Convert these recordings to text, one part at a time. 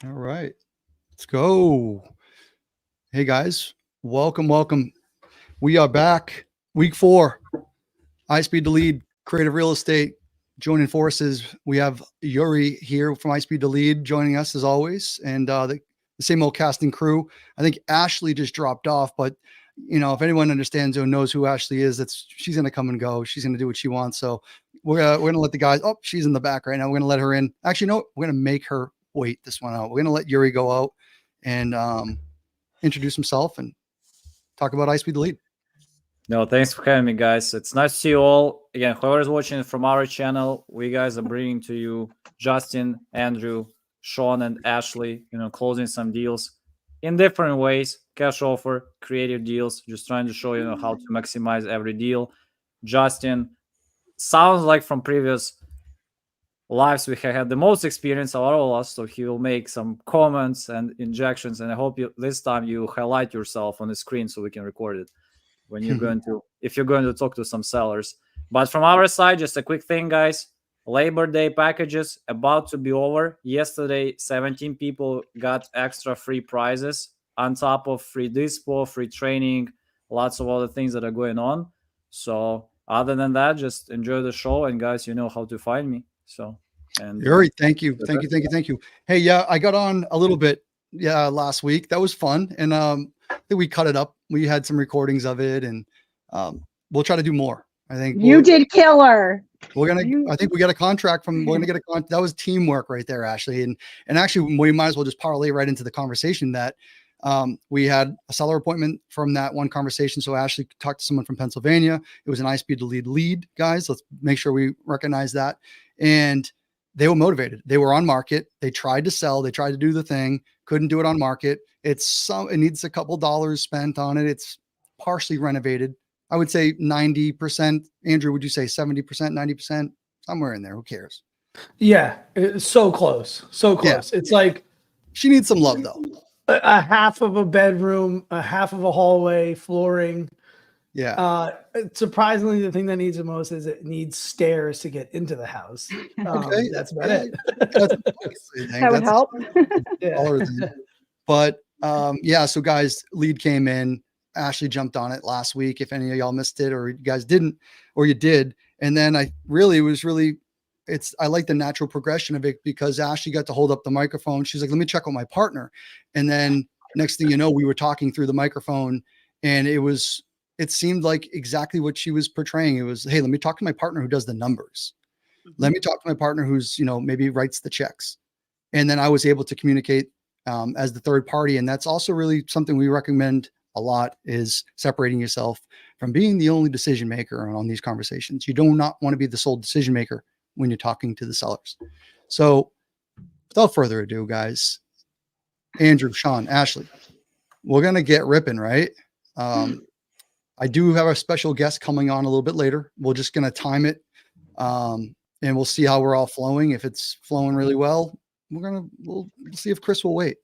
All right, let's go. Hey guys, welcome. We are back. Week 4, iSpeedToLead, Creative Real Estate, joining forces. We have Yuri here from iSpeedToLead joining us as always, and the same old casting crew. I think Ashley just dropped off, but if anyone understands or knows who Ashley is, she's going to come and go. She's going to do what she wants. So we're going to let the guys. Oh, she's in the back right now. We're going to let her in. Actually, no, we're going to make her wait this one out. We're going to let Yuri go out and introduce himself and talk about iSpeedToLead. No, thanks for having me, guys. It's nice to see you all. Again, whoever is watching from our channel, we guys are bringing to you Justin, Andrew, Shaun, and Ashley, closing some deals in different ways. Cash offer, creative deals, just trying to show you how to maximize every deal. Justin sounds like from previous lives we had the most experience out of us, so he will make some comments and injections, and I hope this time you highlight yourself on the screen so we can record it when you're going to, if you're going to talk to some sellers. But from our side, just a quick thing, guys. Labor Day packages about to be over. Yesterday, 17 people got extra free prizes on top of free dispo, free training, lots of other things that are going on. So other than that, just enjoy the show, and guys, you know how to find me. So, and Yuri, thank you. Hey, yeah, I got on a little bit last week. That was fun, and I think we cut it up. We had some recordings of it, and we'll try to do more. I think you did killer. I think we got a contract from. We're gonna get a that was teamwork right there, Ashley, and actually we might as well just parlay right into the conversation that we had a seller appointment from that one conversation. So Ashley talked to someone from Pennsylvania. It was an iSpeedToLead lead, guys. Let's make sure we recognize that. And they were motivated. They were on market. They tried to sell. They tried to do the thing. Couldn't do it on market. It needs a couple dollars spent on it. It's partially renovated. I would say 90%. Andrew, would you say 70%, 90%? Somewhere in there. Who cares? Yeah, it's so close. So close. Yeah. It's like she needs some love though. A half of a bedroom, a half of a hallway, flooring. Yeah. Surprisingly, the thing that needs the most is it needs stairs to get into the house. Okay, that's about it. That would help. Yeah. But yeah, so guys, lead came in. Ashley jumped on it last week. If any of y'all missed it, or you guys didn't, or you did, and then I like the natural progression of it because Ashley got to hold up the microphone. She's like, "Let me check with my partner," and then next thing you know, we were talking through the microphone, and it seemed like exactly what she was portraying. It was, hey, let me talk to my partner who does the numbers. Mm-hmm. Let me talk to my partner who's, maybe writes the checks. And then I was able to communicate as the third party. And that's also really something we recommend a lot, is separating yourself from being the only decision maker on these conversations. You do not want to be the sole decision maker when you're talking to the sellers. So without further ado, guys, Andrew, Shaun, Ashley, we're going to get ripping, right? I do have a special guest coming on a little bit later. We're just going to time it. And we'll see how we're all flowing. If it's flowing really well, we'll see if Chris will wait.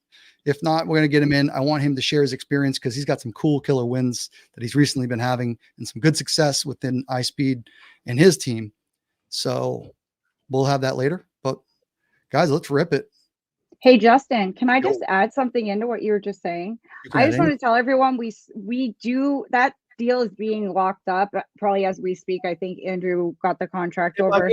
If not, we're going to get him in. I want him to share his experience because he's got some cool killer wins that he's recently been having and some good success within iSpeed and his team. So we'll have that later, but guys, let's rip it. Hey, Justin, can I just add something into what you were just saying? I just want to tell everyone we do that. Deal is being locked up probably as we speak. I think Andrew got the contract over.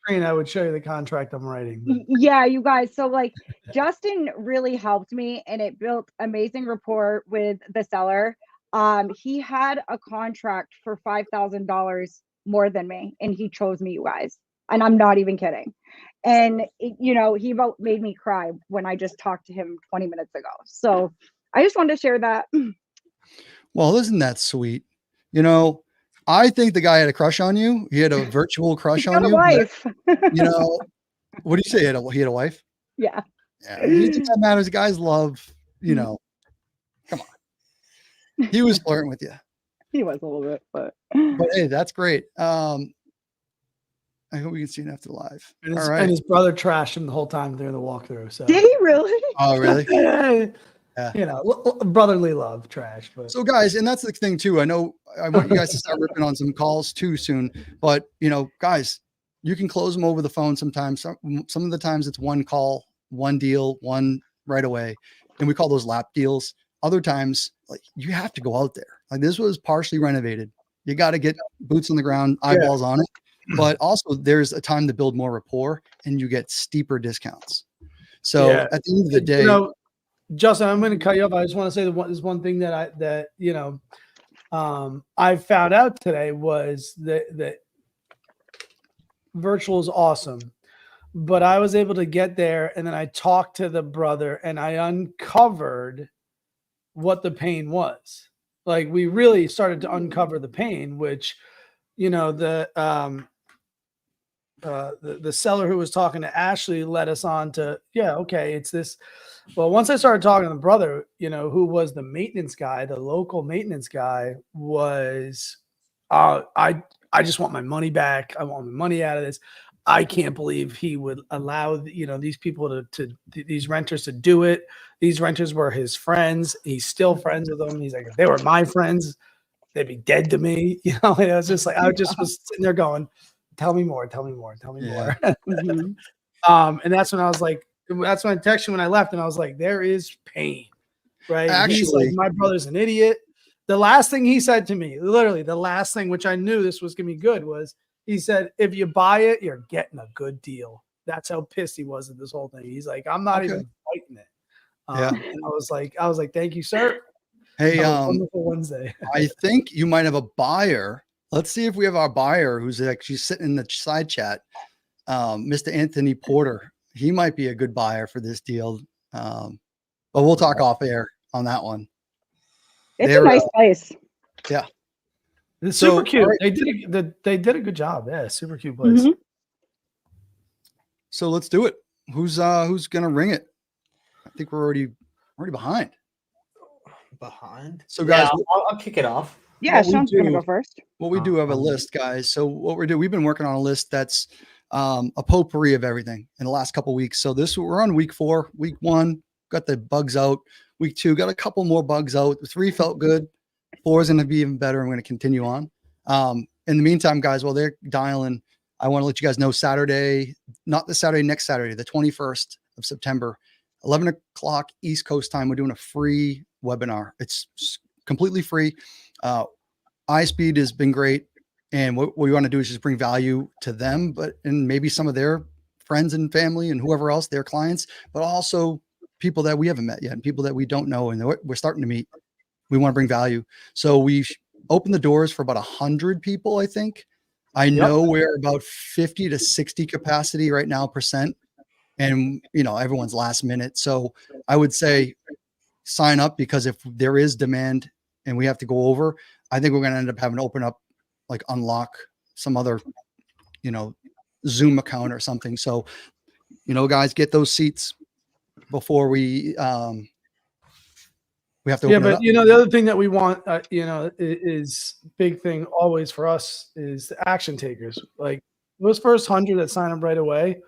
I would show you the contract I'm writing. But. Yeah, you guys. So Justin really helped me, and it built amazing rapport with the seller. He had a contract for $5,000 more than me, and he chose me, you guys. And I'm not even kidding. And he about made me cry when I just talked to him 20 minutes ago. So I just wanted to share that. Well, isn't that sweet? I think the guy had a crush on you. He had a virtual crush on you. Wife. But, what do you say? He had a wife? Yeah. Yeah. You think that matters? Guys love, come on. He was flirting with you. He was a little bit, but hey, that's great. I hope we can see it after live. And his brother trashed him the whole time during the walkthrough. So did he really? Oh, really? Yeah. Brotherly love, trash. But so guys, and that's the thing too. I know I want you guys to start ripping on some calls too soon, but guys, you can close them over the phone sometimes. Some of the times it's one call, one deal, one right away. And we call those lap deals. Other times, like you have to go out there. Like this was partially renovated. You got to get boots on the ground, eyeballs on it. But also there's a time to build more rapport and you get steeper discounts. So at the end of the day, you know, Justin, I'm going to cut you off. I just want to say there's one thing that I found out today was that virtual is awesome, but I was able to get there and then I talked to the brother and I uncovered what the pain was. Like we really started to uncover the pain, which, the seller who was talking to Ashley led us on to, okay, it's this. Well, once I started talking to the brother, who was the maintenance guy, the local maintenance guy was, I just want my money back. I want my money out of this. I can't believe he would allow, these people these renters to do it. These renters were his friends. He's still friends with them. He's like, if they were my friends, they'd be dead to me. It was just like, I just was sitting there going, tell me more, tell me more, tell me more. And that's when I was like, that's when I texted you when I left and I was like, there is pain, right? Actually, he's like, my brother's an idiot. The last thing he said to me, literally the last thing, which I knew this was going to be good, was he said, if you buy it, you're getting a good deal. That's how pissed he was at this whole thing. He's like, I'm not even fighting it. And I was like, thank you, sir. Hey, wonderful Wednesday. I think you might have a buyer. Let's see if we have our buyer who's actually sitting in the side chat. Mr. Anthony Porter. He might be a good buyer for this deal. But we'll talk off air on that one. It's a nice place. Yeah. It's super cute. Right. They did a good job. Yeah, super cute place. So let's do it. Who's gonna ring it? I think we're already behind. So guys, I'll kick it off. Yeah, Shaun's gonna go first. What we do have a list, guys. So what we've been working on a list that's a potpourri of everything in the last couple of weeks. So we're on week 4. Week 1 got the bugs out. Week 2 got a couple more bugs out. 3 felt good. 4 is going to be even better. I'm going to continue on. In the meantime, guys, while they're dialing, I want to let you guys know Saturday, not this Saturday, next Saturday, the 21st of September, 11 o'clock East Coast time. We're doing a free webinar. It's completely free. iSpeed has been great. And what we want to do is just bring value to them, and maybe some of their friends and family and whoever else, their clients, but also people that we haven't met yet and people that we don't know and we're starting to meet. We want to bring value. So we opened the doors for about 100 people, I think. I know we're about 50 to 60 capacity right now %. And, everyone's last minute. So I would say sign up, because if there is demand and we have to go over, I think we're going to end up having to open up, like unlock some other, Zoom account or something. So, guys, get those seats before we have to open it up. The other thing that we want, is big thing always for us is the action takers. Like those first 100 that sign up right away,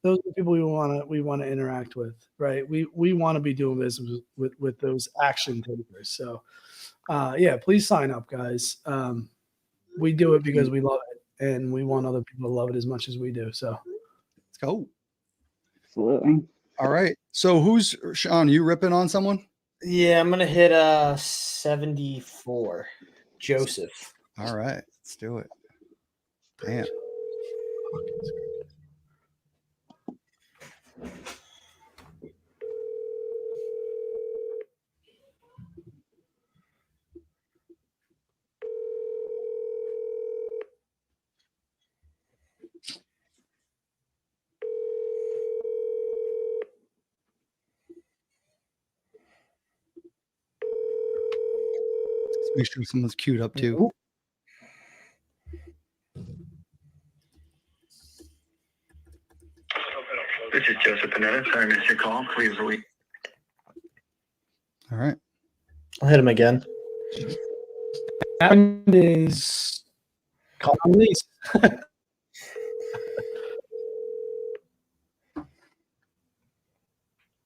those are the people we want to interact with, right? We want to be doing business with those action takers. So, please sign up, guys. We do it because we love it, and we want other people to love it as much as we do. So let's go. Absolutely. All right. So Shaun, you ripping on someone? Yeah, I'm going to hit 74. Joseph. All right. Let's do it. Damn. Make sure someone's queued up too. This is Joseph Panetta. Sorry, I missed your call. Please wait. All right. I'll hit him again. And is call on Lise.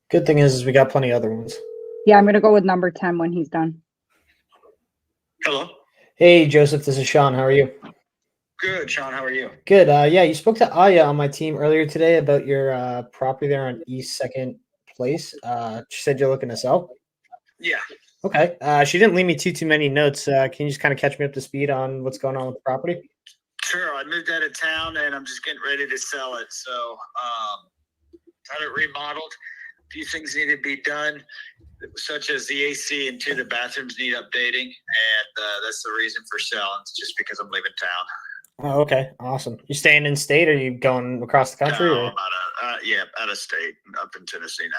Good thing is we got plenty of other ones. Yeah, I'm gonna go with number 10 when he's done. Hello. Hey, Joseph, this is Shaun. How are you? Good, Shaun. How are you? Good. You spoke to Aya on my team earlier today about your property there on East 2nd place. She said you're looking to sell. Yeah. Okay. She didn't leave me too many notes. Can you just kind of catch me up to speed on what's going on with the property? Sure. I moved out of town and I'm just getting ready to sell it. So, had it remodeled. A few things need to be done, such as the AC and the bathrooms need updating. And that's the reason for selling. It's just because I'm leaving town. Oh, okay. Awesome. You staying in state or are you going across the country? No, Or? I'm out of state, up in Tennessee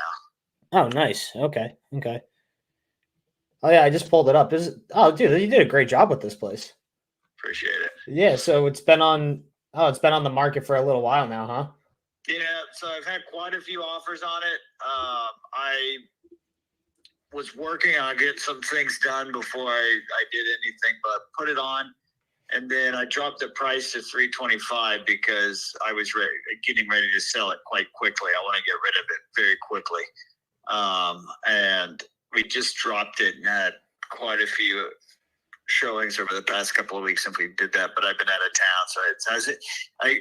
now. Oh, nice. Okay. Okay. Oh yeah, I just pulled it up. Oh, dude, you did a great job with this place. Appreciate it. Yeah, so it's been on the market for a little while now, huh? Yeah, so I've had quite a few offers on it. I was working on getting some things done before I did anything, but put it on, and then I dropped the price to $325 because I was getting ready to sell it quite quickly. I want to get rid of it very quickly, and we just dropped it and had quite a few showings over the past couple of weeks since we did that, but I've been out of town, so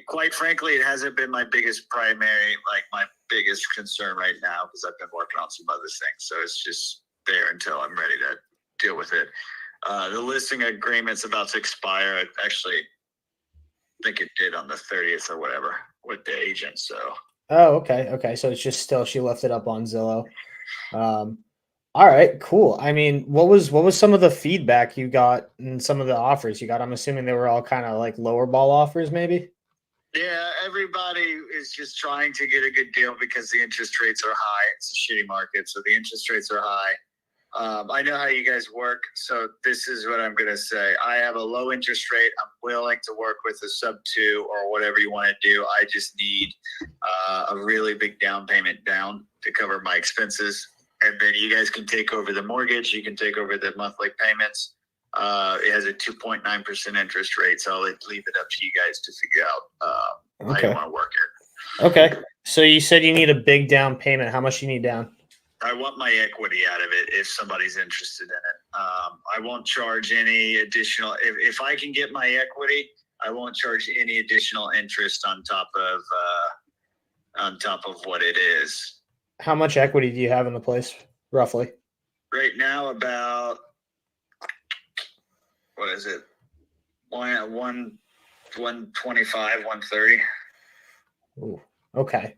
quite frankly, it hasn't been my biggest my biggest concern right now because I've been working on some other things. So it's just there until I'm ready to deal with it. The listing agreement's about to expire. I actually think it did on the 30th or whatever with the agent. So. Oh, okay. Okay. So it's just still, she left it up on Zillow. All right, cool. I mean, what was some of the feedback you got and some of the offers you got? I'm assuming they were all kind of like lower ball offers, maybe. Yeah, everybody is just trying to get a good deal because the interest rates are high. It's a shitty market, so the interest rates are high. I know how you guys work, so this is what I'm going to say. I have a low interest rate. I'm willing to work with a SubTo or whatever you want to do. I just need a really big down payment down to cover my expenses. And then you guys can take over the mortgage. You can take over the monthly payments. It has a 2.9% interest rate, so I'll leave it up to you guys to figure out how you want to work it. Okay. So you said you need a big down payment. How much do you need down? I want my equity out of it if somebody's interested in it. I won't charge any additional. If I can get my equity, I won't charge any additional interest on top of what it is. How much equity do you have in the place, roughly? Right now, about what is it? 125, 130. Ooh, okay.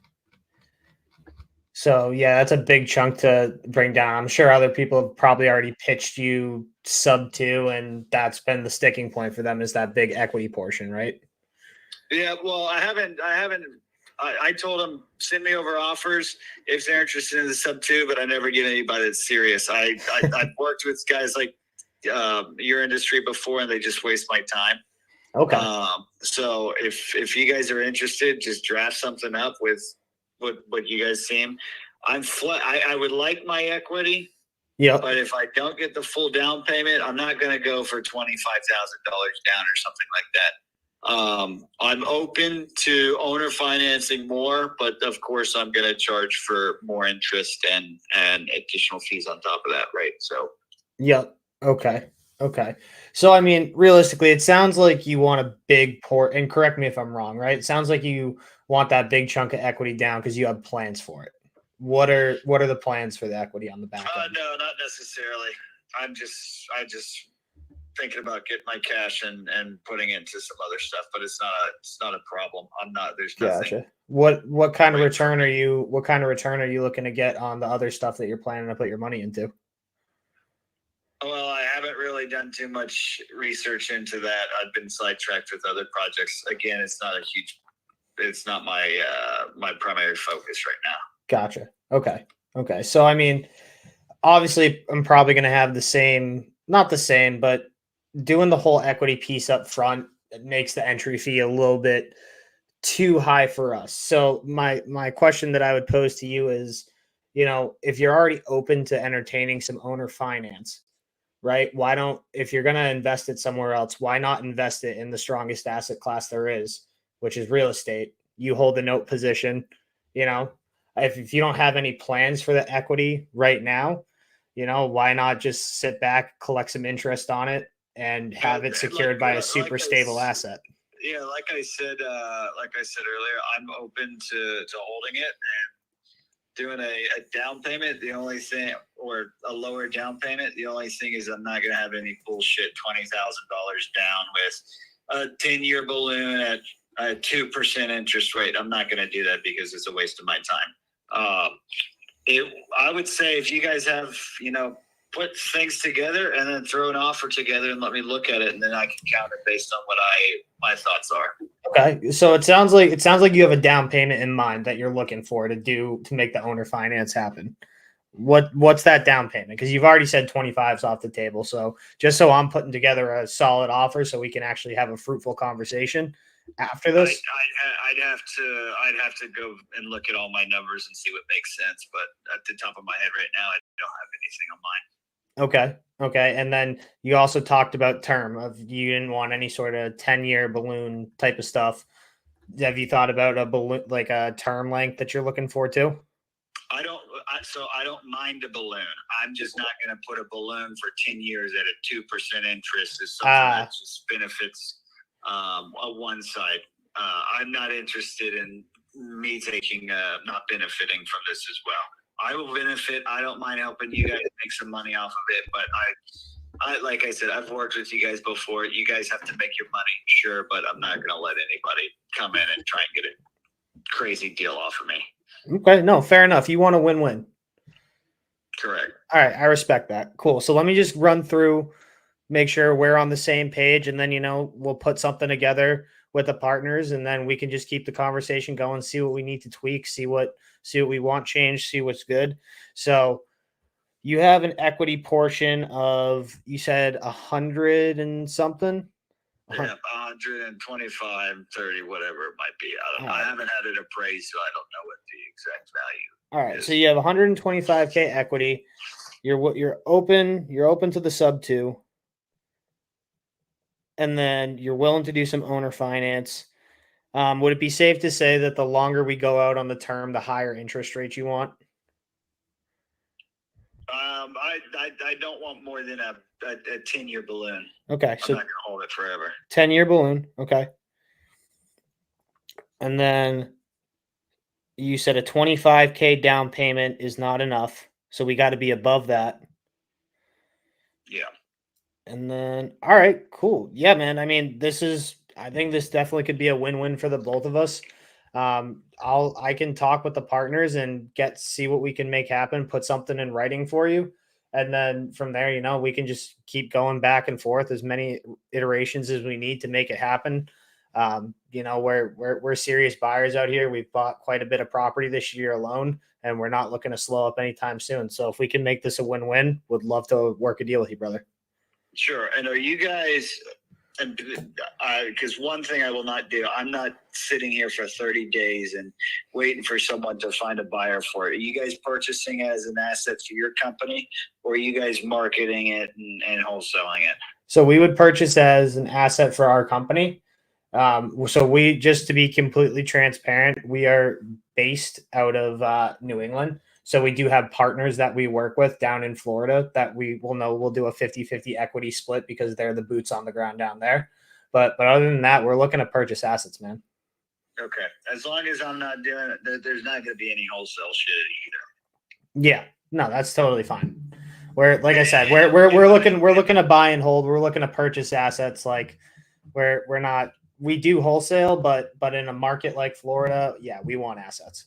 So yeah, that's a big chunk to bring down. I'm sure other people have probably already pitched you SubTo, and that's been the sticking point for them is that big equity portion, right? Yeah, well, I haven't. I told them send me over offers if they're interested in the SubTo, but I never get anybody that's serious. I've worked with guys like your industry before, and they just waste my time. Okay. So if you guys are interested, just draft something up with what you guys seem. I would like my equity. Yeah. But if I don't get the full down payment, I'm not going to go for $25,000 down or something like that. I'm open to owner financing more, but of course I'm going to charge for more interest and additional fees on top of that, right? So. Yep. Okay. Okay. So, I mean, realistically, it sounds like you want a big port, and correct me if I'm wrong, right? It sounds like you want that big chunk of equity down because you have plans for it. What are the plans for the equity on the back end? No, not necessarily. I'm just thinking about getting my cash and putting it into some other stuff, but it's not a problem. There's nothing. Gotcha. What kind of return are you looking to get on the other stuff that you're planning to put your money into? Well, I haven't really done too much research into that. I've been sidetracked with other projects. Again, it's not my primary focus right now. Gotcha. Okay. Okay. So, I mean, obviously I'm probably going to have not the same, but doing the whole equity piece up front, it makes the entry fee a little bit too high for us. So my question that I would pose to you is, if you're already open to entertaining some owner finance, right? If you're going to invest it somewhere else, why not invest it in the strongest asset class there is, which is real estate? You hold the note position, if you don't have any plans for the equity right now, why not just sit back, collect some interest on it, and have it secured by a super stable asset? Yeah, like I said earlier, I'm open to holding it, doing a down payment, the only thing, or a lower down payment, the only thing is I'm not going to have any bullshit $20,000 down with a 10-year balloon at a 2% interest rate. I'm not going to do that because it's a waste of my time. I would say if you guys have, put things together and then throw an offer together and let me look at it, and then I can count it based on what my thoughts are. Okay, so it sounds like you have a down payment in mind that you're looking for to make the owner finance happen. What's that down payment? Because you've already said 25's off the table. So just so I'm putting together a solid offer so we can actually have a fruitful conversation after this. I'd have to go and look at all my numbers and see what makes sense. But at the top of my head right now, I don't have anything on mine. Okay. And then you also talked about term of you didn't want any sort of 10-year balloon type of stuff. Have you thought about a balloon, like a term length that you're looking for too? I don't mind a balloon. I'm just not going to put a balloon for 10 years at a 2% interest as something that just benefits one side. I'm not interested in me taking not benefiting from this as well. I will benefit. I don't mind helping you guys make some money off of it, but I like I said, I've worked with you guys before. You guys have to make your money, sure, but I'm not going to let anybody come in and try and get a crazy deal off of me. Okay, no, fair enough. You want a win-win. Correct. All right, I respect that. Cool. So let me just run through, make sure we're on the same page, and then we'll put something together with the partners, and then we can just keep the conversation going, see what we need to tweak, see what we want changed, see what's good. So you have an equity portion of, you said 100 and something? Yeah, 125, 30, whatever it might be. I don't know. I haven't had it appraised, so I don't know what the exact value. All right, is. so you have 125K equity. You're open to the SubTo. And then you're willing to do some owner finance. Would it be safe to say that the longer we go out on the term, the higher interest rate you want? I don't want more than a 10-year balloon. Okay, so I'm not going to hold it forever. 10-year balloon. Okay. And then you said a 25K down payment is not enough. So we got to be above that. Yeah. And then, all right, cool. Yeah, man. I mean, I think this definitely could be a win-win for the both of us. I can talk with the partners and see what we can make happen, put something in writing for you. And then from there, we can just keep going back and forth as many iterations as we need to make it happen. We're serious buyers out here. We've bought quite a bit of property this year alone, and we're not looking to slow up anytime soon. So if we can make this a win-win, would love to work a deal with you, brother. Sure. And are you guys, because one thing I will not do, I'm not sitting here for 30 days and waiting for someone to find a buyer for it. Are you guys purchasing it as an asset for your company, or are you guys marketing it and wholesaling it? So we would purchase as an asset for our company. So we, just to be completely transparent, we are based out of New England. So we do have partners that we work with down in Florida that we'll do a 50-50 equity split because they're the boots on the ground down there. But other than that, we're looking to purchase assets, man. Okay. As long as I'm not doing it, there's not going to be any wholesale shit either. Yeah. No, that's totally fine. Like I said, we're looking to buy and hold. We're looking to purchase assets. Like we do wholesale, but in a market like Florida, yeah, we want assets.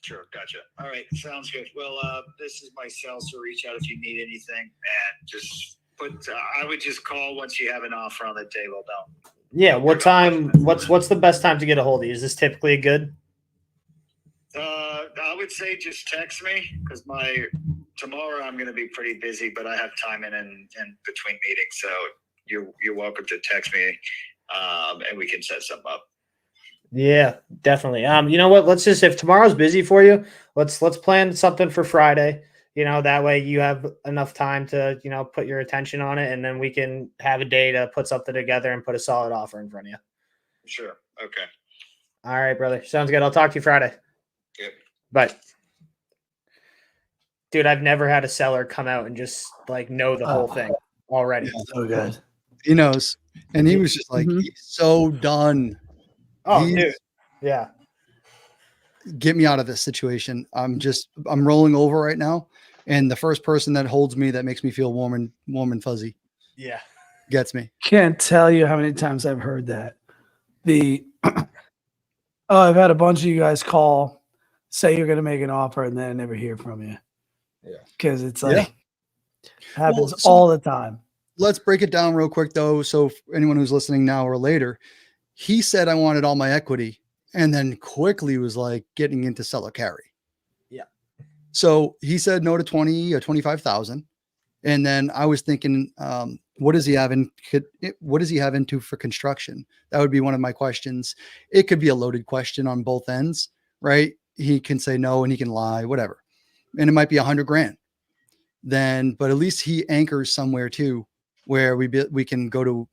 Sure. Gotcha. All right. Sounds good. Well, this is my cell, so reach out if you need anything, and just I would just call once you have an offer on the table. Don't. Yeah. What time? What's the best time to get a hold of you? Is this typically good? I would say just text me because tomorrow I'm going to be pretty busy, but I have time in between meetings, so you're welcome to text me, and we can set something up. Yeah, definitely. You know what? If tomorrow's busy for you, let's plan something for Friday. That way you have enough time to, put your attention on it, and then we can have a day to put something together and put a solid offer in front of you. Sure. Okay. All right, brother. Sounds good. I'll talk to you Friday. Yep. Bye. Dude, I've never had a seller come out and just know the whole thing already. So good. He knows. And he was just like, he's so done. Oh, dude. Yeah. get me out of this situation. I'm rolling over right now. And the first person that holds me, that makes me feel warm and fuzzy, Yeah. gets me. Can't tell you how many times I've heard that. I've had a bunch of you guys call, say you're going to make an offer, and then never hear from you. Yeah. Because it's like, happens Well, so all the time. let's break it down real quick though. So anyone who's listening now or later, he said, I wanted all my equity, and then quickly was like getting into seller carry. Yeah. So he said no to 20 or 25,000. And then I was thinking, what does he have into for construction? That would be one of my questions. It could be a loaded question on both ends, right? He can say no and he can lie, whatever. And it might be $100,000 then, but at least he anchors somewhere too, where we can go to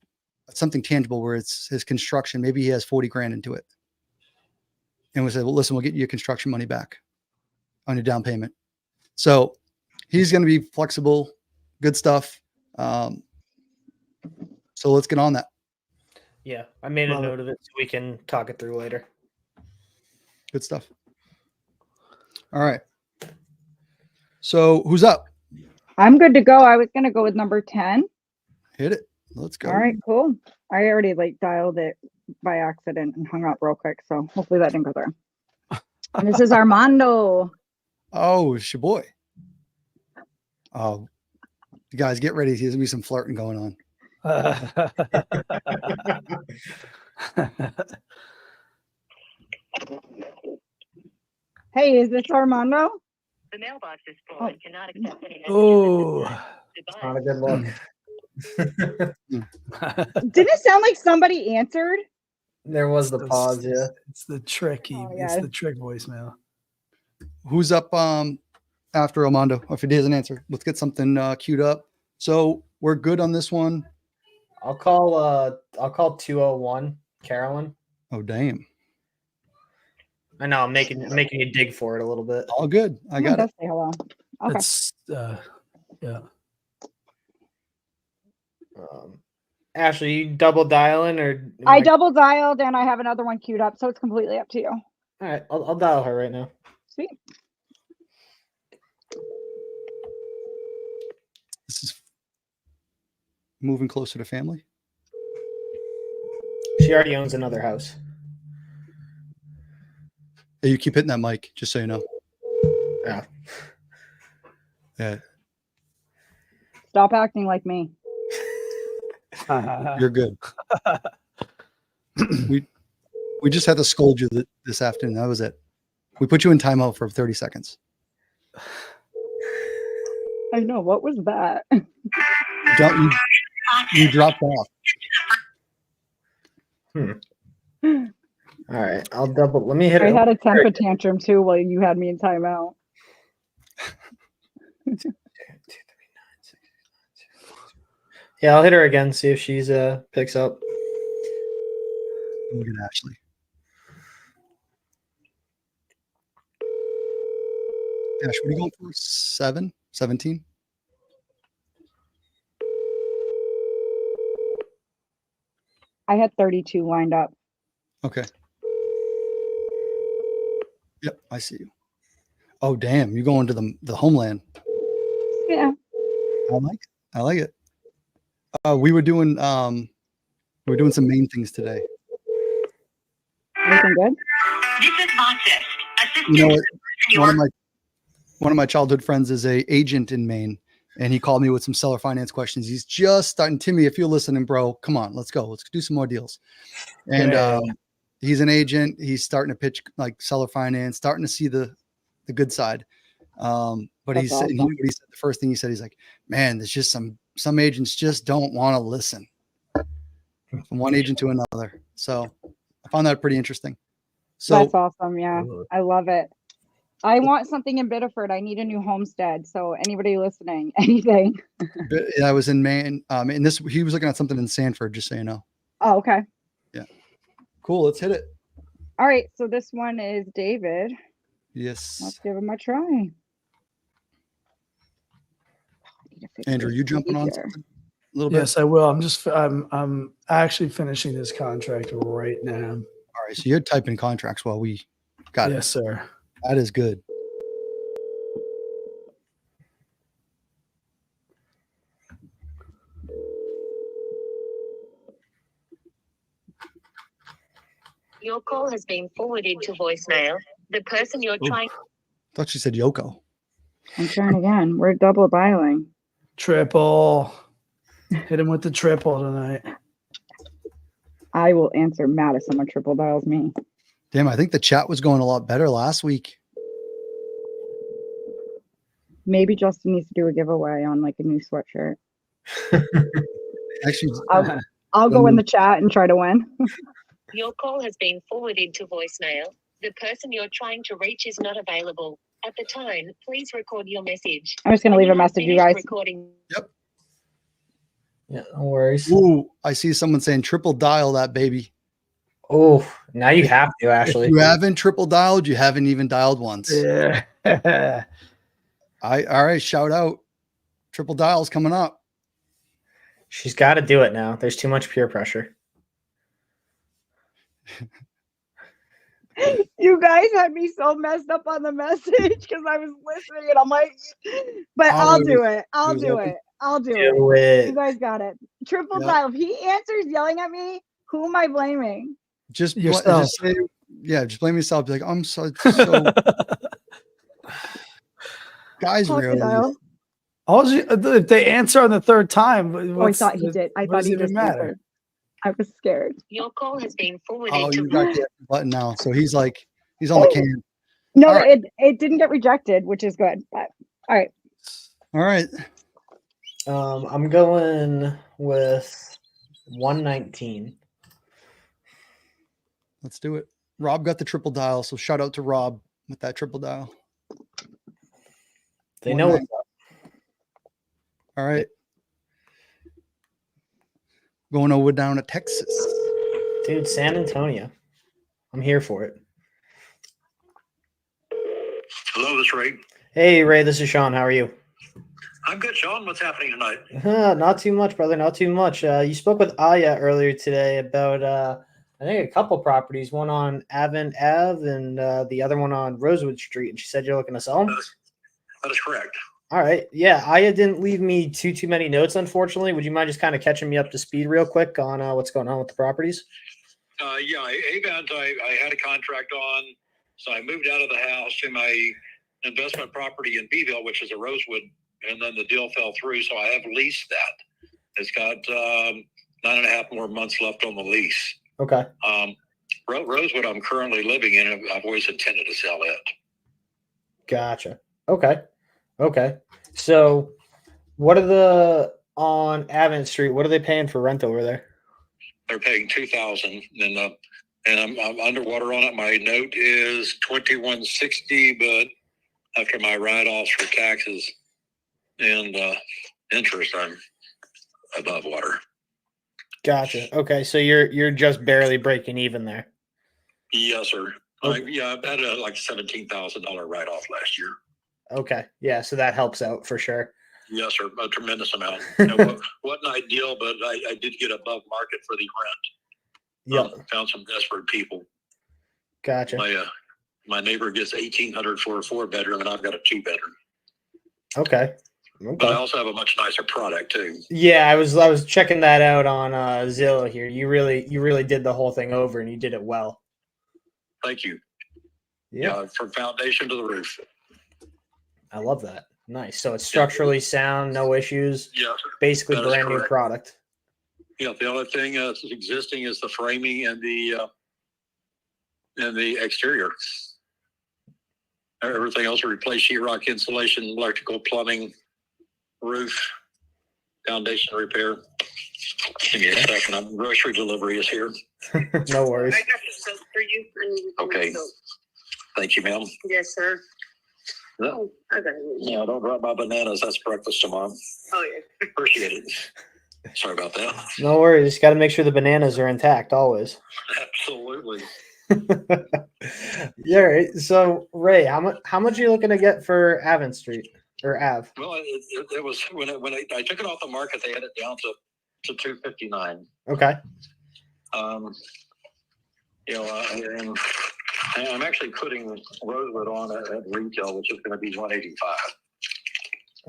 something tangible where it's his construction. Maybe he has 40 grand into it. And we say, well, listen, we'll get you your construction money back on your down payment. So he's going to be flexible, good stuff. So let's get on that. Yeah. I made a Love it. note of it so we can talk it through later. Good stuff. All right. So who's up? I'm good to go. I was going to go with number 10. Hit it. Let's go. All right, cool. I already like dialed it by accident and hung up real quick. So hopefully that didn't go through. And this is Armando. Oh, it's your boy. Oh, you guys get ready. There's going to be some flirting going on. Hey, is this Armando? The mailbox is full and cannot accept any messages. Oh, It's not a good look. Didn't it sound like somebody answered? There was the pause, yeah. It's the tricky. Oh, It's yeah. the trick voicemail. Who's up after Armando? Or if he doesn't answer, let's get something queued up. So we're good on this one. I'll call 201 Carolyn. Oh, damn. I know I'm making you dig for it a little bit. All good. I got it. Say hello. Okay. It's yeah. Ashley, you double dialing or I double dialed and I have another one queued up, so it's completely up to you. All right, I'll dial her right now. Sweet. This is moving closer to family. She already owns another house. Hey, you keep hitting that mic, just so you know. Yeah. Yeah, Stop acting like me. you're good. we just had to scold you this afternoon. That was it. We put you in timeout for 30 seconds. I know. What was that? You dropped off. All right, I'll double. Let me hit I it. had a temper tantrum too while you had me in timeout. Yeah, I'll hit her again. See if she's picks up. Look at Ashley. Ash, what are you going for? 17? I had 32 lined up. Okay. Yep, I see you. Oh, damn. You're going to the homeland. Yeah. I like it. We were doing some main things today. Everything good? This is Montes. You know what? One of my childhood friends is a agent in Maine, and he called me with some seller finance questions. He's just starting. Timmy, if you're listening, bro, come on, let's go. Let's do some more deals. And he's an agent. He's starting to pitch like seller finance, starting to see the good side. But That's he said awesome. the first thing he said, he's like, man, there's just some agents just don't want to listen from one agent to another. So I found that pretty interesting. So That's awesome. Yeah. I love it. I want something in Biddeford. I need a new homestead. So anybody listening, anything. I was in Maine. And he was looking at something in Sanford, just so you know. Oh, okay. Yeah. Cool. Let's hit it. All right. So this one is David. Yes. Let's give him a try. Andrew, you jumping on something a little bit? Yes, I will. I'm actually finishing this contract right now. All right. So you're typing contracts while we Got Yes, sir. it. That is good. Your call has been forwarded to voicemail. The person you're trying. Thought she said Yoko. I'm trying again. We're double dialing. Triple. Hit him with the triple tonight. I will answer mad if someone triple dials me. Damn, I think the chat was going a lot better last week. Maybe Justin needs to do a giveaway on like a new sweatshirt. Actually, I'll go in the chat and try to win. Your call has been forwarded to voicemail. The person you're trying to reach is not available. At the tone, please record your message. I'm just gonna leave a message, you guys. Recording. Yeah, no worries. ooh, I see someone saying triple dial that baby. Oh, now you have to, If Ashley. you haven't triple dialed, you haven't even dialed once. Yeah. All right, shout out. Triple dials coming up. She's got to do it now. There's too much peer pressure. You guys had me so messed up on the message because I was listening and I'm like, but I'll do it. I'll do it. I'll do it. Do it. You guys got it. Triple Yep. dial. If he answers yelling at me, who am I blaming? Just Yourself. just say, yeah, just blame yourself. Be like, I'm so guys Talk to really. dial. If they answer on the third time, Oh, I thought he did. I what thought does he it even just matter? answered. I was scared. Your call has been forwarded Oh, to you got the button now. So he's on the can. No, All right. it didn't get rejected, which is good. But all right. All right. I'm going with 119. Let's do it. Rob got the triple dial. So shout out to Rob with that triple dial. They know what's up. All right. Going over down to Texas. Dude, San Antonio. I'm here for it. Hello, this is Ray. Hey, Ray, this is Shaun. How are you? I'm good, Sean. What's happening tonight? Not too much, brother. Not too much. You spoke with Aya earlier today about, I think, a couple properties, one on Avon Ave and the other one on Rosewood Street. And she said you're looking to sell them? That is correct. All right. Yeah, Aya didn't leave me too many notes, unfortunately. Would you mind just kind of catching me up to speed real quick on what's going on with the properties? Yeah, Avon, I had a contract on, so I moved out of the house to my investment property in Beeville, which is a Rosewood, and then the deal fell through, so I have leased that. It's got 9.5 more months left on the lease. Okay. Rosewood, I'm currently living in. I've always intended to sell it. Gotcha. Okay. So what are on Avon Street, what are they paying for rent over there? They're paying $2,000, and I'm underwater on it. My note is $2,160, but after my write-offs for taxes and interest, I'm above water. Gotcha. Okay, so you're just barely breaking even there. Yes, sir. Okay. I've had a $17,000 write-off last year. Okay, yeah, so that helps out for sure. Yes, sir. A tremendous amount. Wasn't ideal, but I did get above market for the rent. Yep. Found some desperate people. Gotcha. My neighbor gets $1,800 for a 4-bedroom, and I've got a 2-bedroom. Okay. But I also have a much nicer product too. Yeah, I was checking that out on Zillow here. You really did the whole thing over, and you did it well. Thank you. Yeah, Yeah, from foundation to the roof. I love that. Nice. So it's structurally sound, no issues. Yeah. Basically, That is brand new correct. product. Yeah. The only thing that's existing is the framing and the exterior. Everything else will replace sheetrock, insulation, electrical, plumbing, roof, foundation repair. Give me a second. Grocery delivery is here. No worries. I got some soap for you. Okay. Thank you, ma'am. Yes, sir. No, I got it. yeah, don't drop my bananas. That's breakfast tomorrow. Oh, yeah. Appreciate it. Sorry about that. No worries. Just got to make sure the bananas are intact always. Absolutely. Yeah. Right. So Ray, how much are you looking to get for Avon Street or Ave? Well, it was when I took it off the market, they had it down to $259. Okay. And And I'm actually putting Rosewood on at retail, which is going to be 185.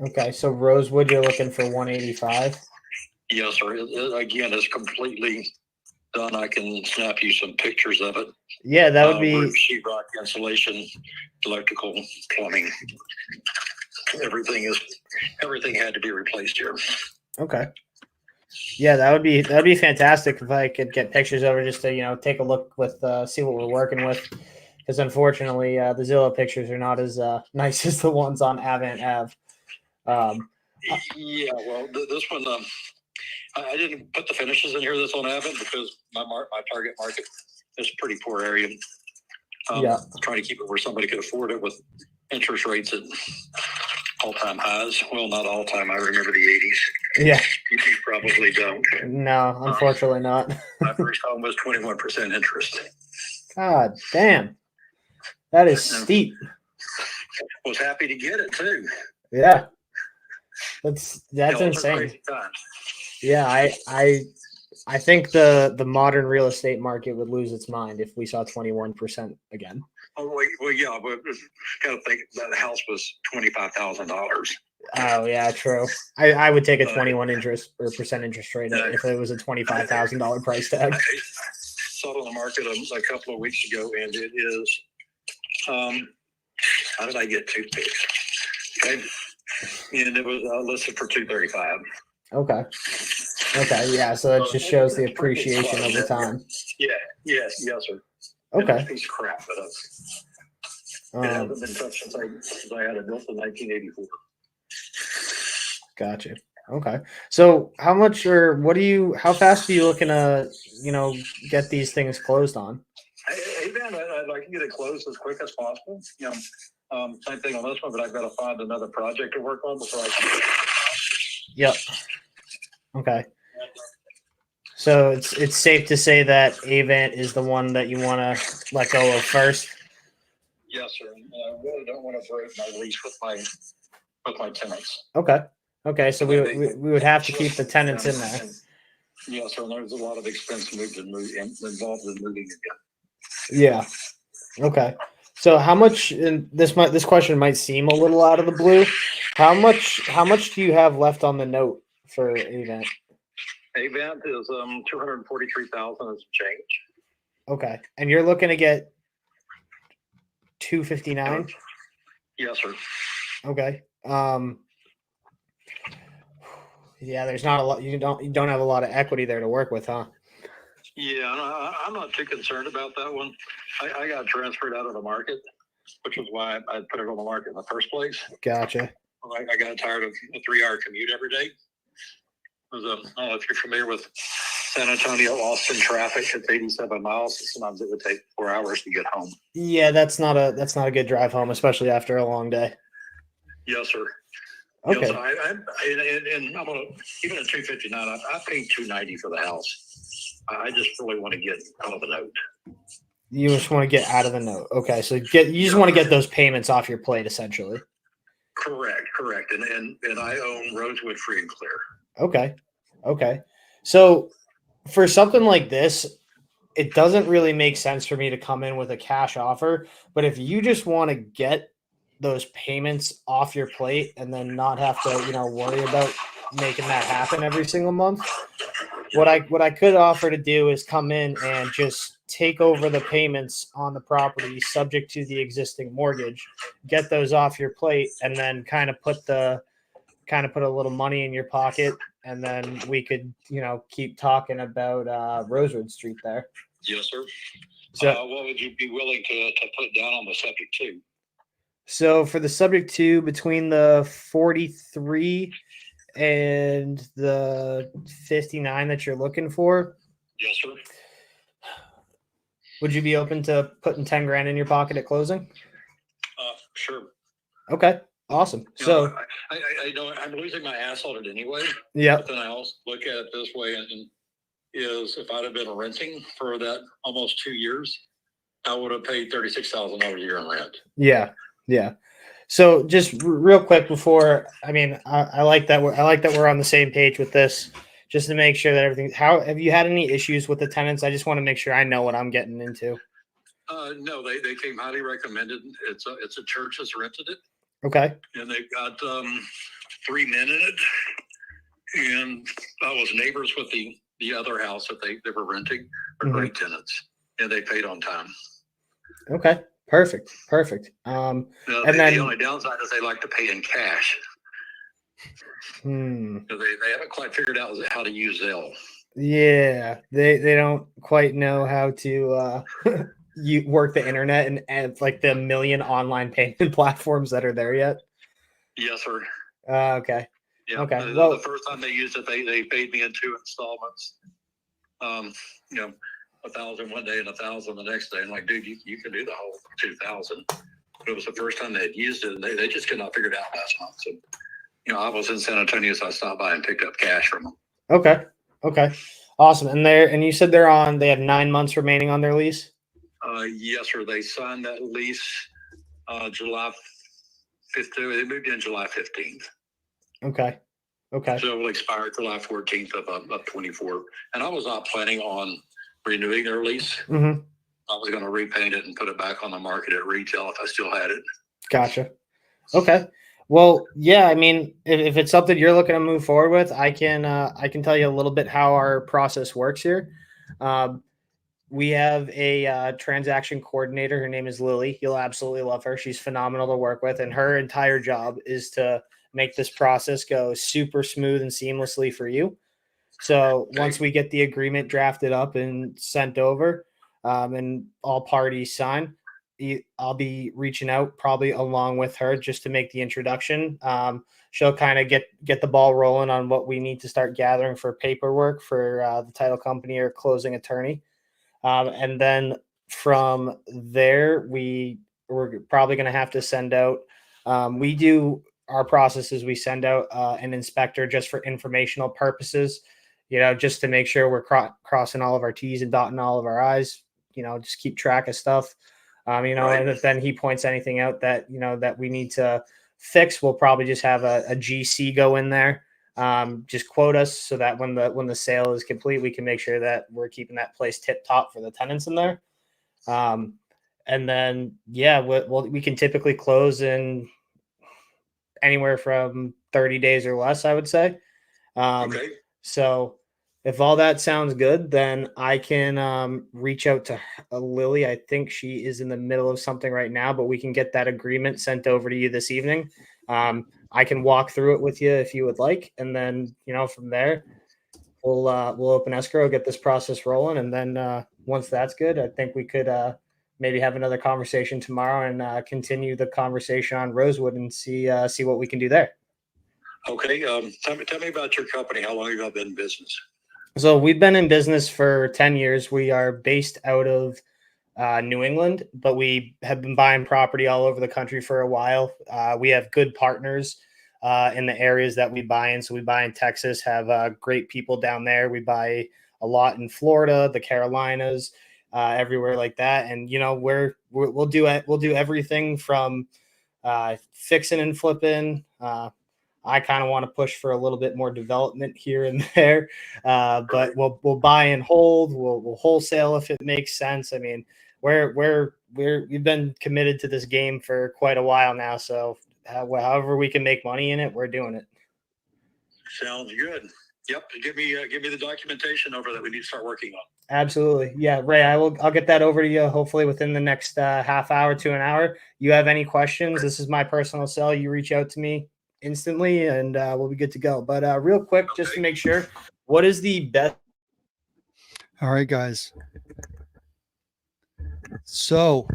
Okay, so Rosewood, you're looking for 185. Yes, sir. Again, it's completely done. I can snap you some pictures of it. Yeah, that would be sheetrock, insulation, electrical, plumbing. Everything had to be replaced here. okay. Yeah, that'd be fantastic if I could get pictures over just to take a look with see what we're working with. Because unfortunately, the Zillow pictures are not as nice as the ones on Avant Ave. Yeah, well, this one, I didn't put the finishes in here that's on Avant because my target market is a pretty poor area. Yeah, trying to keep it where somebody could afford it with interest rates at all-time highs. Well, not all-time. I remember the 80s. yeah. You probably don't. No, unfortunately not. My first home was 21% interest. God damn, that is steep. Was happy to get it too. Yeah, that's Those are insane. crazy times. Yeah, I think the modern real estate market would lose its mind if we saw 21% again. Oh, well, yeah, but got to think that house was $25,000. Oh yeah, true. I would take a 21% interest rate if it was a $25,000 price tag. I saw it on the market a couple of weeks ago, and it is. How did I get toothpicks? Okay, and it was listed for $235. Okay. Okay. Yeah. So that just shows the appreciation over time. Yeah. Yes, sir. Okay. It's a piece of crap, but it hasn't been touched since I had it built in 1984. Gotcha. Okay. So how fast are you looking to, get these things closed on? Hey, man, I'd like to get it closed as quick as possible. Same thing on this one, but I've got to find another project to work on before I can. Yep. Okay. So it's safe to say that Avant is the one that you want to let go of first. Yes, sir. I really don't want to break my lease with my tenants. Okay. Okay. So we would have to keep the tenants in there. Yes, sir. There's a lot of expense involved in moving again. Yeah. Okay. So how much? And this question might seem a little out of the blue. How much do you have left on the note for Avant? Avant is $243,000 and change. Okay, and you're looking to get $259. Yes, sir. Okay. Yeah, there's not a lot. You don't have a lot of equity there to work with, huh? Yeah, I'm not too concerned about that one. I got transferred out of the market, which was why I put it on the market in the first place. Gotcha. I got tired of a 3-hour commute every day. I don't know if you're familiar with San Antonio, Austin traffic. It's 87 miles. Sometimes it would take 4 hours to get home. Yeah, that's not a good drive home, especially after a long day. Yes, sir. Okay. Yes, and I'm gonna even at $259. I paid $290 for the house. I just really want to get out of the note. You just want to get out of the note. Okay, so you just want to get those payments off your plate, essentially. Correct. And I own Rosewood free and clear. Okay. So for something like this, it doesn't really make sense for me to come in with a cash offer. But if you just want to get those payments off your plate and then not have to, worry about making that happen every single month, what I could offer to do is come in and just take over the payments on the property subject to the existing mortgage, get those off your plate, and then kind of put a little money in your pocket, and then we could, keep talking about Rosewood Street there. Yes, sir. So what would you be willing to put down on the subject to? So for the subject to, between the 43 and the 59 that you're looking for. Yes, sir. Would you be open to putting 10 grand in your pocket at closing? Sure. Okay. Awesome. So I know I'm losing my ass on it anyway. Yeah. But then I also look at it this way, and is if I'd have been renting for that almost 2 years, I would have paid $36,000 a year in rent. Yeah. Yeah. So just real quick before, I like that we're on the same page with this, just to make sure that everything. How have you had any issues with the tenants? I just want to make sure I know what I'm getting into. No, they came highly recommended. It's a church that's rented it, Okay. and they've got 3 men in it. And I was neighbors with the other house that they were renting. Are great tenants, and they paid on time. Okay. Perfect. And then the only downside is they like to pay in cash. They haven't quite figured out how to use Zelle. Yeah, they don't quite know how to you work the internet and like the million online payment platforms that are there yet. Yes, sir. Okay. Yeah. Okay. The first time they used it, they paid me in 2 installments. 1,000 one day and 1,000 the next day. I'm like, dude, you can do the whole 2,000. But it was the first time they had used it, and they just could not figure it out last month. So, I was in San Antonio, so I stopped by and picked up cash from them. Okay. Awesome. And you said they have 9 months remaining on their lease? Yes, sir. They signed that lease July 5th. They moved in July 15th. Okay. So it will expire July 14th of 24. And I was not planning on renewing their lease. Mm-hmm. I was going to repaint it and put it back on the market at retail if I still had it. Gotcha. Okay. Well, yeah, I mean, if it's something you're looking to move forward with, I can tell you a little bit how our process works here. We have a transaction coordinator. Her name is Lily. You'll absolutely love her. She's phenomenal to work with, and her entire job is to make this process go super smooth and seamlessly for you. So once we get the agreement drafted up and sent over, and all parties sign, I'll be reaching out probably along with her just to make the introduction. She'll kind of get the ball rolling on what we need to start gathering for paperwork for the title company or closing attorney. And then from there, we're probably going to have to send out, our process is we send out an inspector just for informational purposes, just to make sure we're crossing all of our T's and dotting all of our I's, just keep track of stuff. Right. And if then he points anything out that, that we need to fix, we'll probably just have a GC go in there. Just quote us so that when the sale is complete, we can make sure that we're keeping that place tip top for the tenants in there. And then, we can typically close in anywhere from 30 days or less, I would say. Okay. So if all that sounds good, then I can reach out to Lily. I think she is in the middle of something right now, but we can get that agreement sent over to you this evening. I can walk through it with you if you would like. And then, from there, we'll open escrow, get this process rolling. And then once that's good, I think we could maybe have another conversation tomorrow and continue the conversation on Rosewood and see what we can do there. Okay. Tell me about your company. How long have you been in business? So we've been in business for 10 years. We are based out of New England, but we have been buying property all over the country for a while. We have good partners in the areas that we buy in. So we buy in Texas, have great people down there. We buy a lot in Florida, the Carolinas, everywhere like that. And, we'll do everything from fixing and flipping. I kind of want to push for a little bit more development here and there, but we'll buy and hold. We'll wholesale if it makes sense. I mean, we've been committed to this game for quite a while now. So however we can make money in it, we're doing it. Sounds good. Yep. Give me the documentation over that we need to start working on. Absolutely. Yeah, Ray, I'll get that over to you hopefully within the next half hour to an hour. You have any questions? This is my personal cell. You reach out to me instantly and we'll be good to go. But real quick, just to make sure, what is the best? All right, guys. So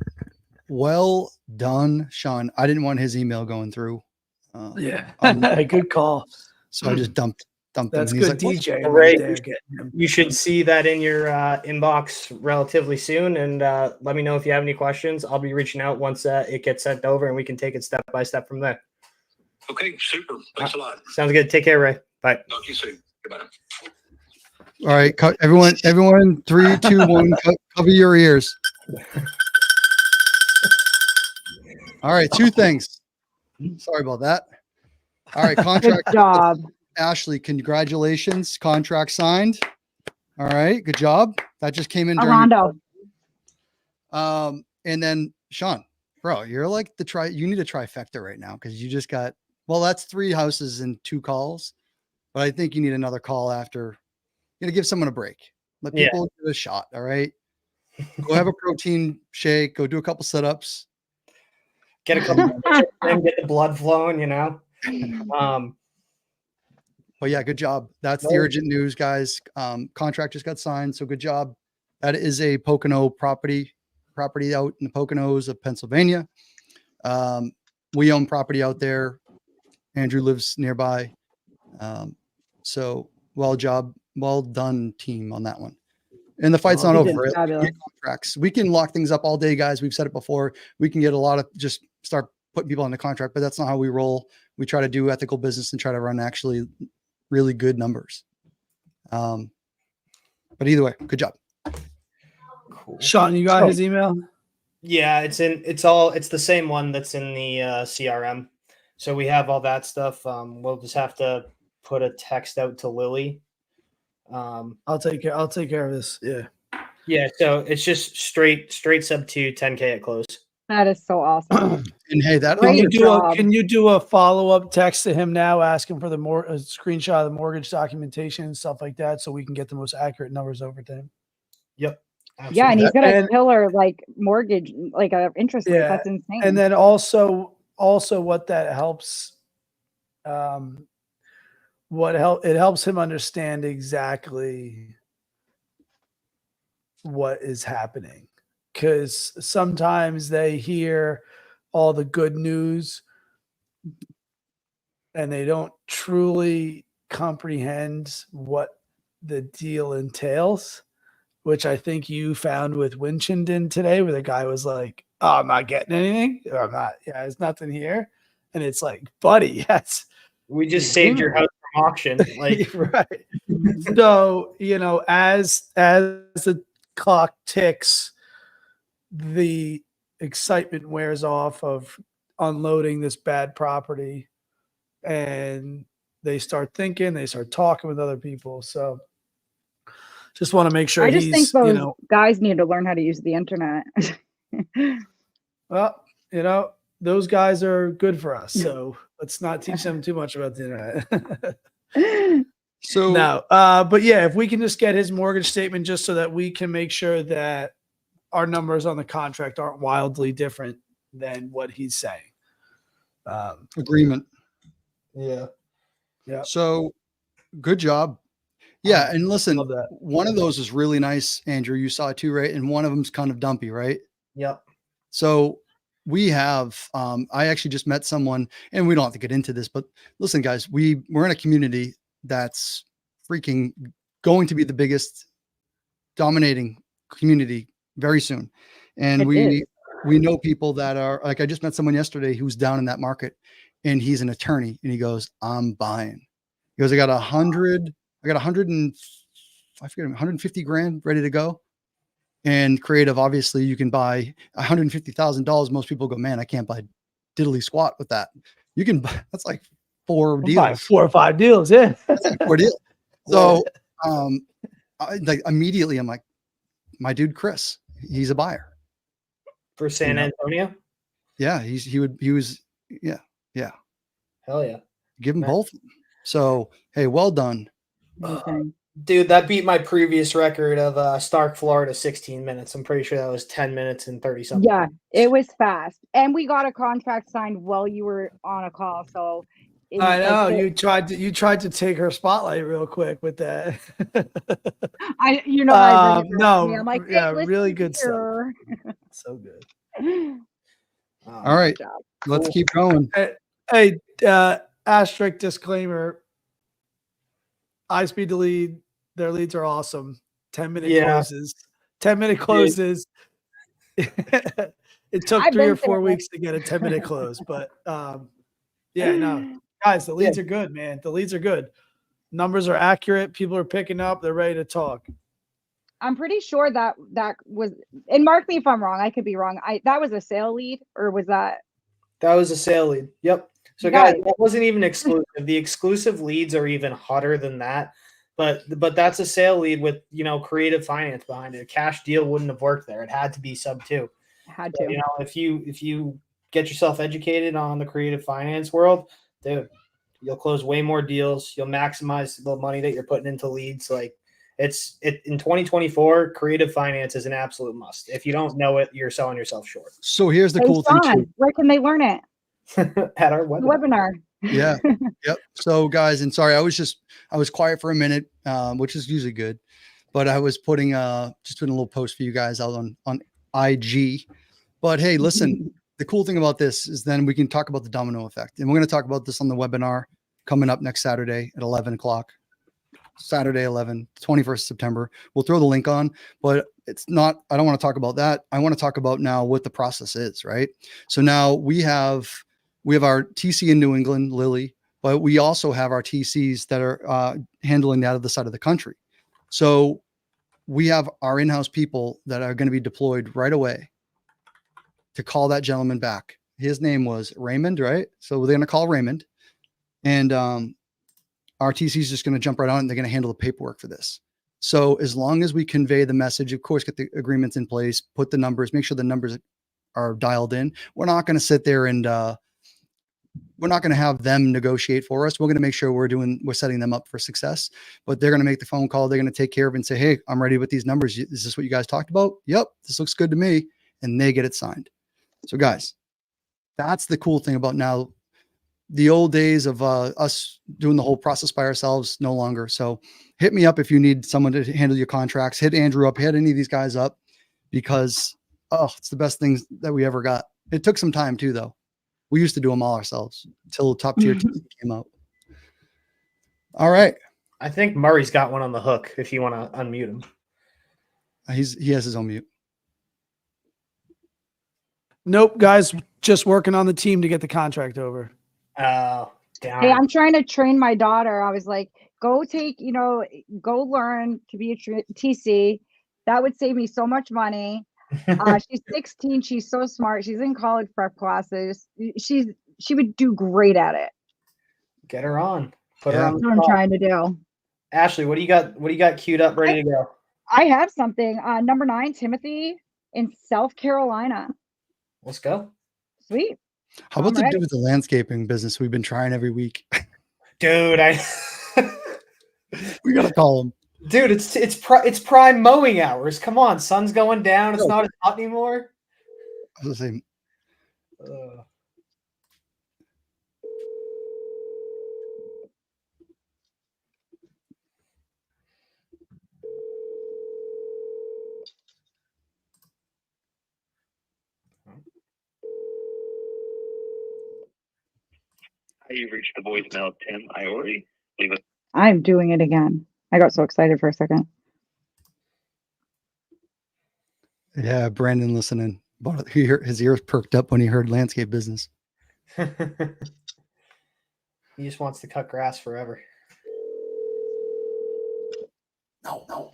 well done, Shaun. I didn't want his email going through. Good call. So I just dumped That's him. good, He's like, DJ. Ray, you should see that in your inbox relatively soon. And let me know if you have any questions. I'll be reaching out once it gets sent over and we can take it step by step from there. Okay, super. Thanks a lot. Sounds good. Take care, Ray. Bye. Talk to you soon. Goodbye. all right, everyone, 3, 2, 1, cover your ears. All right, 2 things. Sorry about that. All right, contract. Good job. Ashley, congratulations. Contract signed. All right, good job. That just came in. Armando. And then Shaun, bro, you're like you need a trifecta right now because you just got, well, that's 3 houses and 2 calls, but I think you need another call after. You gotta give someone a break. Let people give it a shot. All right. Go have a protein shake, go do a couple sit-ups. Get a couple and get the blood flowing, you know. But yeah, good job. That's the urgent news, guys. Contract just got signed, so good job. That is a Pocono property out in the Poconos of Pennsylvania. We own property out there. Andrew lives nearby. So well done, team, on that one. And the fight's not over. Contracts. We can lock things up all day, guys. We've said it before. We can get a lot of just start putting people on the contract, but that's not how we roll. We try to do ethical business and try to run actually really good numbers. But either way, good job. Cool. Shaun, you got his email? Yeah, it's the same one that's in the CRM. So we have all that stuff. We'll just have to put a text out to Lily. I'll take care of this. Yeah. Yeah. So it's just straight SubTo 10K at close. That is so awesome. And hey, can you do a follow-up text to him now asking for a screenshot of the mortgage documentation and stuff like that so we can get the most accurate numbers over to him? Yep. Absolutely. Yeah, and he's got a killer like mortgage, like a interest rate. That's insane. And then also what that helps, it helps him understand exactly what is happening. Because sometimes they hear all the good news and they don't truly comprehend what the deal entails, which I think you found with Winchendon today, where the guy was like, "Oh, I'm not getting anything. Or I'm not. Yeah, there's nothing here." And it's like, buddy, yes, we just saved your house from auction. Like, right. So, as the clock ticks, the excitement wears off of unloading this bad property, and they start talking with other people. So just want to make sure. I just think those guys need to learn how to use the internet. Well, those guys are good for us, so let's not teach them too much about the internet. So no, but yeah, if we can just get his mortgage statement just so that we can make sure that our numbers on the contract aren't wildly different than what he's saying. Agreement. Yeah. So good job. Yeah. And listen, one of those is really nice, Andrew. You saw it too, right? And one of them's kind of dumpy, right? Yep. So we have, I actually just met someone, and we don't have to get into this, but listen, guys, we're in a community that's freaking going to be the biggest dominating community very soon. And we know people that are like, I just met someone yesterday who's down in that market, and he's an attorney, and he goes, I'm buying. He goes, I got 150 grand ready to go. And creative, obviously you can buy $150,000. Most people go, man, I can't buy diddly squat with that. You can buy, that's like 4 deals. Buy 4 or 5 deals. Yeah. That's like 4 deals. So, immediately I'm like, my dude, Chris, he's a buyer for San Antonio. Yeah. He was. Yeah. Hell yeah. Give them both. So, hey, well done. Dude, that beat my previous record of Stark, Florida, 16 minutes. I'm pretty sure that was 10 minutes and 30 something. Yeah, it was fast. And we got a contract signed while you were on a call. So I know you tried to take her spotlight real quick with that. I'm like, hey, yeah, really good stuff. So good. All right, let's keep going. Hey, asterisk disclaimer. iSpeedToLead, their leads are awesome. 10-minute closes. 10-minute closes. It took 3 or 4 weeks to get a 10-minute close, but guys, the leads are good, man. The leads are good. Numbers are accurate. People are picking up. They're ready to talk. I'm pretty sure that was, and mark me if I'm wrong. I could be wrong. That was a sale lead, or was that? That was a sale lead. Yep. So guys, that wasn't even exclusive. The exclusive leads are even hotter than that. but that's a sale lead with, you know, creative finance behind it. A cash deal wouldn't have worked there. It had to be SubTo. Had So, to. you know, if you get yourself educated on the creative finance world, dude, you'll close way more deals. You'll maximize the money that you're putting into leads. Like in 2024, creative finance is an absolute must. If you don't know it, you're selling yourself short. So here's the Hey, cool thing Shaun, too. where can they learn it? At our The webinar. webinar. Yeah. Yep. So guys, and sorry, I was quiet for a minute, which is usually good, but I was putting a little post for you guys out on IG. But hey, listen, the cool thing about this is then we can talk about the domino effect, and we're going to talk about this on the webinar coming up next Saturday at 11 o'clock. Saturday, 21st September. We'll throw the link on, but it's not, I don't want to talk about that. I want to talk about now what the process is, right? So now we have our TC in New England, Lily, but we also have our TCs that are handling the other side of the country. So we have our in-house people that are going to be deployed right away to call that gentleman back. His name was Raymond, right? So they're going to call Raymond, and our TC is just going to jump right on it, and they're going to handle the paperwork for this. So as long as we convey the message, of course, get the agreements in place, put the numbers, make sure the numbers are dialed in. We're not going to sit there and we're not going to have them negotiate for us. We're going to make sure we're setting them up for success, but they're going to make the phone call. They're going to take care of it and say, hey, I'm ready with these numbers. Is this what you guys talked about? Yep. This looks good to me. And they get it signed. So guys, that's the cool thing about now. The old days of us doing the whole process by ourselves, no longer. So hit me up if you need someone to handle your contracts. Hit Andrew up, hit any of these guys up, because it's the best things that we ever got. It took some time too, though. We used to do them all ourselves until top tier came out. All right. I think Murray's got one on the hook if you want to unmute him. He has his own mute. Nope, guys, just working on the team to get the contract over. Oh, damn. Hey, I'm trying to train my daughter. I was like, go learn to be a TC. That would save me so much money. She's 16. She's so smart. She's in college prep classes. She would do great at it. Get her on. Put her on. That's what I'm trying to do. Ashley, what do you got queued up, ready to go? I have something. Number 9, Timothy in South Carolina. Let's go. Sweet. How about the dude with the landscaping business we've been trying every week? Dude, we gotta call him. Dude, it's prime mowing hours. Come on, sun's going down. It's not as hot anymore. I was gonna say, You've reached the voicemail of Tim Iori. I'm doing it again. I got so excited for a second. yeah, Brandon listening. His ears perked up when he heard landscape business. He just wants to cut grass forever. No.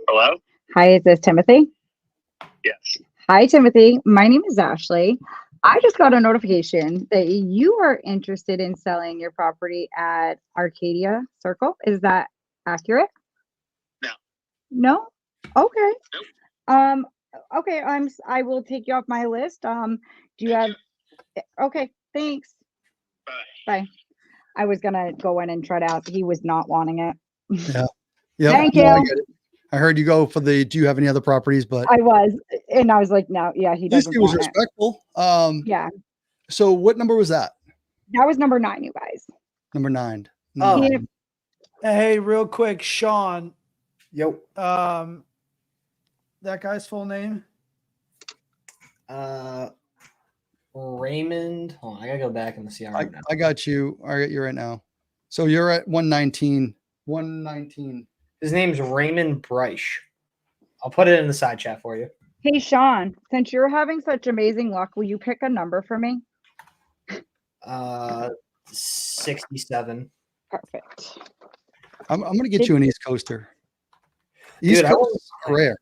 Hello? Hi, is this Timothy? Yes. Hi, Timothy. My name is Ashley. I just got a notification that you are interested in selling your property at Arcadia Circle. Is that accurate? No. No? Okay. Nope. Okay, I will take you off my list. Do you have okay, thanks. Bye. I was gonna go in and try to ask. He was not wanting it. Yeah. Yeah. Thank you. I heard you go for do you have any other properties? But I was, and I was like, no, yeah, he doesn't. he was want it. respectful. Yeah. So what number was that? That was number 9, you guys. Number 9. Oh. Hey, real quick, Shaun. Yo. That guy's full name? Raymond. Hold on, I gotta go back in the CRM. I got you. I got you right now. So you're at 119. 119. His name's Raymond Breisch. I'll put it in the side chat for you. Hey, Shaun, since you're having such amazing luck, will you pick a number for me? 67. Perfect. I'm going to get you an East Coaster. East Coast is rare.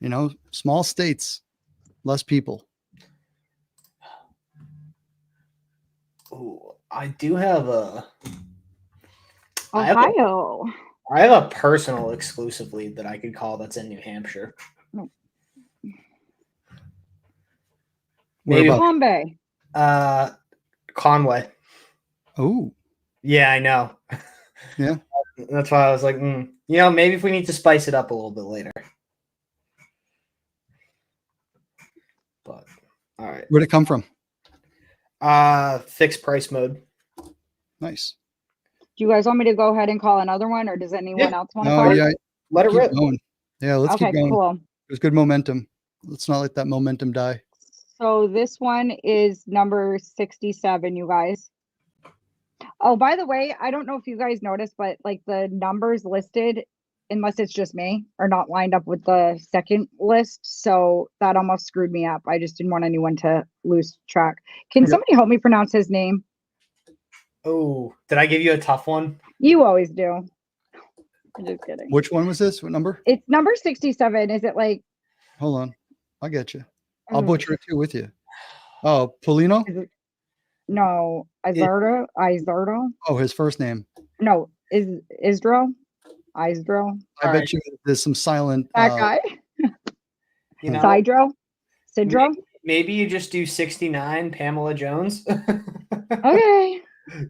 You know, small states, less people. Ooh, I do have Ohio. I have a personal exclusive lead that I could call that's in New Hampshire. Oh. Maybe Whereabouts? Bombay. Conway. Oh, Yeah, I know. Yeah. That's why I was like, maybe if we need to spice it up a little bit later. But all right. where'd it come from? Fixed price mode. Nice. Do you guys want me to go ahead and call another one, or does anyone else want to No, call? yeah, Let it keep rip. going. Yeah, let's Okay, keep going. cool. There's good momentum. Let's not let that momentum die. So this one is number 67, you guys. Oh, by the way, I don't know if you guys noticed, but like the numbers listed, unless it's just me, are not lined up with the second list. So that almost screwed me up. I just didn't want anyone to lose track. Can Yep. somebody help me pronounce his name? Oh, did I give you a tough one? You always do. I'm just kidding. Which one was this? What number? It's number 67. Is it like, Hold on. I get you. I'll mm, butcher it too with you. Oh, Polino? is it, no, Izardo? Oh, his first name. No, Isdro? Isdro? I All bet right. you there's some silent. That guy? You know, Sidro? Sidro? maybe you just do 69, Pamela Jones. Okay.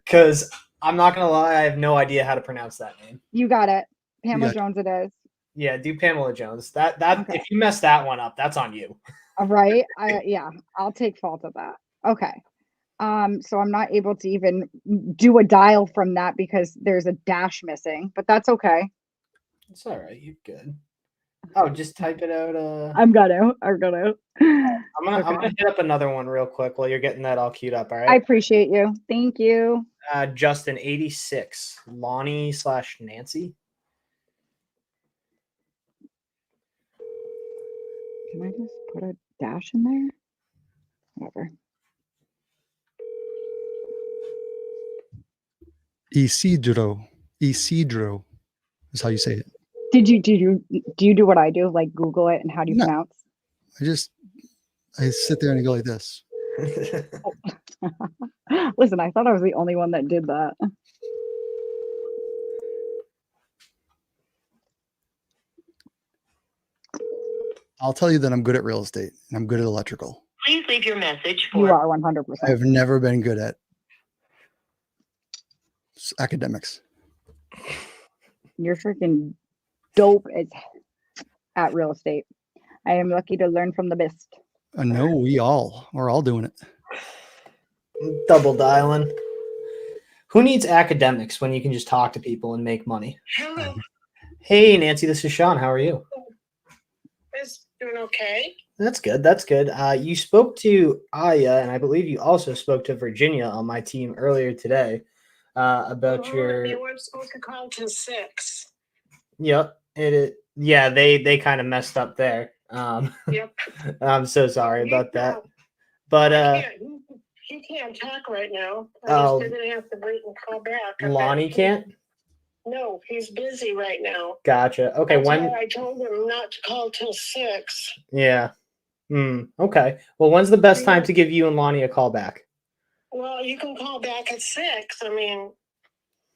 Because I'm not gonna lie, I have no idea how to pronounce that name. You got it. Pamela got it. Jones it is. Yeah, do Pamela Jones. That Okay. If you mess that one up, that's on you. All right. Yeah, I'll take fault of that. Okay. So I'm not able to even do a dial from that because there's a dash missing, but that's okay. It's all right. You're good. Oh, just type it out. I'm gonna. I'm gonna hit up another one real quick while you're getting that all queued up. All I right. appreciate you. Thank you. Justin 86, Lonnie/Nancy. Can I just put a dash in there? Whatever. Isidro is how you say it. Do you do what I do? Like Google it and how do you No. pronounce? I sit there and I go like this. Listen, I thought I was the only one that did that. I'll tell you that I'm good at real estate and I'm good at electrical. Please leave your message You for are 100%. I've never been good at academics. You're freaking dope at real estate. I am lucky to learn from the best. I know we're all doing it. Double dialing. Who needs academics when you can just talk to people and make money? Hello. Hey, Nancy, this is Sean. How are you? It's doing okay. That's good. That's good. You spoke to Aya, and I believe you also spoke to Virginia on my team earlier today about They your. weren't supposed to call till 6. Yep. Yeah, they kind of messed up there. Yep. I'm so sorry about that. No, But he can't talk right now. Oh. They're gonna have to wait and call back. Lonnie can't. No, he's busy right now. Gotcha. Okay. That's When? why I told him not to call till 6. Yeah. Okay. Well, when's the best time to give you and Lonnie a call back? Well, you can call back at 6. I mean,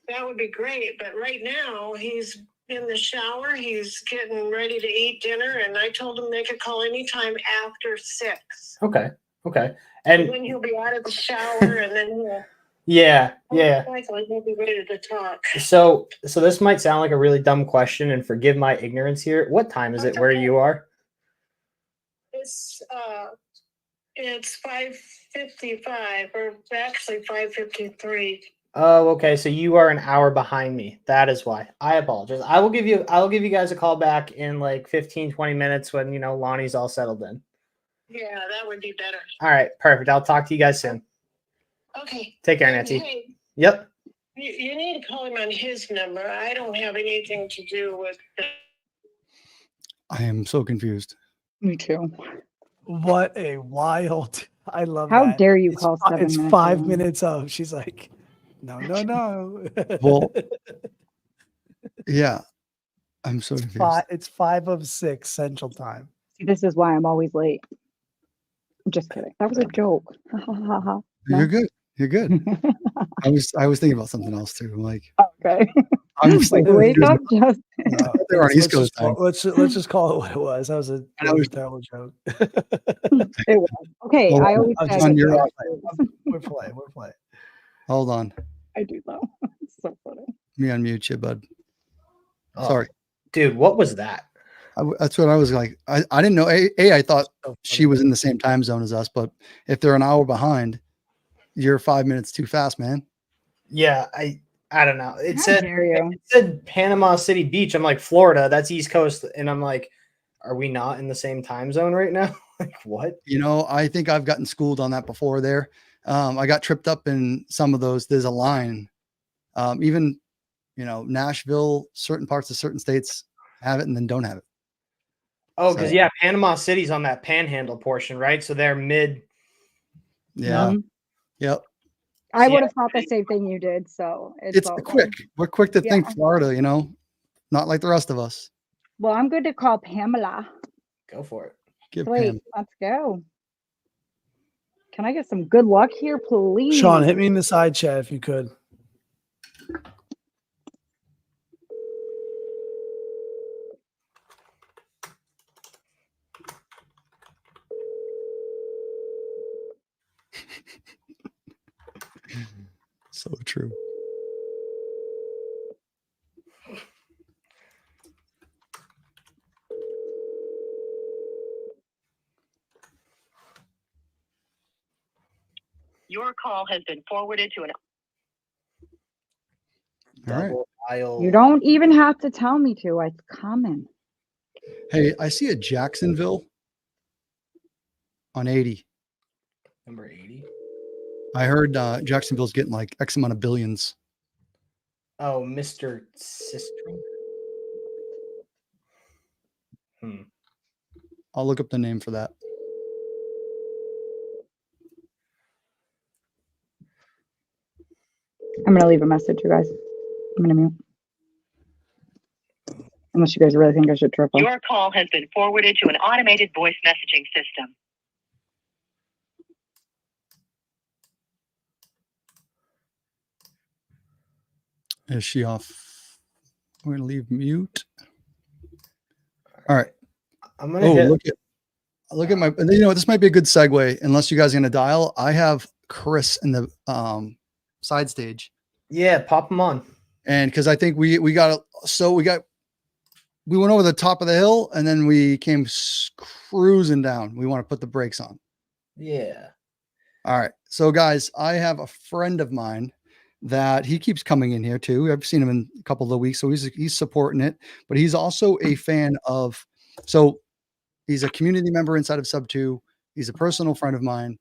that would be great. But right now, he's in the shower. He's getting ready to eat dinner, and I told him they could call anytime after 6. Okay. And When he'll be out of the shower, and then he'll yeah. likely he'll be ready to talk. So this might sound like a really dumb question, and forgive my ignorance here. What time is it where you are? It's 5:55, or actually 5:53. Oh, okay. So you are an hour behind me. That is why. I apologize. I will give you guys a call back in like 15, 20 minutes when Lonnie's all settled in. Yeah, that would be better. All right, perfect. I'll talk to you guys soon. Okay. Take care, And Nancy. hey, Yep. you need to call him on his number. I don't have anything to do with I am so confused. Me too. What a wild! I love. How that. dare you It's call fi- 7 It's minutes 5 in? minutes of. She's like, no. Well, yeah, I'm so confused. It's 5 of 6 Central Time. See, this is why I'm always late. I'm just kidding. That was a joke. Ha, ha, ha, ha. No? You're good. You're good. I was thinking about something else too. I'm like, Okay. I'm just like, Wake up, Justin. they're on East Coast time. Let's just call it what it was. That was a terrible joke. It was. Okay, Hold I on. always I'm say on your- We're playing. Hold on. I do though. It's so funny. Let me unmute you, bud. Oh, Sorry. dude, what was that? That's what I was like. I didn't know. I thought she was in the same time zone as us, but if they're an hour behind, you're 5 minutes too fast, man. Yeah, I don't know. It How said dare you? it said Panama City Beach. I'm like, Florida, that's East Coast, and I'm like, are we not in the same time zone right now? Like, what? You know, I think I've gotten schooled on that before there. I got tripped up in some of those. There's a line. Even, Nashville, certain parts of certain states have it and then don't have it. Oh, because So- Panama City's on that panhandle portion, right? So they're mid. Yeah. Yep. I Yeah. would have thought the same thing you did. So It's all good. quick. We're quick to think Yeah. Florida, not like the rest of us. Well, I'm good to call Pamela. Go for it. Give Wait, Pam. let's go. Can I get some good luck here, please? Sean, hit me in the side chat if you could. So true. Your call has been forwarded to an All right. Double aisle. You don't even have to tell me to. It's coming. Hey, I see a Jacksonville on 80. Number 80. I heard Jacksonville's getting like X amount of billions. Oh, Mr. Sister. I'll look up the name for that. I'm going to leave a message, you guys. I'm going to mute. Unless you guys really think I should triple. Your call has been forwarded to an automated voice messaging system. Is she off? We're going to leave mute. All right. I'm gonna Oh, hit. look at my, this might be a good segue unless you guys are going to dial. I have Chris in the side stage. Yeah, pop them on. And because I think we went over the top of the hill and then we came cruising down. We want to put the brakes on. Yeah. All right. So guys, I have a friend of mine that he keeps coming in here too. I've seen him in a couple of weeks. So he's supporting it, but he's also a fan of, so he's a community member inside of SubTo. He's a personal friend of mine.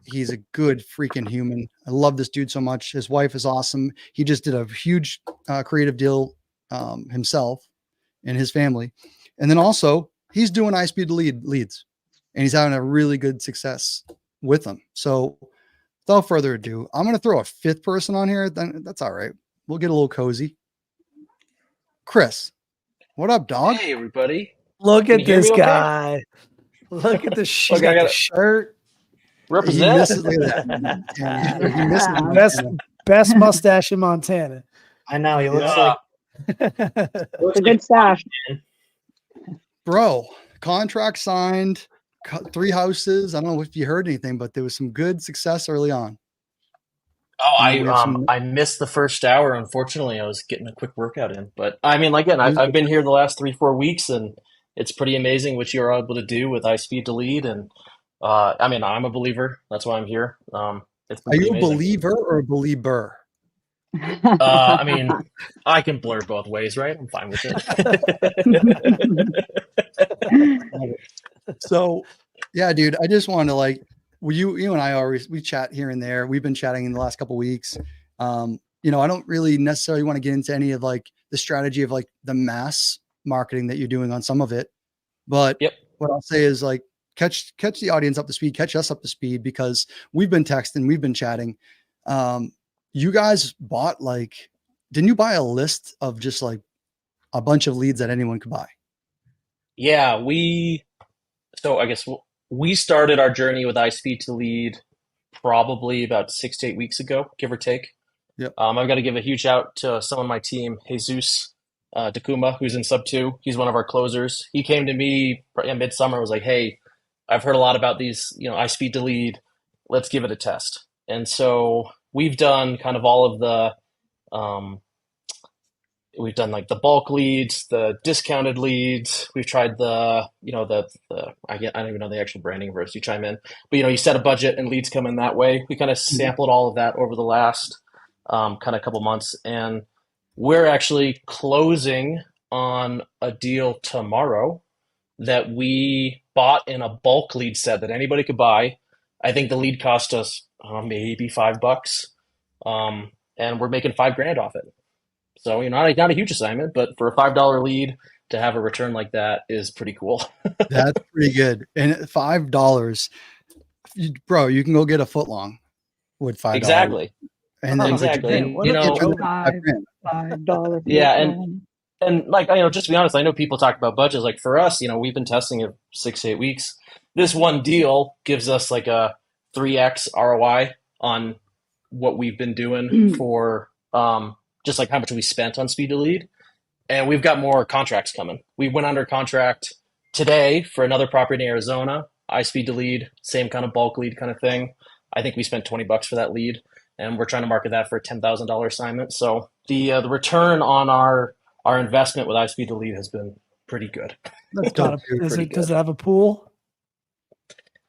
He's a good freaking human. I love this dude so much. His wife is awesome. He just did a huge creative deal himself and his family. And then also he's doing iSpeedToLead leads and he's having a really good success with them. So without further ado, I'm going to throw a fifth person on here. Then that's all right. We'll get a little cozy. Chris, what up, dog? Hey, everybody. Look Can at you hear me this okay? guy. Look at the she's Look, I got the got- shirt. Represent. He misses, look at that. Yeah, he misses Montana. Best mustache in Montana. I know he looks Yeah. It's a good stash. Bro, contract signed, 3 houses. I don't know if you heard anything, but there was some good success early on. Oh, We have some- I missed the first hour. Unfortunately, I was getting a quick workout in. But I mean, again, I've been here the last 3-4 weeks, and it's pretty amazing what you're able to do with iSpeedToLead. And I mean, I'm a believer. That's why I'm here. It's been Are pretty you a amazing. believer or a believer? I mean, I can blur both ways, right? I'm fine with it. So, yeah, dude, I just wanted to you and I we chat here and there. We've been chatting in the last couple of weeks. I don't really necessarily want to get into any of the strategy of the mass marketing that you're doing on some of it. But Yep. what I'll say is catch the audience up to speed, catch us up to speed because we've been texting, we've been chatting. You guys bought didn't you buy a list of just a bunch of leads that anyone could buy? Yeah, so I guess we started our journey with iSpeedToLead probably about 6 to 8 weeks ago, give or take. Yep. I've got to give a huge shout to someone on my team, Jesus Takuma, who's in SubTo. He's one of our closers. He came to me in midsummer, was like, hey, I've heard a lot about these, iSpeedToLead. Let's give it a test. And so we've done kind of all of the we've done like the bulk leads, the discounted leads. We've tried the I don't even know the actual branding verse. You chime in, but you set a budget and leads come in that way. We kind of sampled all of that over the last kind of couple months, and we're actually closing on a deal tomorrow that we bought in a bulk lead set that anybody could buy. I think the lead cost us maybe $5, and we're making $5,000 off it. So, not a huge assignment, but for a $5 lead to have a return like that is pretty cool. That's pretty good. And $5, bro, you can go get a foot long with $5. Exactly. And then exactly. And, $5. Yeah, and like just to be honest, I know people talk about budgets. Like for us, we've been testing it 6 to 8 weeks. This one deal gives us like a 3x ROI on what we've been doing for just like how much we spent on SpeedToLead. And we've got more contracts coming. We went under contract today for another property in Arizona, iSpeedToLead, same kind of bulk lead kind of thing. I think we spent $20 for that lead, and we're trying to market that for a $10,000 assignment. So the return on our investment with iSpeedToLead has been pretty good. That's Does it have a pool?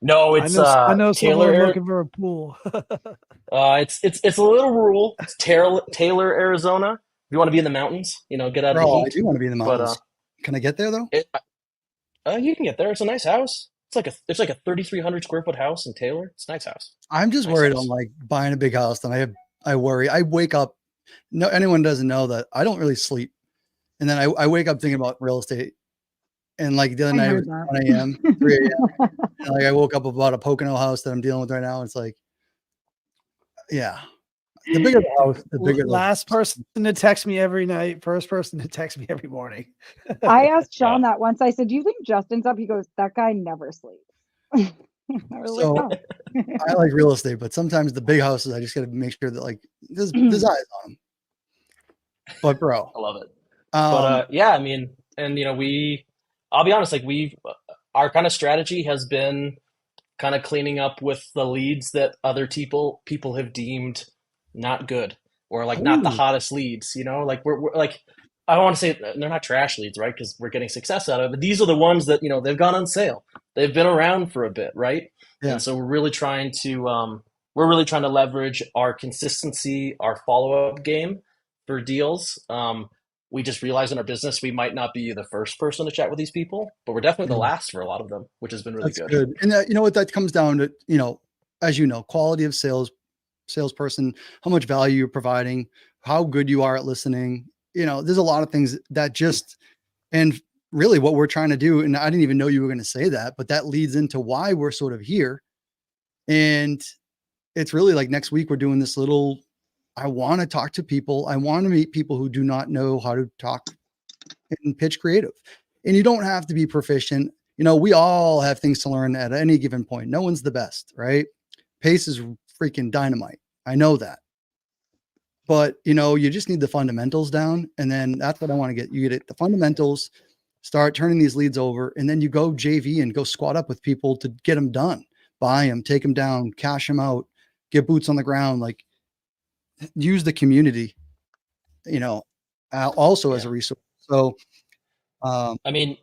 No, it's I know Taylor, someone looking for a pool. it's a little rural. It's Taylor, Arizona. If you want to be in the mountains, get out of the heat. I do want to be in the mountains. Can I get there though? You can get there. It's a nice house. It's like a 3,300 square foot house in Taylor. It's a nice house. I'm just worried on like buying a big house. And I worry. I wake up. No, anyone doesn't know that I don't really sleep, and then I wake up thinking about real estate. And like the other night, it was 1 a.m., 3 a.m. And like I woke up about a Pocono house that I'm dealing with right now. It's like, yeah, the bigger the house, the bigger. Last person to text me every night, first person to text me every morning. I asked Shaun that once. I said, "Do you think Justin's up?" He goes, "That guy never sleeps." So I like real estate, but sometimes the big houses, I just got to make sure that like there's eyes on them. But bro, I love it. But yeah, I mean, and I'll be honest, like our kind of strategy has been kind of cleaning up with the leads that other people have deemed not good or like not the hottest leads, like we're like, I don't want to say they're not trash leads, right? Because we're getting success out of it, but these are the ones that, they've gone on sale. They've been around for a bit, right? Yeah. And so we're really trying to leverage our consistency, our follow-up game for deals. We just realized in our business we might not be the first person to chat with these people, but we're definitely the last for a lot of them, which has been really good. And you know what that comes down to, as quality of salesperson, how much value you're providing, how good you are at listening. There's a lot of things that and really what we're trying to do. And I didn't even know you were going to say that, but that leads into why we're sort of here. And it's really like next week we're doing this little, I want to talk to people. I want to meet people who do not know how to talk and pitch creative. And you don't have to be proficient. We all have things to learn at any given point. No one's the best, right? Pace is freaking dynamite. I know that. But, you just need the fundamentals down. And then that's what I want to get. You get the fundamentals, start turning these leads over, and then you go JV and go squat up with people to get them done. Buy them, take them down, cash them out, get boots on the ground. Like, use the community, also as a resource. So, I mean,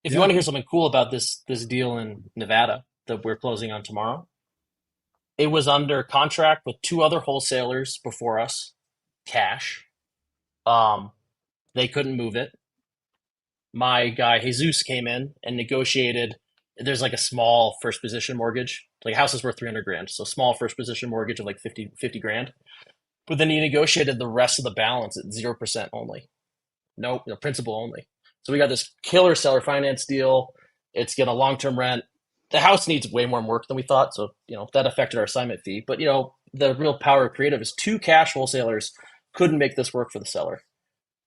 if you want to hear something cool about this deal in Nevada that we're closing on tomorrow, it was under contract with 2 other wholesalers before us, cash. They couldn't move it. My guy Jesus came in and negotiated. There's like a small first position mortgage, like a house is worth $300,000, so small first position mortgage of like 50 grand. But then he negotiated the rest of the balance at 0% only. No, principal only. So we got this killer seller finance deal. It's got a long-term rent. The house needs way more work than we thought. So, that affected our assignment fee. But, the real power of creative is 2 cash wholesalers couldn't make this work for the seller.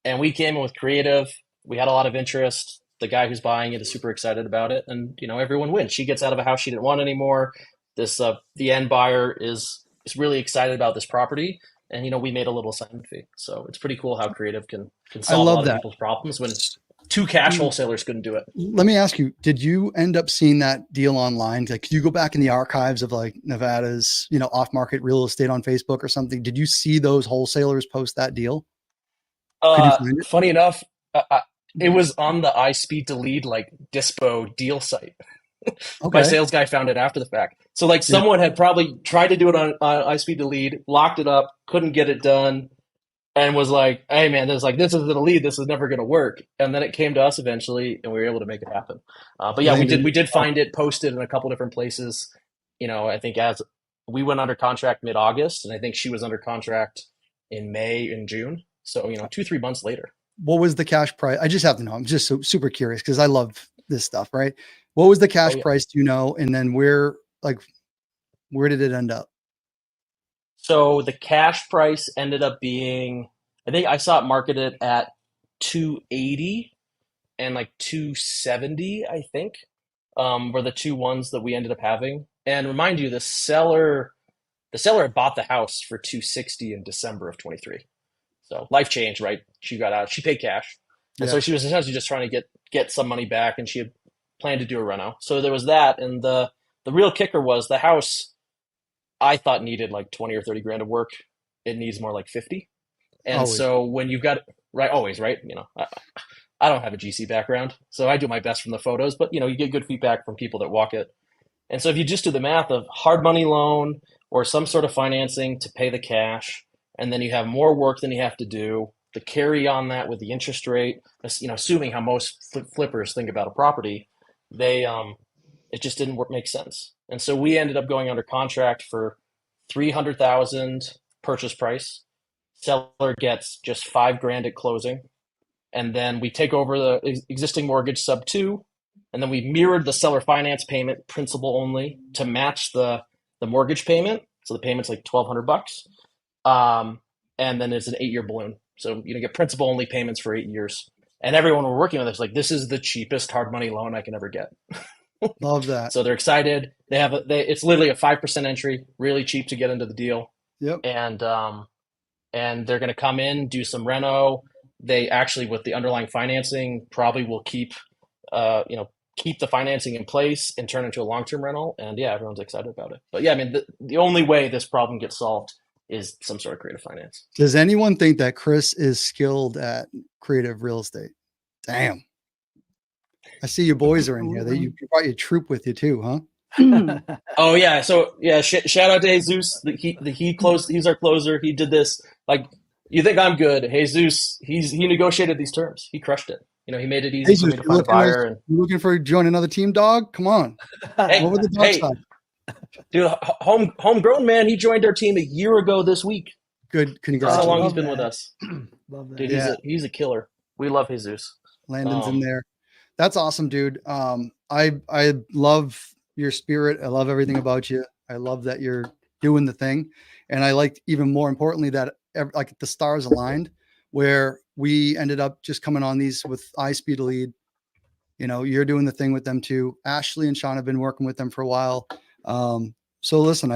And we came in with creative. We had a lot of interest. The guy who's buying it is super excited about it. And, everyone wins. She gets out of a house she didn't want anymore. this the end buyer is really excited about this property, and we made a little assignment fee. So it's pretty cool how creative can solve a lot of people's problems when two cash wholesalers couldn't do it. Let me ask you, did you end up seeing that deal online? Like, could you go back in the archives of like Nevada's, off market real estate on Facebook or something? Did you see those wholesalers post that deal? Funny enough, it was on the iSpeedToLead like Dispo deal site. Okay. My sales guy found it after the fact. So like someone had probably tried to do it on iSpeedToLead, locked it up, couldn't get it done, and was like, hey man, this isn't a lead, this is never going to work. And then it came to us eventually, and we were able to make it happen. But yeah, we did find it posted in a couple different places. I think as we went under contract mid-August, and I think she was under contract in May and June. So 2-3 months later. What was the cash price? I just have to know. I'm just so super curious because I love this stuff, right? What was the cash price? Do you know? And then where did it end up? So the cash price ended up being, I think I saw it marketed at $280 and like $270, I think, were the two ones that we ended up having. And remind you, the seller had bought the house for $260 in December of 23. So life changed, right? She got out, she paid cash. And so she was essentially just trying to get some money back, and she had planned to do a reno. So there was that. And the real kicker was the house I thought needed like 20 or 30 grand of work. It needs more like 50. And always. So when you've got, always, right? I don't have a GC background, so I do my best from the photos, but you get good feedback from people that walk it. And so if you just do the math of hard money loan or some sort of financing to pay the cash, and then you have more work than you have to do, the carry on that with the interest rate, assuming how most flippers think about a property, it just didn't make sense. And so we ended up going under contract for $300,000 purchase price. Seller gets just $5,000 at closing. And then we take over the existing mortgage SubTo, and then we mirrored the seller finance payment principal only to match the mortgage payment. So the payment's like $1,200. And then it's an 8-year balloon. So you get principal only payments for 8 years. And everyone we're working with is like, this is the cheapest hard money loan I can ever get. Love that. So they're excited. It's literally a 5% entry, really cheap to get into the deal. Yep. And they're going to come in, do some reno. They actually, with the underlying financing, probably will keep the financing in place and turn into a long-term rental. And yeah, everyone's excited about it. But yeah, I mean, the only way this problem gets solved is some sort of creative finance. Does anyone think that Chris is skilled at creative real estate? Damn. I see your boys are in here. You brought your troop with you too, huh? Oh yeah. So yeah, shout out to Jesus. He's our closer. He did this. Like, you think I'm good? Jesus, he negotiated these terms. He crushed it. He made it easy Jesus, for me to find a buyer. You looking for join another team, dog? Come on. Hey, what the dog side? Dude, homegrown man. He joined our team a year ago this week. Good. Congrats. That's how long he's been with us. Love that. Dude, he's a killer. We love Jesus. Landon's in there. That's awesome, dude. I love your spirit. I love everything about you. I love that you're doing the thing. And I like, even more importantly, that like the stars aligned, where we ended up just coming on these with iSpeedToLead. You're doing the thing with them too. Ashley and Shaun have been working with them for a while. So listen,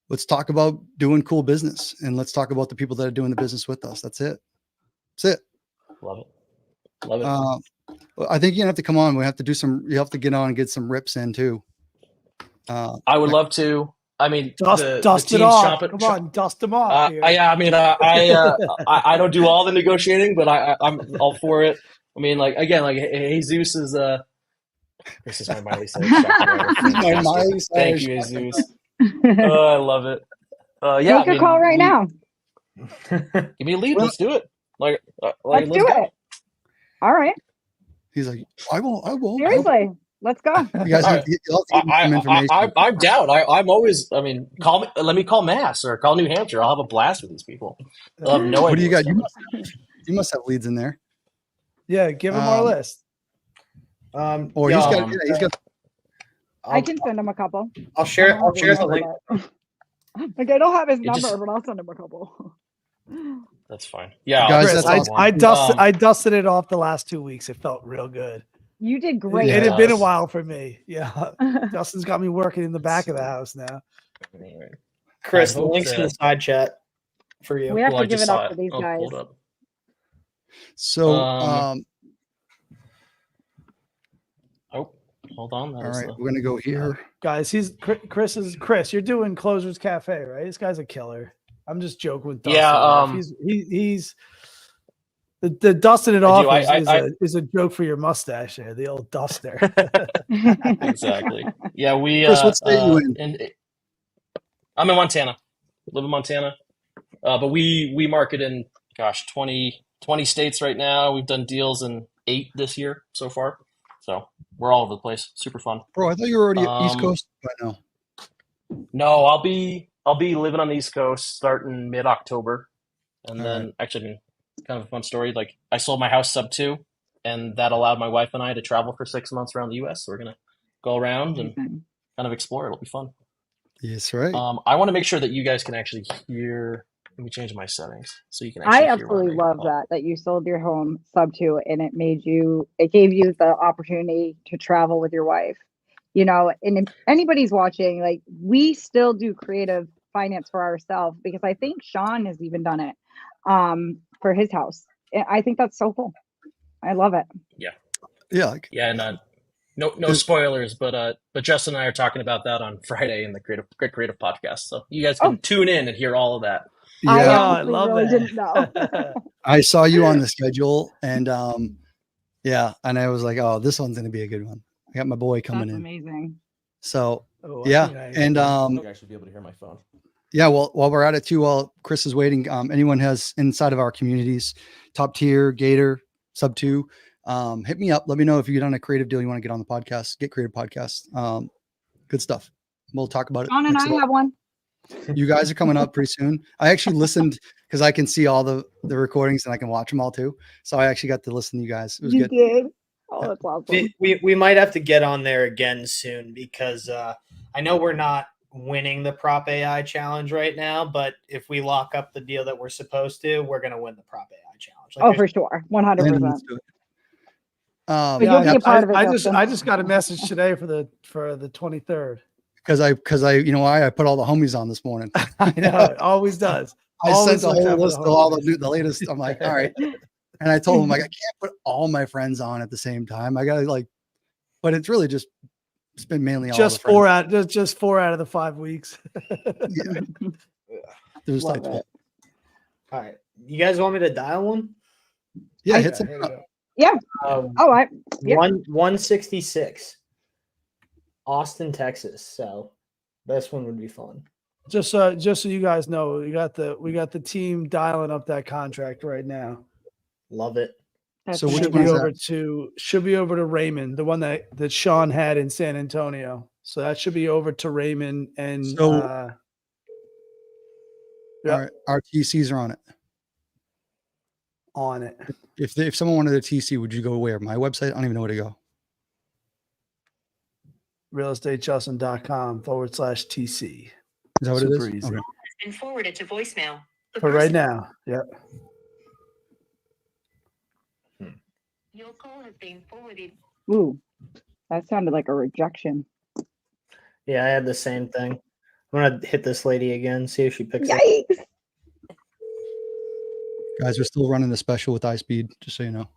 let's talk about doing cool business, and let's talk about the people that are doing the business with us. That's it. Love it. I think you have to come on. You have to get on and get some rips in too. I would love to. I mean, dust it off. Come on, dust them off. I don't do all the negotiating, but I'm all for it. I mean, like, again, like Jesus is this is my Miley Cyrus. Thank you, Jesus. I love it. Yeah, make a call right now. Give me a lead. Let's do it. Let's do it. All right. He's like, I won't. Seriously. Let's go. You guys have to get some information. I'm down. I'm always, call me. Let me call Mass or call New Hampshire. I'll have a blast with these people. They'll have no what idea. do you got? You must have leads in there. Yeah, give him our list. Or he's got. I can send him a couple. I'll share the link. Like, I don't have his number, but I'll send him a couple. That's fine. Yeah, guys, Chris, I dusted it off the last 2 weeks. It felt real good. You did great. It had been a Yes. while for me. Yeah. Justin's got me working in the back of the house now. Chris, I the hope link's in the that- side chat for you. We have Well, to I give just it saw up for it. these I'll guys. pull it up. So, Oh, hold on. That all is right, the- we're gonna go here. Guys, Chris, you're doing Closers Cafe, right? This guy's a killer. I'm just joking with Dustin. Yeah, He's the Dustin it I do. offers is a joke for your mustache there, the old duster. Exactly. Yeah, we. Chris, what state you in? I'm in Montana. Live in Montana, but we market in 20 states right now. We've done deals in 8 this year so far, so we're all over the place. Super fun. Bro, I thought you were already East Coast by now. No, I'll be living on the East Coast starting mid-October, and All then right. actually, I mean, kind of a fun story. Like I sold my house SubTo, and that allowed my wife and I to travel for 6 months around the U.S. So we're gonna go around and kind of explore. It'll be fun. Yes, right. I want to make sure that you guys can actually hear. Let me change my settings so you can actually I hear what I'm absolutely making. love that you sold your home SubTo and it gave you the opportunity to travel with your wife. You know, and if anybody's watching, like we still do creative finance for ourselves because I think Shaun has even done it for his house. I think that's so cool. I love it. Yeah. Yeah. Yeah, and no spoilers, but Justin and I are talking about that on Friday in the creative podcast. So you guys can tune in and hear all of that. I Yeah, honestly really didn't know. I saw you on the schedule, and yeah, and I was like, oh, this one's gonna be a good one. I got my boy coming That's in. amazing. So Oh, yeah, nice. and You guys should be able to hear my phone. yeah, well, while we're at it too, while Chris is waiting, anyone has inside of our communities, Top Tier, Gator, SubTo, hit me up. Let me know if you get on a creative deal you want to get on the podcast. Get Creative Podcast. Good stuff. We'll talk about it. Shaun and I have one. You guys are coming up pretty soon. I actually listened because I can see all the recordings and I can watch them all too. So I actually got to listen to you guys. It was good. Did. Oh, that's awesome. We might have to get on there again soon because I know we're not winning the Prop AI challenge right now, but if we lock up the deal that we're supposed to, we're going to win the Prop AI challenge. Like, Oh, for sure. 100%. Let's do it. But you'll be a part of it, Justin. I just got a message today for the 23rd. Because I you know why I put all the homies on this morning. I know it always does. I Always sent the looks out whole for list of homies. all the latest. I'm like, all right. And I told him like I can't put all my friends on at the same time. I gotta but it's really just it's been mainly all just the friends. just 4 out of the 5 weeks. Yeah. There's like Love it. all right. You guys want me to dial one? yeah, hit Okay, some here we go. Yeah. Um, Oh, yeah. 166, Austin, Texas. So this one would be fun. Just so you guys know, we got the team dialing up that contract right now. Love it. That's So which Should one be is over that? to Raymond, the one that Shaun had in San Antonio. So that should be over to Raymond and So- Yep. All right, our TCs are on it. on it. If someone wanted a TC, would you go where? My website? I don't even know where to go. realestatejustin.com/TC. Is that what it Super is? easy. Okay. Been forwarded to voicemail. The For right person- now. Yep. Your call has been forwarded. Ooh, that sounded like a rejection. Yeah, I had the same thing. I'm going to hit this lady again, see if she picks up. Yikes. Guys, we're still running the special with iSpeed, just so you know.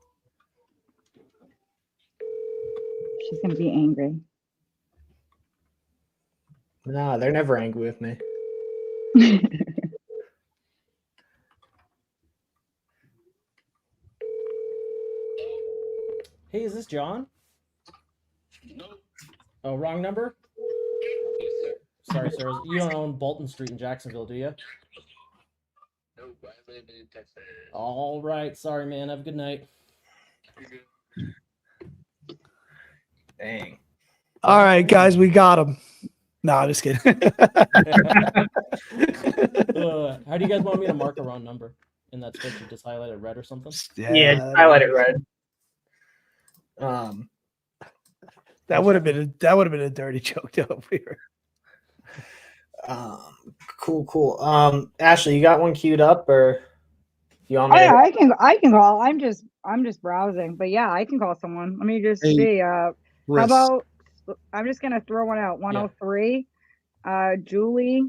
She's going to be angry. Nah, they're never angry with me. Hey, is this John? Nope. Oh, wrong number? Yes, sir. Sorry, sir. You don't own Bolton Street in Jacksonville, do you? Nope. I live in Texas. All right. Sorry, man. Have a good night. You're good. Dang. All right, guys, we got him. No, I'm just kidding. How do you guys want me to mark a wrong number in that spreadsheet? Just highlight it red or something? Yeah, just highlight it red. That would have been a dirty joke though. Cool. Ashley, you got one queued up or? You want me Oh, yeah, to? I can call. I'm just browsing, but yeah, I can call someone. Let me just Hey, see. How Chris. about I'm just gonna throw one out. 103. Julie,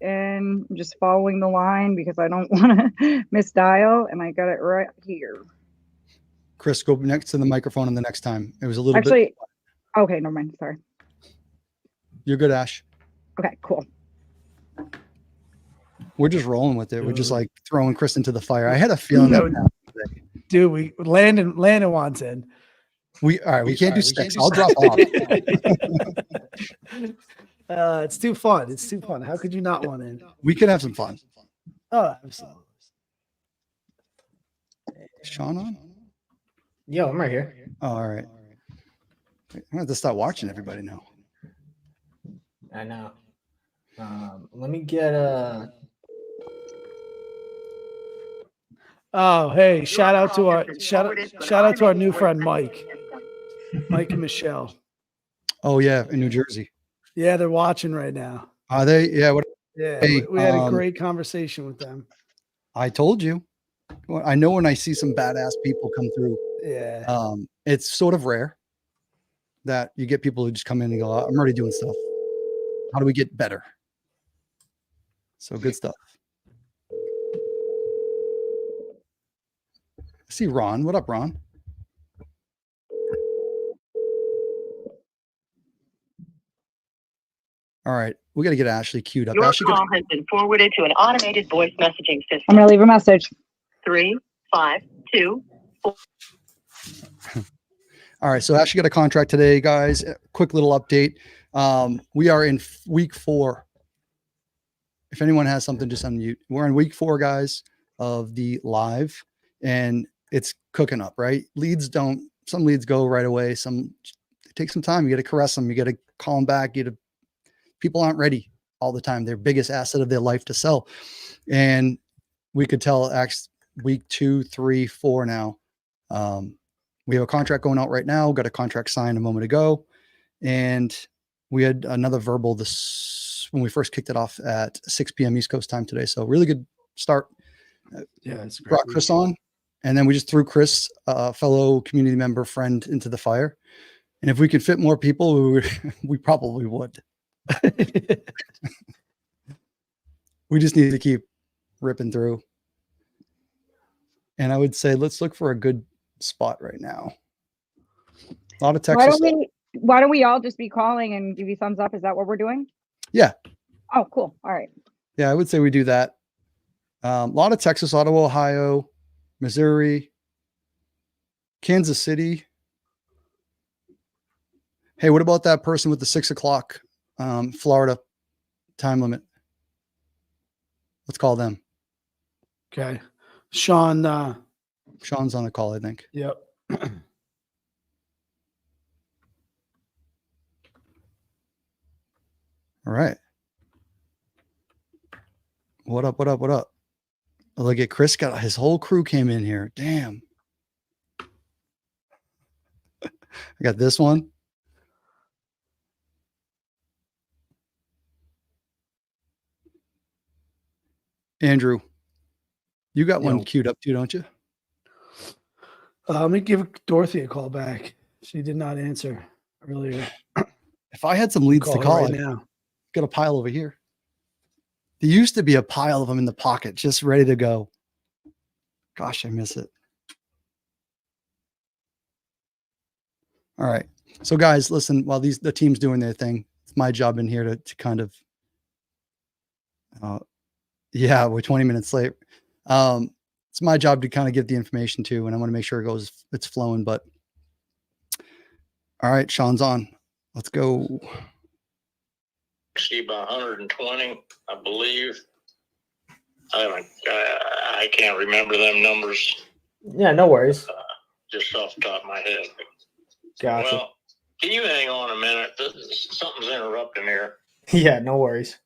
and I'm just following the line because I don't want to misdial, and I got it right here. Chris, go next to the microphone and the next time. It was a little bit. Actually, okay, never mind. Sorry. You're good, Ash. Okay, cool. We're just rolling with it. We're just Dude. like throwing Chris into the fire. I had a feeling that would happen today. Dude, Landon wants in. We can't do six. I'll drop off. It's too fun. It's too fun. How could you not want in? We could have some fun. Oh, absolutely. Shaun on? Yo, I'm right here. Oh, all right. I'm gonna have to start watching everybody now. I know. Let me get a. Oh, hey, shout out to our new friend Mike. Mike and Michelle. Oh yeah, in New Jersey. Yeah, they're watching right now. Are they? Yeah. What? Yeah, Hey, we had a great conversation with them. I told you. Well, I know when I see some badass people come through. Yeah. It's sort of rare that you get people who just come in and go, I'm already doing stuff. How do we get better? So good stuff. I see Ron. What up, Ron? All right. We got to get Ashley queued up. Your Ashley, call has been forwarded to an automated voice messaging system. I'm gonna leave a message. 352. All right. So Ashley got a contract today, guys. Quick little update. We are in week 4. If anyone has something, just unmute. We're in week 4, guys, of the live, and it's cooking up, right? Some leads go right away. Some take some time. You got to caress them. You got to call them back. People aren't ready all the time. Their biggest asset of their life to sell. And we could tell week 2, 3, 4 now. We have a contract going out right now. Got a contract signed a moment ago. And we had another verbal when we first kicked it off at 6 p.m. East Coast time today. So really good start. Yeah, it's great. Brought Chris on. And then we just threw Chris, a fellow community member friend, into the fire. And if we could fit more people, we probably would. We just need to keep ripping through. And I would say let's look for a good spot right now. A lot of Texas. Why don't we all just be calling and give you thumbs up? Is that what we're doing? Yeah. Oh, cool. All right. Yeah, I would say we do that. A lot of Texas, Ottawa, Ohio, Missouri, Kansas City. Hey, what about that person with the 6 o'clock Florida time limit? Let's call them. Okay. Shaun's on the call, I think. Yep. All right. What up? Look at Chris got his whole crew came in here. Damn. I got this one. Andrew, you got one queued up too, don't you? Let me give Dorothy a call back. She did not answer earlier. If I had some leads to call, right now. Got a pile over here. There used to be a pile of them in the pocket, just ready to go. Gosh, I miss it. All right. So guys, listen, while the team's doing their thing, it's my job in here to kind of, yeah, we're 20 minutes late. It's my job to kind of give the information too, and I want to make sure it's flowing, but all right, Shaun's on. Let's go. See by 120, I believe. I can't remember them numbers Yeah, no worries. just off the top of my head. Gotcha. Well, can you hang on a minute? Something's interrupting here. Yeah, no worries.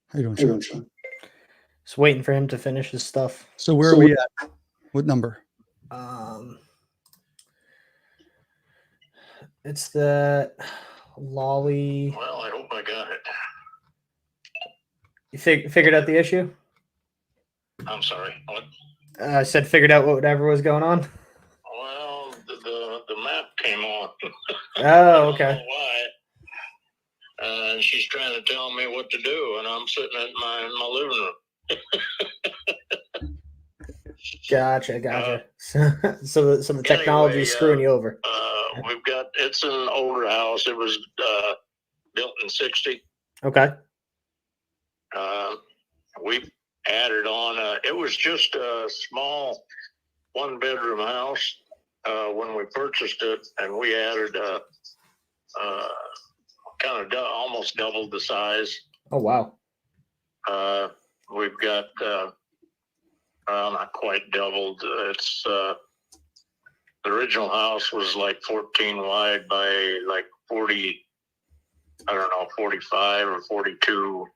How you doing, Shaun? Just waiting for him to finish his stuff. So where are we at? What number? It's the Lolly. Well, I hope I got it. You figured out the issue? I'm sorry. What? I said figured out whatever was going on. Well, the map came on. Oh, I don't okay. know why. And she's trying to tell me what to do, and I'm sitting in my living room. Gotcha. So the technology is screwing you over. It's an older house. It was built in '60. Okay. We added on. It was just a small 1-bedroom house when we purchased it, and we added almost doubled the size. Oh wow. We've got not quite doubled. It's the original house was like 14 wide by like 40. I don't know, 45 or 42.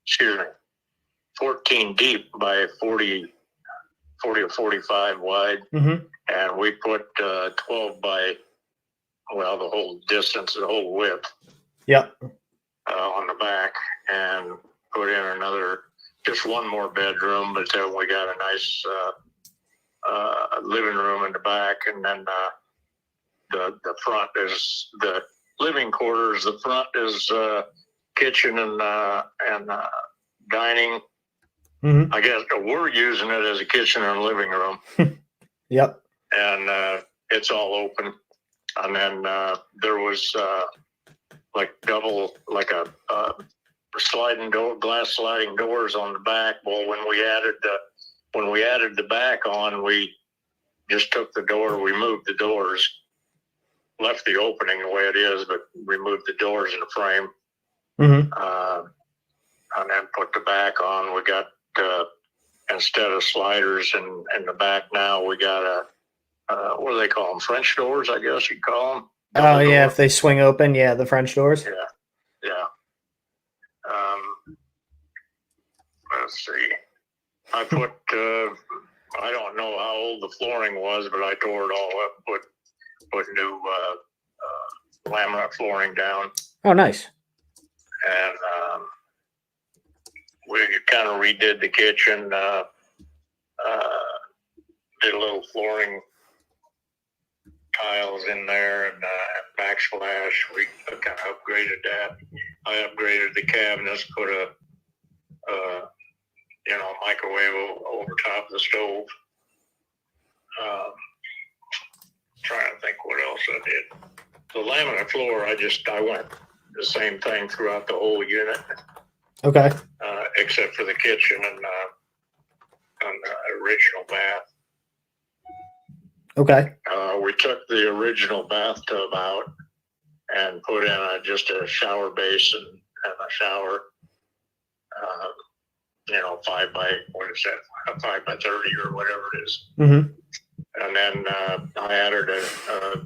Excuse me, 14 deep by 40 or 45 wide. Mm-hmm. And we put 12 by, well, the whole distance, the whole width. Yep. On the back, and put in just one more bedroom, but then we got a nice living room in the back, and then the front is the living quarters. The front is kitchen and dining. Mm-hmm. I guess we're using it as a kitchen and living room. Yep. And it's all open. And then there was sliding door, glass sliding doors on the back. Well, when we added the back on, we just took the door, we moved the doors, left the opening the way it is, but removed the doors in the frame. Mm-hmm. And then put the back on. We got instead of sliders in the back now, we got what do they call them? French doors, I guess you'd call them. Oh yeah, if they swing open, the French doors. Yeah. Let's see. I put I don't know how old the flooring was, but I tore it all up, put new laminate flooring down. Oh, nice. And we kind of redid the kitchen, did a little flooring tiles in there and backsplash. We kind of upgraded that. I upgraded the cabinets, put a microwave over top of the stove. Trying to think what else I did. The laminate floor, I went the same thing throughout the whole unit. Okay. Except for the kitchen and the original bath. Okay. We took the original bathtub out and put in just a shower basin and a shower. 5 by 30 or whatever it is. Mm-hmm. And then I added a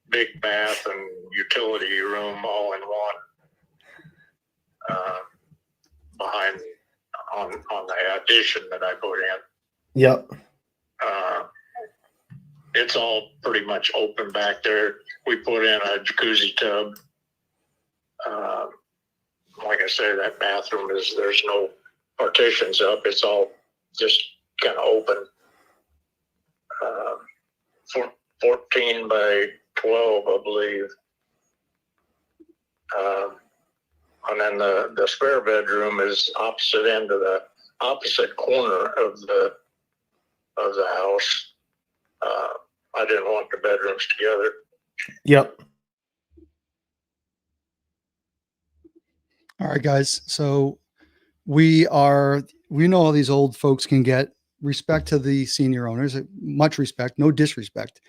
big bath and utility room all in one behind on the addition that I put in. Yep. It's all pretty much open back there. We put in a jacuzzi tub. Like I say, that bathroom there's no partitions up. It's all just kind of open. 14 by 12, I believe. And then the spare bedroom is opposite end of the opposite corner of the house. I didn't want the bedrooms together. Yep. All right, guys. So we know all these old folks can get. Respect to the senior owners, much respect, no disrespect,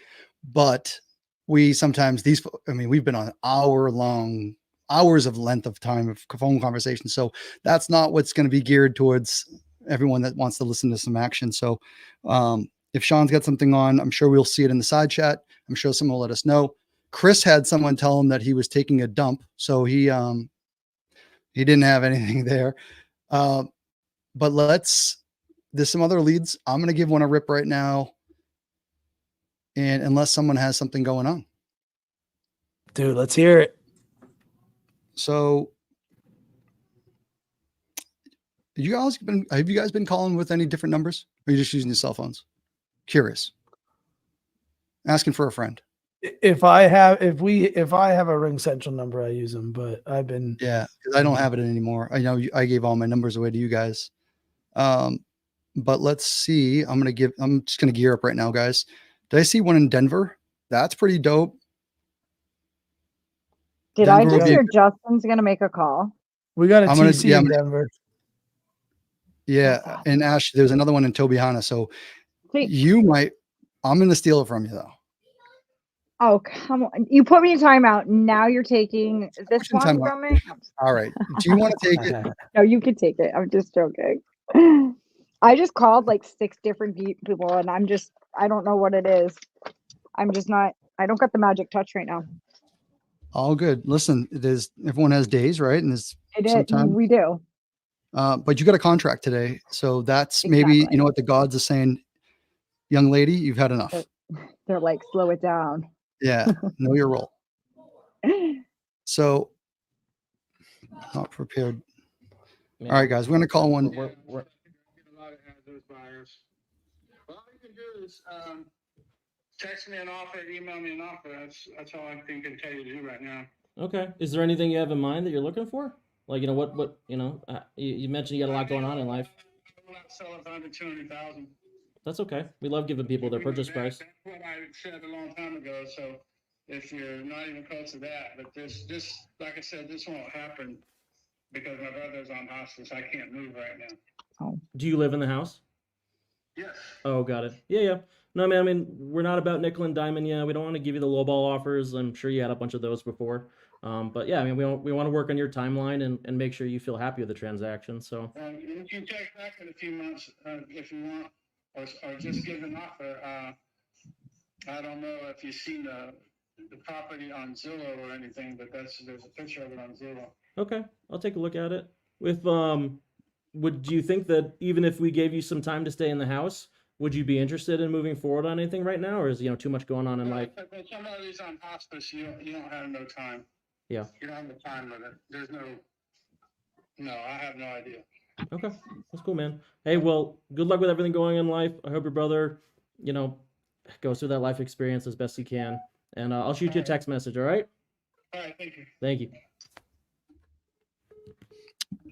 but we sometimes we've been on hours of length of time of phone conversation. So that's not what's going to be geared towards everyone that wants to listen to some action. So if Shaun's got something on, I'm sure we'll see it in the side chat. I'm sure someone will let us know. Chris had someone tell him that he was taking a dump. So he didn't have anything there. But there's some other leads. I'm going to give one a rip right now. And unless someone has something going on. Dude, let's hear it. So have you guys been calling with any different numbers? Or are you just using your cell phones? Curious. Asking for a friend. If I have a Ring Central number, I use them, but I've been Yeah, because I don't have it anymore. I know I gave all my numbers away to you guys. But let's see. I'm just gonna gear up right now, guys. Did I see one in Denver? That's pretty dope. Did Denver I would just be a hear Justin's gonna make a call? we got a I'm gonna TC yeah, in Denver. yeah. And Ash, there's another one in Tobyhanna. So See, I'm gonna steal it from you though. oh, come on. You put me in timeout. Now you're taking this in one timeout. from me? All right. Do you want to take it? No, you can take it. I'm just joking. I just called like 6 different people and I don't know what it is. I don't got the magic touch right now. All good. Listen, everyone has days, right? And there's sometimes We do. but you got a contract today. So that's maybe, Exactly. you know what the gods are saying, young lady, you've had enough. They're like, slow it down. Yeah. Know your role. So not prepared. Man, All right, guys, we're gonna call one. we're- A lot of those buyers. All you can do is text me an offer, email me an offer. That's all I can tell you to do right now. Okay. Is there anything you have in mind that you're looking for? Like, what you mentioned you got a lot going on in life. I will not sell it for under 200,000. That's okay. We love giving people their purchase price. That's what I said a long time ago. So if you're not even close to that, but this, like I said, this won't happen because my brother's on hospice. I can't move right now. Do you live in the house? Yes. Oh, got it. Yeah. No, man, I mean, we're not about nickel and diming you. We don't want to give you the lowball offers. I'm sure you had a bunch of those before. But yeah, I mean, we want to work on your timeline and make sure you feel happy with the transaction. So You can check back in a few months if you want, or just give an offer. I don't know if you've seen the property on Zillow or anything, but there's a picture of it on Zillow. okay, I'll take a look at it. Do you think that even if we gave you some time to stay in the house, would you be interested in moving forward on anything right now, or is too much going on in life? If somebody's on hospice, you don't have no time. Yeah. You don't have the time limit. There's no, I have no idea. Okay, that's cool, man. Hey, well, good luck with everything going in life. I hope your brother, goes through that life experience as best he can. And I'll shoot you a text message. All right. All right. Thank you. Thank you.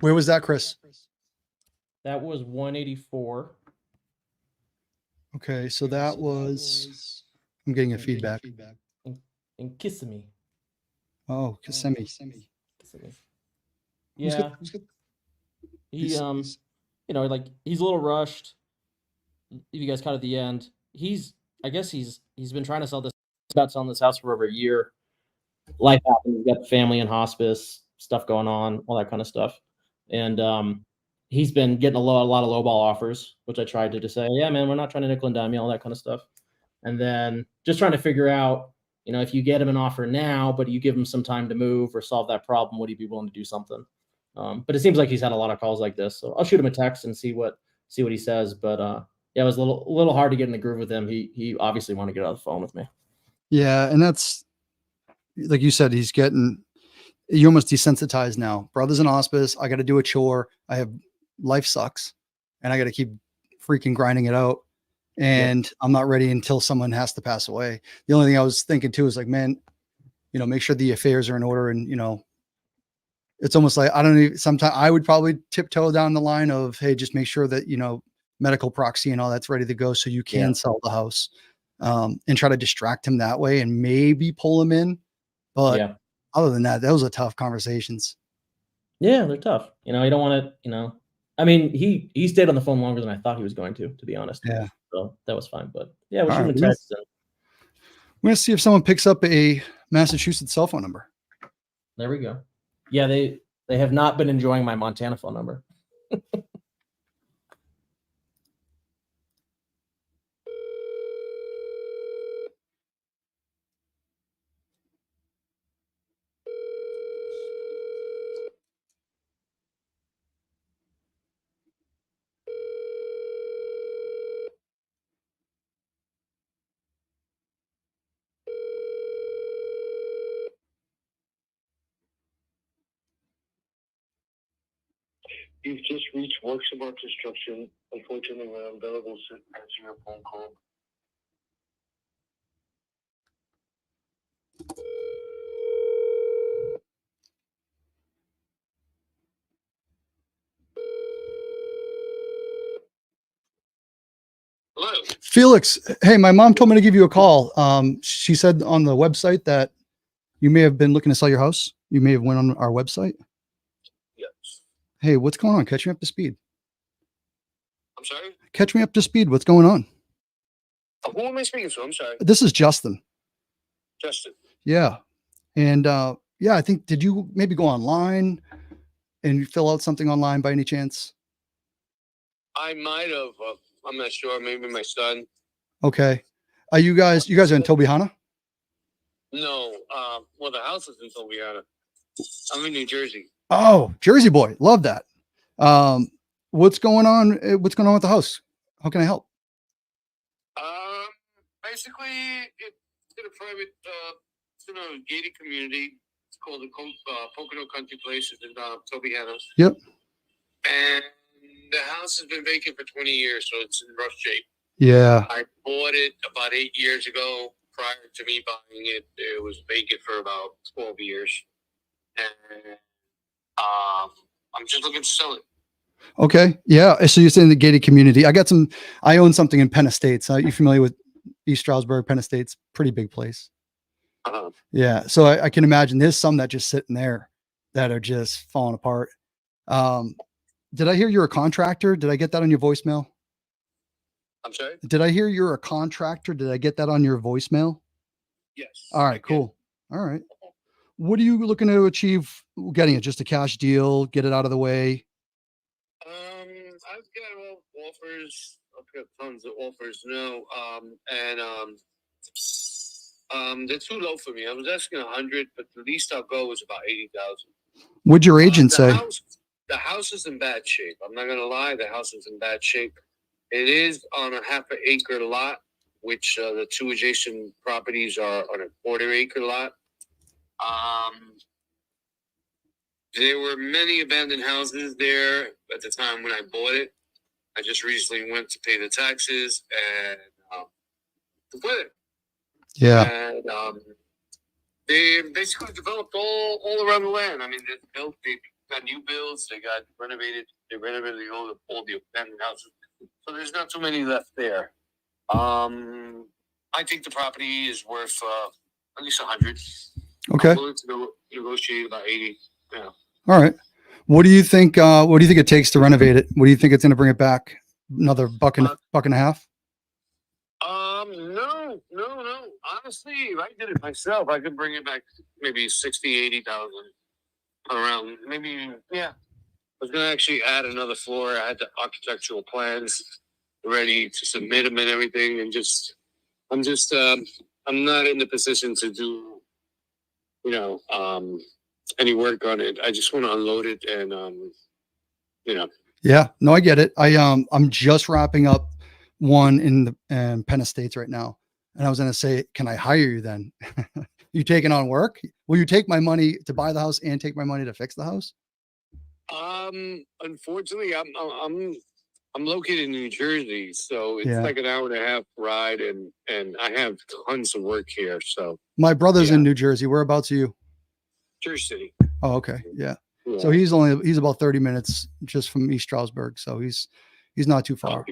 Where was that, Chris? That was 184. Okay, so that was. I'm getting a feedback. And Kissimmee. Oh, Kissimmee. Kissimmee. Who's Yeah. good? He he's a little rushed. You guys caught at the end. I guess he's been trying to sell this. About selling this house for over a year. Life happened. He's got family in hospice, stuff going on, all that kind of stuff. And he's been getting a lot of lowball offers, which I tried to just say, yeah, man, we're not trying to nickel and dime you, all that kind of stuff. And then just trying to figure out, if you get him an offer now, but you give him some time to move or solve that problem, would he be willing to do something? But it seems like he's had a lot of calls like this, so I'll shoot him a text and see what he says. But yeah, it was a little hard to get in the groove with him. He obviously wanted to get on the phone with me. Yeah, and that's like you said, you're almost desensitized now. Brother's in hospice. I got to do a chore. Life sucks, and I got to keep freaking grinding it out. And I'm not ready until someone has to pass away. The only thing I was thinking too is like, man, make sure the affairs are in order. And, it's almost like, I don't know, sometimes I would probably tiptoe down the line of, hey, just make sure that, medical proxy and all that's ready to go. So you can sell the house, and try to distract him that way and maybe pull him in. But other than that, those are tough conversations. Yeah, they're tough. You don't want to, I mean, he stayed on the phone longer than I thought he was going to be honest. Yeah. So that was fine. But yeah, we'll All shoot him right, a text. we're going to see if someone picks up a Massachusetts cell phone number. There we go. Yeah, they have not been enjoying my Montana phone number. You've just reached Works of Art Construction. Unfortunately, we're unavailable to answer your phone call. Hello. Felix, hey, my mom told me to give you a call. She said on the website that you may have been looking to sell your house. You may have went on our website. Yes. Hey, what's going on? Catch me up to speed. I'm sorry? Catch me up to speed. What's going on? Who am I speaking to? I'm sorry. This is Justin. Justin. Yeah. And yeah, I think, did you maybe go online and fill out something online by any chance? I might have. I'm not sure. Maybe my son. Okay. Are you guys are in Tobyhanna? No. Well, the house is in Tobyhanna. I'm in New Jersey. Oh, Jersey boy. Love that. What's going on? What's going on with the house? How can I help? Basically, it's in a private, it's in a gated community. It's called the Pocono Country Place. It's in Tobyhanna. Yep. And the house has been vacant for 20 years, so it's in rough shape. Yeah. I bought it about 8 years ago. Prior to me buying it, it was vacant for about 12 years. And I'm just looking to sell it. Okay. Yeah. So you're saying the gated community. I own something in Penn Estates. Are you familiar with East Stroudsburg, Penn Estates? Pretty big place. Uh-huh. Yeah. So I can imagine there's some that just sitting there that are just falling apart. Did I hear you're a contractor? Did I get that on your voicemail? I'm sorry? Did I hear you're a contractor? Did I get that on your voicemail? Yes. All right, cool. All right. What are you looking to achieve getting it? Just a cash deal, get it out of the way? I've got offers. I've got tons of offers now. They're too low for me. I was asking 100, but the least I'll go is about 80,000. What'd your agent say? The house is in bad shape. I'm not gonna lie. The house is in bad shape. It is on a half an acre lot, which the two adjacent properties are on a quarter-acre lot. There were many abandoned houses there at the time when I bought it. I just recently went to pay the taxes and to put it. Yeah. And they basically developed all around the land. I mean, they got new builds. They got renovated. They renovated all the abandoned houses. So there's not too many left there. I think the property is worth at least 100. Okay. I'm willing to negotiate about 80. Yeah. All right. What do you think? What do you think it takes to renovate it? What do you think it's going to bring it back? Another buck and a half? No. Honestly, if I did it myself, I could bring it back maybe 60, 80,000 around. Maybe, yeah. I was going to actually add another floor. I had the architectural plans ready to submit them and everything. And I'm not in the position to do, any work on it. I just want to unload it and, Yeah, no, I get it. I'm just wrapping up one in Penn Estates right now. And I was going to say, can I hire you then? You taking on work? Will you take my money to buy the house and take my money to fix the house? Unfortunately, I'm located in New Jersey, so it's like an hour and a half ride, and I have tons of work here. So my brother's in New Jersey. Whereabouts are you? Jersey City. Oh, okay. Yeah. So he's about 30 minutes just from East Stroudsburg. So he's not too far.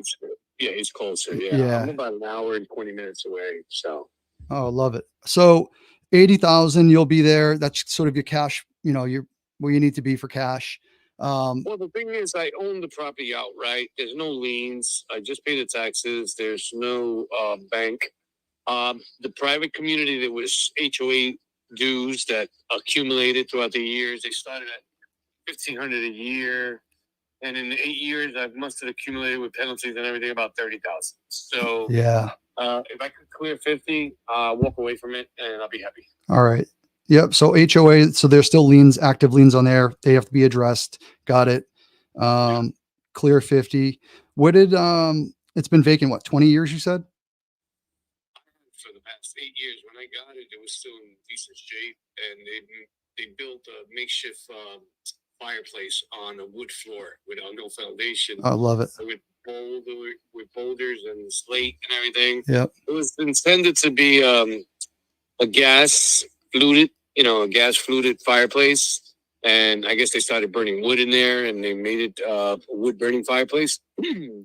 He's closer. Yeah. I'm about an hour and 20 minutes away. So. Oh, love it. So 80,000, you'll be there. That's sort of your cash, you're where you need to be for cash. Well, the thing is, I own the property outright. There's no liens. I just pay the taxes. There's no bank. The private community, there was HOA dues that accumulated throughout the years. They started at $1,500 a year, and in 8 years, I must have accumulated with penalties and everything about 30,000. So yeah, if I could clear 50, walk away from it, and I'll be happy. All right. Yep. So HOA. So there's still liens, active liens on there. They have to be addressed. Got it. Clear 50. What did it's been vacant? What, 20 years? You said. For the past 8 years, when I got it, it was still in decent shape, and they built a makeshift fireplace on a wood floor without no foundation. I love it. With boulders and slate and everything. Yep. It was intended to be a gas fluted fireplace. And I guess they started burning wood in there, and they made it a wood burning fireplace,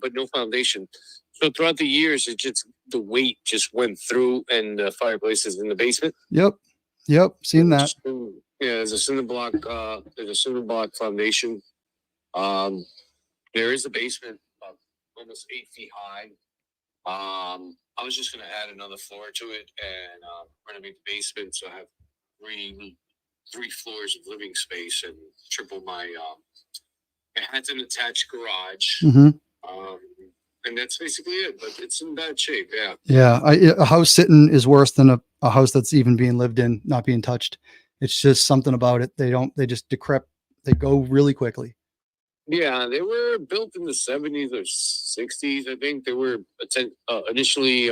but no foundation. So throughout the years, the weight just went through, and the fireplace is in the basement. Yep. Seen that. Yeah, there's a cinder block. There's a cinder block foundation. There is a basement, almost 8 feet high. I was just gonna add another floor to it and renovate the basement, so I have three floors of living space and triple my. It has an attached garage. Mm-hmm. And that's basically it, but it's in bad shape. Yeah. Yeah. A house sitting is worse than a house that's even being lived in, not being touched. It's just something about it. They just decrep. They go really quickly. Yeah. They were built in the 70s or 60s. I think they were initially,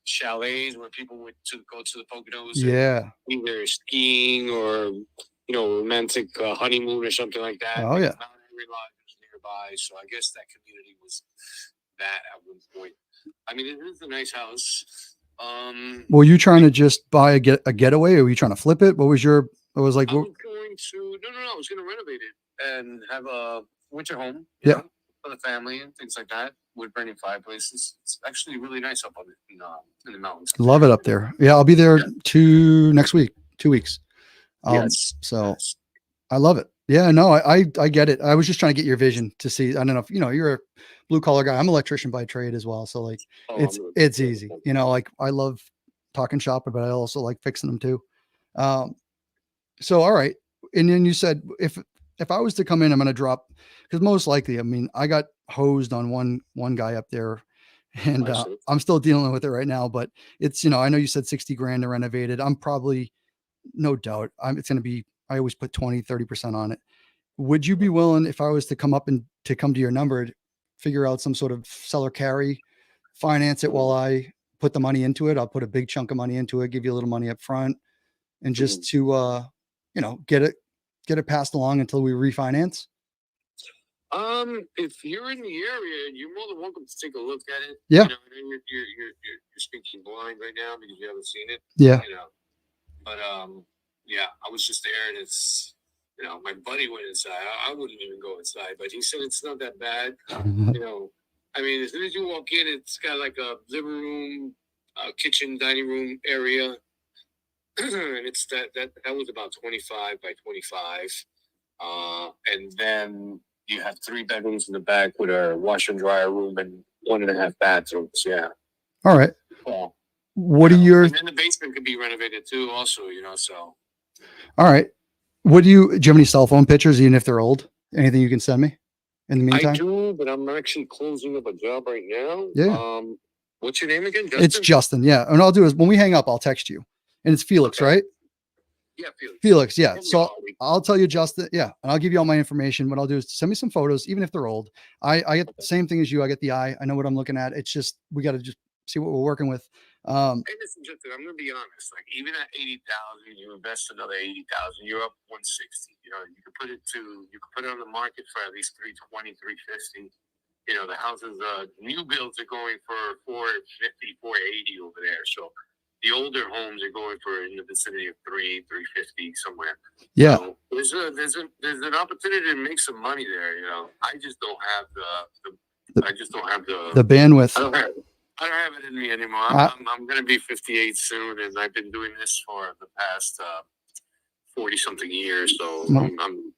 chalets where people would go to the Poconos. Yeah. Either skiing or, romantic honeymoon or something like that. Oh, yeah. Nearby, so I guess that community was that at one point. I mean, it is a nice house. Were you trying to just buy a getaway, or were you trying to flip it? What was your? It was like. I was going to I was going to renovate it and have a winter home. Yeah. For the family and things like that. Wood burning fireplaces. It's actually really nice up on in the mountains. Love it up there. Yeah, I'll be there next week. 2 weeks. Yes. So yes. I love it. Yeah, no, I get it. I was just trying to get your vision to see. I don't know if you're a blue collar guy. I'm an electrician by trade as well. So like it's easy. Like I love talking shop, but I also like fixing them too. So all right. And then you said if I was to come in, I'm gonna drop, because most likely, I mean, I got hosed on one guy up there, and I'm still dealing with it right now, but it's I know you said 60 grand to renovate it. I'm probably, no doubt, it's gonna be, I always put 20-30% on it. Would you be willing, if I was to come to your number, figure out some sort of seller carry, finance it while I put the money into it? I'll put a big chunk of money into it, give you a little money up front, and just to, get it passed along until we refinance. If you're in the area, you're more than welcome to take a look at it. Yeah. You're speaking blind right now because you haven't seen it. Yeah. But yeah, I was just there, and it's, my buddy went inside. I wouldn't even go inside, but he said it's not that bad. I mean, as soon as you walk in, it's got like a living room, kitchen, dining room area, and it's that was about 25 by 25, and then you have 3 bedrooms in the back with a washer and dryer room and 1.5 bathrooms. Yeah. All right. Yeah. What are your? And then the basement could be renovated too, also. So. All right. Do you have any cell phone pictures, even if they're old? Anything you can send me in the meantime? I do, but I'm actually closing up a job right now. Yeah. What's your name again? Justin? It's Justin. Yeah. And I'll do is when we hang up, I'll text you. And it's Felix, right? Yeah, Felix. Felix, yeah. So I'll tell you, Justin. Yeah, and I'll give you all my information. What I'll do is send me some photos, even if they're old. I get the same thing as you. I get the eye. I know what I'm looking at. It's just we got to just see what we're working with. Hey, listen, Justin, I'm going to be honest. Like, even at 80,000, you invest another 80,000, you're up 160. You can put it on the market for at least 320, 350. The houses, new builds are going for 450, 480 over there. So the older homes are going for in the vicinity of 350 somewhere. Yeah. So there's an opportunity to make some money there. I just don't have the bandwidth. I don't have it in me anymore. I'm going to be 58 soon, and I've been doing this for the past 40 something years. So I'm.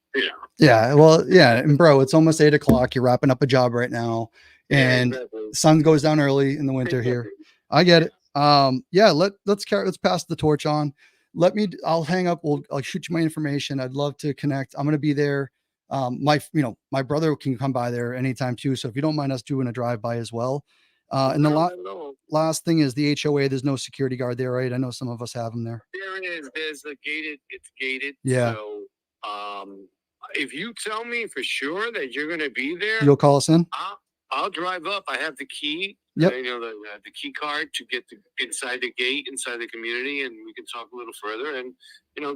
Yeah. Well, yeah. And bro, it's almost 8 o'clock. You're wrapping up a job right now, and the sun goes down early in the winter here. I get it. Yeah. Let's pass the torch on. I'll hang up. I'll shoot you my information. I'd love to connect. I'm going to be there. My brother can come by there anytime too. So if you don't mind us doing a drive by as well. And the last thing is the HOA. There's no security guard there, right? I know some of us have them there. There it is. There's a gated. It's gated. Yeah. So, if you tell me for sure that you're going to be there, you'll call us in. I'll drive up. I have the key. Yep. The key card to get inside the gate, inside the community, and we can talk a little further and,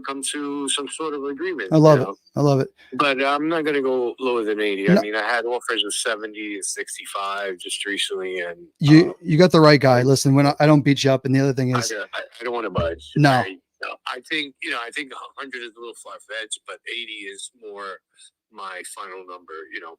come to some sort of agreement. I love it. I love it. But I'm not going to go lower than 80. No. I mean, I had offers of 70 and 65 just recently. And You got the right guy. Listen, when I don't beat you up. And the other thing is, I don't want to budge. No. I think 100 is a little far-fetched, but 80 is more my final number,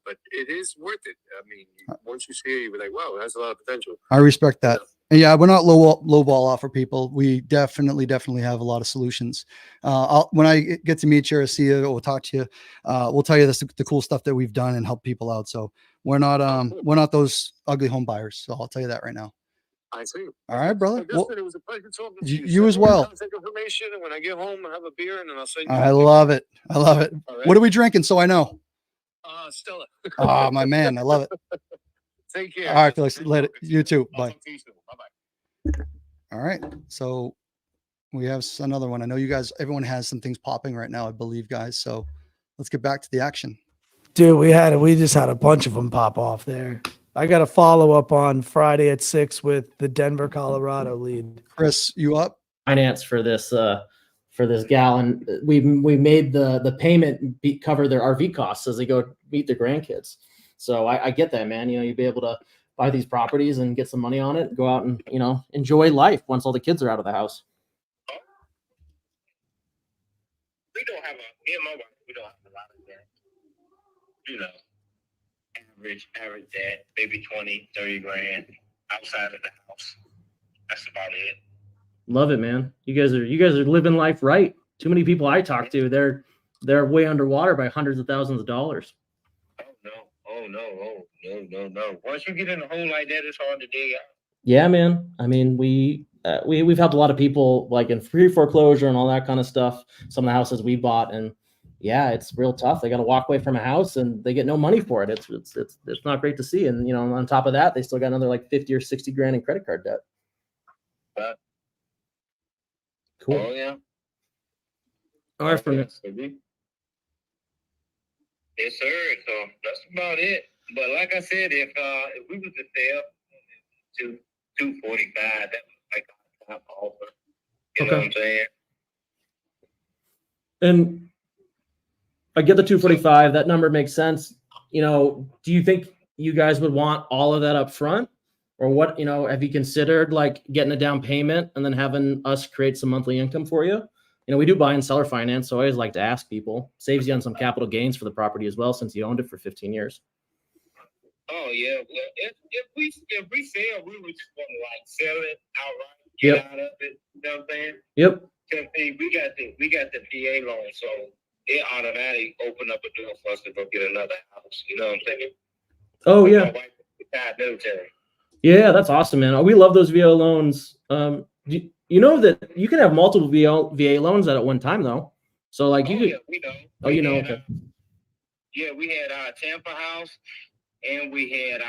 but it is worth it. I mean, once you see it, you'll be like, wow, it has a lot of potential. I respect that. And yeah, we're not low ball offer people. We definitely have a lot of solutions. When I get to meet you or see you or talk to you, we'll tell you the cool stuff that we've done and help people out. So we're not those ugly home buyers. So I'll tell you that right now. I see. All right, brother. Well, it was a pleasure talking to you. You as well. Contact information, and when I get home, I have a beer, and then I'll send you. I love it. I love it. Right. What are we drinking? So I know. Stella. Oh, my man. I love it. Take care. All right, Felix. Later. You too. Bye. Talk to you soon. Bye-bye. All right. So we have another one. I know everyone has some things popping right now, I believe, guys. So let's get back to the action. Dude, we just had a bunch of them pop off there. I got a follow up on Friday at 6 with the Denver, Colorado lead. Chris, you up? Finance for this gal, and we made the payment cover their RV costs as they go meet their grandkids. So I get that, man. You'd be able to buy these properties and get some money on it, go out and enjoy life once all the kids are out of the house. We don't have me and my wife, we don't have a lot of that. Average debt, maybe 20, 30 grand outside of the house. That's about it. Love it, man. You guys are living life right. Too many people I talk to, they're way underwater by hundreds of thousands of dollars. Oh no. Once you get in a hole like that, it's hard to dig out. Yeah, man. I mean, we've helped a lot of people like in free foreclosure and all that kind of stuff. Some of the houses we bought, and yeah, it's real tough. They got to walk away from a house and they get no money for it. It's not great to see. And on top of that, they still got another like 50 or 60 grand in credit card debt. Cool. Oh yeah. All right, for Yes, sir. So that's about it. But like I said, if we was to sell to 245, that was like a top offer. You know what I'm saying? And I get the 245. That number makes sense. Do you think you guys would want all of that up front? Or what, have you considered like getting a down payment and then having us create some monthly income for you? We do buy and seller finance, so I always like to ask people. Saves you on some capital gains for the property as well, since you owned it for 15 years. Oh yeah. Well, if we sell, we would just want to like sell it outright, get out of it. You know what I'm saying? Yep. Because we got the VA loan, so it automatically open up a door for us to go get another house. You know what I'm saying? Oh yeah. My wife is retired military. Yeah, that's awesome, man. We love those VA loans. You know that you can have multiple VA loans at one time, though. So, like, you could. Yeah, we know. Okay. Yeah, we had our Tampa house, and we had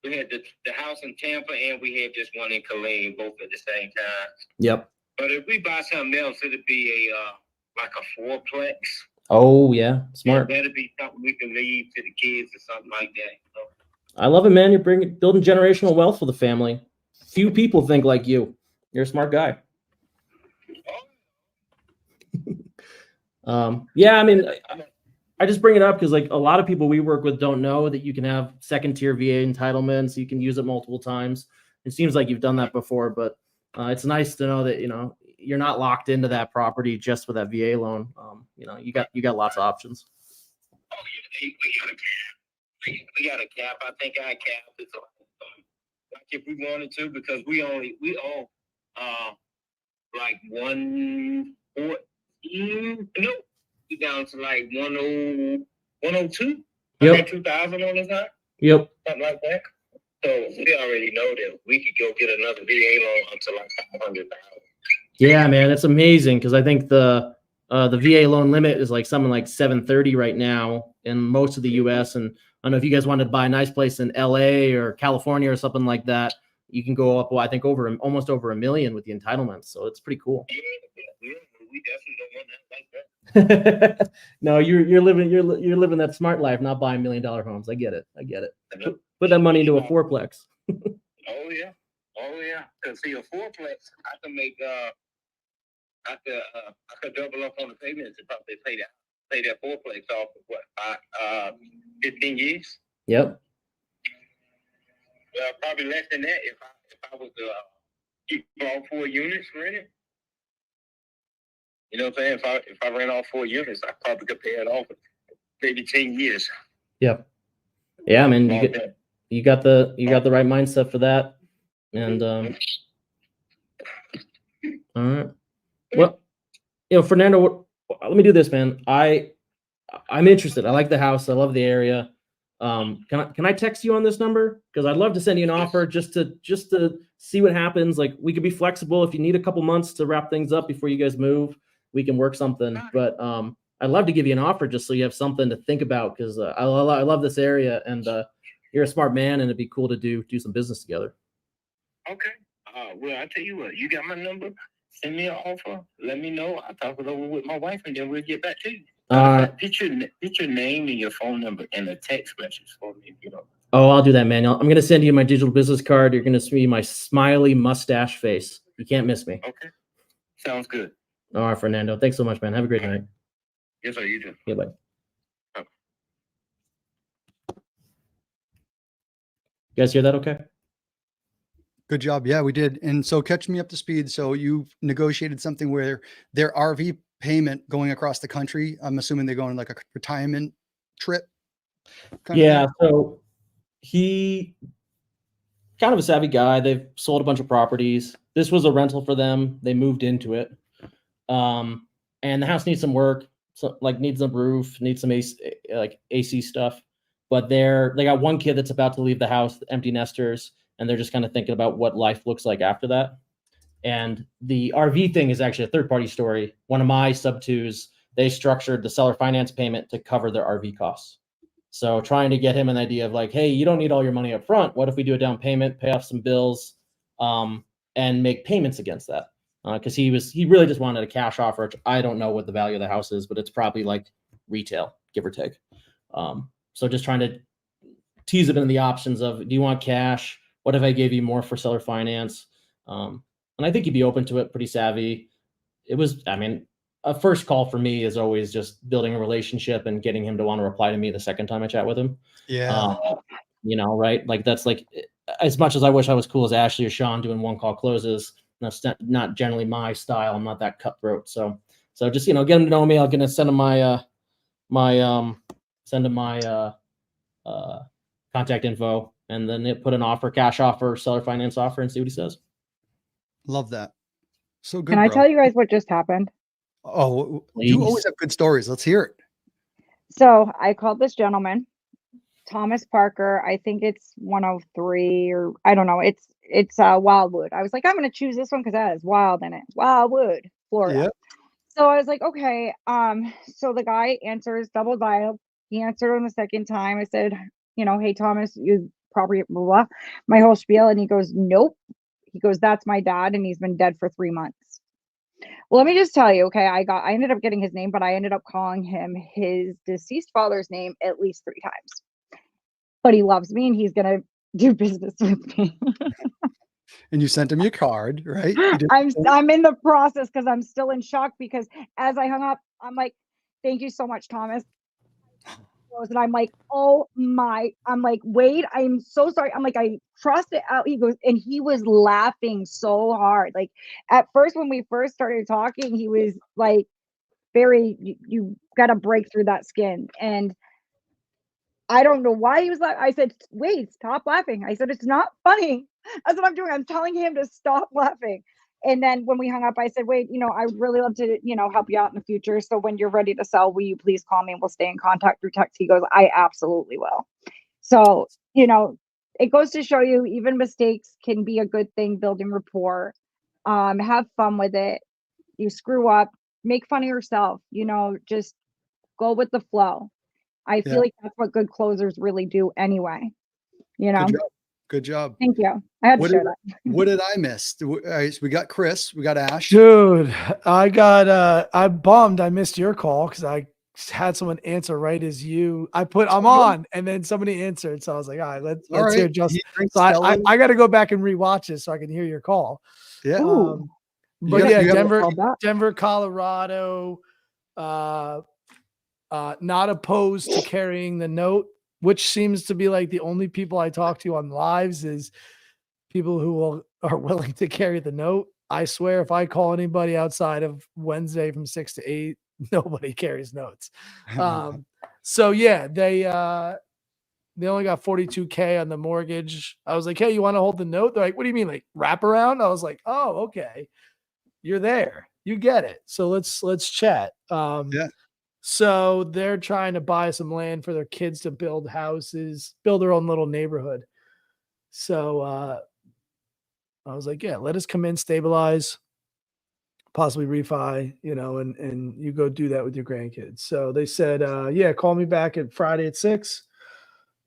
the house in Tampa, and we had this one in Killeen, both at the same time. Yep. But if we buy something else, it'd be like a fourplex. Oh yeah, smart. That'd be something we can leave to the kids or something like that. I love it, man. You're building generational wealth for the family. Few people think like you. You're a smart guy. Yeah, I mean, I just bring it up because like a lot of people we work with don't know that you can have second tier VA entitlements. You can use it multiple times. It seems like you've done that before, but it's nice to know that you're not locked into that property just with that VA loan. You got lots of options. Oh yeah, we got a cap. I think our cap is like if we wanted to, because we own like 114. No, we down to like 102. Yep. 2,000 on the side. Yep. Something like that. So we already know that we could go get another VA loan up to like 500,000. Yeah, man, it's amazing because I think the VA loan limit is like something like 730 right now in most of the U.S. And I don't know if you guys wanted to buy a nice place in L.A. or California or something like that. You can go up, I think, almost over $1 million with the entitlements. So it's pretty cool. Yeah, we definitely don't want that like No, you're living that smart life, not buying $1 million homes. I get it. Put that money into a fourplex. Oh yeah. Cause see, a fourplex, I could double up on the payments and probably pay that fourplex off of what 15 years. Yep. Well, probably less than that if I was keep all 4 units rented. You know what I'm saying? If I ran all 4 units, I probably could pay it off in maybe 10 years. Yep. Yeah, man, you got the right mindset for that. And all right. Well, Fernando, let me do this, man. I'm interested. I like the house. I love the area. Can I text you on this number? Because I'd love to send you an offer just to see what happens. Like, we could be flexible. If you need a couple months to wrap things up before you guys move, we can work something. But I'd love to give you an offer just so you have something to think about, because I love this area, and you're a smart man, and it'd be cool to do some business together. Okay. Well, I tell you what, you got my number. Send me an offer. Let me know. I'll talk it over with my wife, and then we'll get back to you. Put your name and your phone number in a text message for me, if you know. Oh, I'll do that, man. I'm going to send you my digital business card. You're going to see my smiley mustache face. You can't miss me. Okay. Sounds good. All right, Fernando. Thanks so much, man. Have a great night. Yes, sir. You too. Yeah, bye. Okay. You guys hear that okay? Good job. Yeah, we did. And so catch me up to speed. So you negotiated something where their RV payment going across the country, I'm assuming they're going like a retirement trip. Yeah. So he kind of a savvy guy. They've sold a bunch of properties. This was a rental for them. They moved into it. And the house needs some work. So needs a roof, needs some AC stuff. But they got one kid that's about to leave the house, empty nesters, and they're just kind of thinking about what life looks like after that. And the RV thing is actually a third-party story. One of my SubTos, they structured the seller finance payment to cover their RV costs. So trying to get him an idea of like, hey, you don't need all your money up front. What if we do a down payment, pay off some bills, and make payments against that? Because he really just wanted a cash offer, which I don't know what the value of the house is, but it's probably like retail, give or take. So just trying to tease it into the options of, do you want cash? What if I gave you more for seller finance? And I think he'd be open to it, pretty savvy. A first call for me is always just building a relationship and getting him to want to reply to me the second time I chat with him. Yeah. Right? Like, that's like, as much as I wish I was cool as Ashley or Shaun doing one call closes, that's not generally my style. I'm not that cutthroat. So just, get him to know me. I'm going to send him my contact info, and then put an offer, cash offer, seller finance offer, and see what he says. Love that. So good. Can I tell you guys what just happened? Oh, Please. you always have good stories. Let's hear it. So I called this gentleman, Thomas Parker. I think it's 103, or I don't know. It's Wildwood. I was like, I'm going to choose this one because that is wild in it. Wildwood, Florida. Yep. So I was like, okay. So the guy answers, double dial. He answered on the second time. I said, hey, Thomas, you probably blah, blah, my whole spiel. And he goes, nope. He goes, that's my dad, and he's been dead for 3 months. Well, let me just tell you, okay, I ended up getting his name, but I ended up calling him his deceased father's name at least 3 times. But he loves me, and he's going to do business with me. And you sent him your card, right? I'm in the process because I'm still in shock, because as I hung up, I'm like, thank you so much, Thomas. And I'm like, oh my, I'm like, Wade, I'm so sorry. I'm like, I crossed it out. He goes, and he was laughing so hard. Like, at first, when we first started talking, he was like, you got to break through that skin. And I don't know why he was laughing. I said, Wade, stop laughing. I said, it's not funny. That's what I'm doing. I'm telling him to stop laughing. And then when we hung up, I said, wait, I would really love to, help you out in the future. So when you're ready to sell, will you please call me and we'll stay in contact through text? He goes, I absolutely will. So, it goes to show you, even mistakes can be a good thing, building rapport. Have fun with it. You screw up, make fun of yourself, just go with the flow. I feel like that's what good closers really do anyway. Good job. Good job. Thank you. I had to What share did, that. what did I miss? All right, so we got Chris, we got Ash. Dude, I'm bummed I missed your call because I had someone answer right as you. I'm on, and then somebody answered. So I was like, all right, let's hear Justin. So I got to go back and rewatch this so I can hear your call. Yeah. But yeah, Denver, Colorado, not opposed to carrying the note, which seems to be like the only people I talk to on lives is people who are willing to carry the note. I swear, if I call anybody outside of Wednesday from 6 to 8, nobody carries notes. So yeah, they only got $42K on the mortgage. I was like, hey, you want to hold the note? They're like, what do you mean, like wrap around? I was like, oh, okay, you're there, you get it. So let's chat. Yeah. So they're trying to buy some land for their kids to build houses, build their own little neighborhood. So I was like, yeah, let us come in, stabilize, possibly refi, and you go do that with your grandkids. So they said, yeah, call me back at Friday at 6,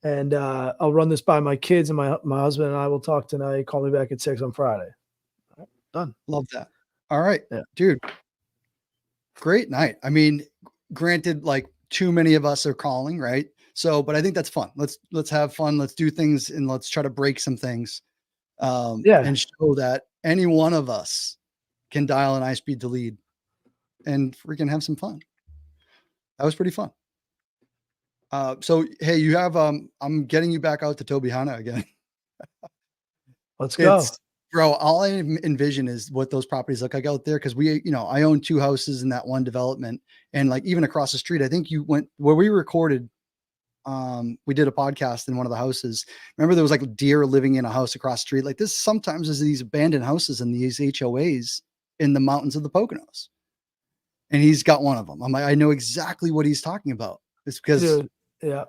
and I'll run this by my kids, and my husband and I will talk tonight. Call me back at 6 on Friday. All right, done. Love that. All right, yeah. Dude. Great night. I mean, granted, like too many of us are calling, right? So, but I think that's fun. Let's have fun. Let's do things and let's try to break some things. And show that any one of us can dial an iSpeedToLead and freaking have some fun. That was pretty fun. So hey, you have I'm getting you back out to Tobyhanna again. Let's go. Bro, all I envision is what those properties look like out there. Cause I own 2 houses in that one development. And like even across the street, I think you went where we recorded. We did a podcast in one of the houses. Remember there was like deer living in a house across the street. Like this sometimes is these abandoned houses in these HOAs in the mountains of the Poconos. And he's got one of them. I'm like, I know exactly what he's talking about. It's because Dude, yeah.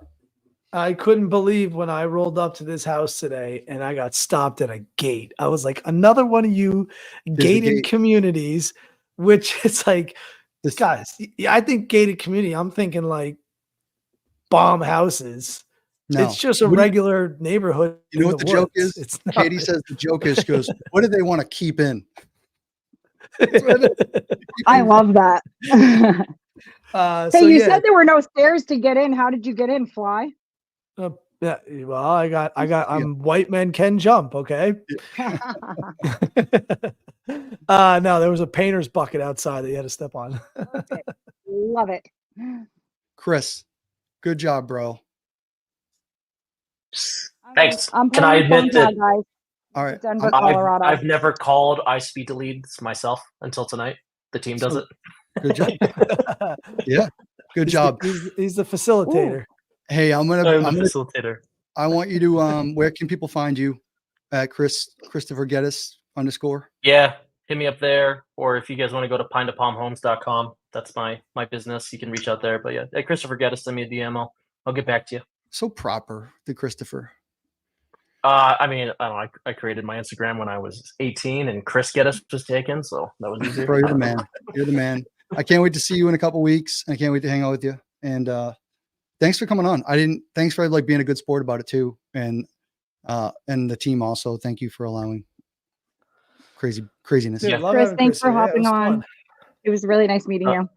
I couldn't believe when I rolled up to this house today and I got stopped at a gate. I was like, another one of you gated communities, which it's like, guys, I think gated community, I'm thinking like bomb houses. No. It's just a regular neighborhood. You know what the joke is? It's Katie says the joke is, she goes, what do they want to keep in? I love that. Hey, so you yeah. said there were no stairs to get in. How did you get in? Fly? Yeah, well, I'm white men can jump. Okay. No, there was a painter's bucket outside that you had to step on. Love it. Chris, good job, bro. Thanks. I'm Can I admit that? Guys. All right. Denver, Colorado. I've never called iSpeedToLead myself until tonight. The team does it. Good job. Yeah. Good job. He's the facilitator. Ooh. Hey, I'm the facilitator. I want you to where can people find you at Christopher Geddes _? Yeah, hit me up there, or if you guys want to go to pinetopalmhomes.com, that's my business. You can reach out there. But yeah, hey, Christopher Geddes, send me a DM. I'll get back to you. So proper, the Christopher. I mean, I don't know. I created my Instagram when I was 18, and Chris Geddes was taken, so that was easier. Bro, you're the man. You're the man. I can't wait to see you in a couple weeks. I can't wait to hang out with you. And thanks for coming on. Thanks for like being a good sport about it too. And the team also. Thank you for allowing craziness. Yeah, Chris, thanks for hopping on. Fun. It was really nice meeting you.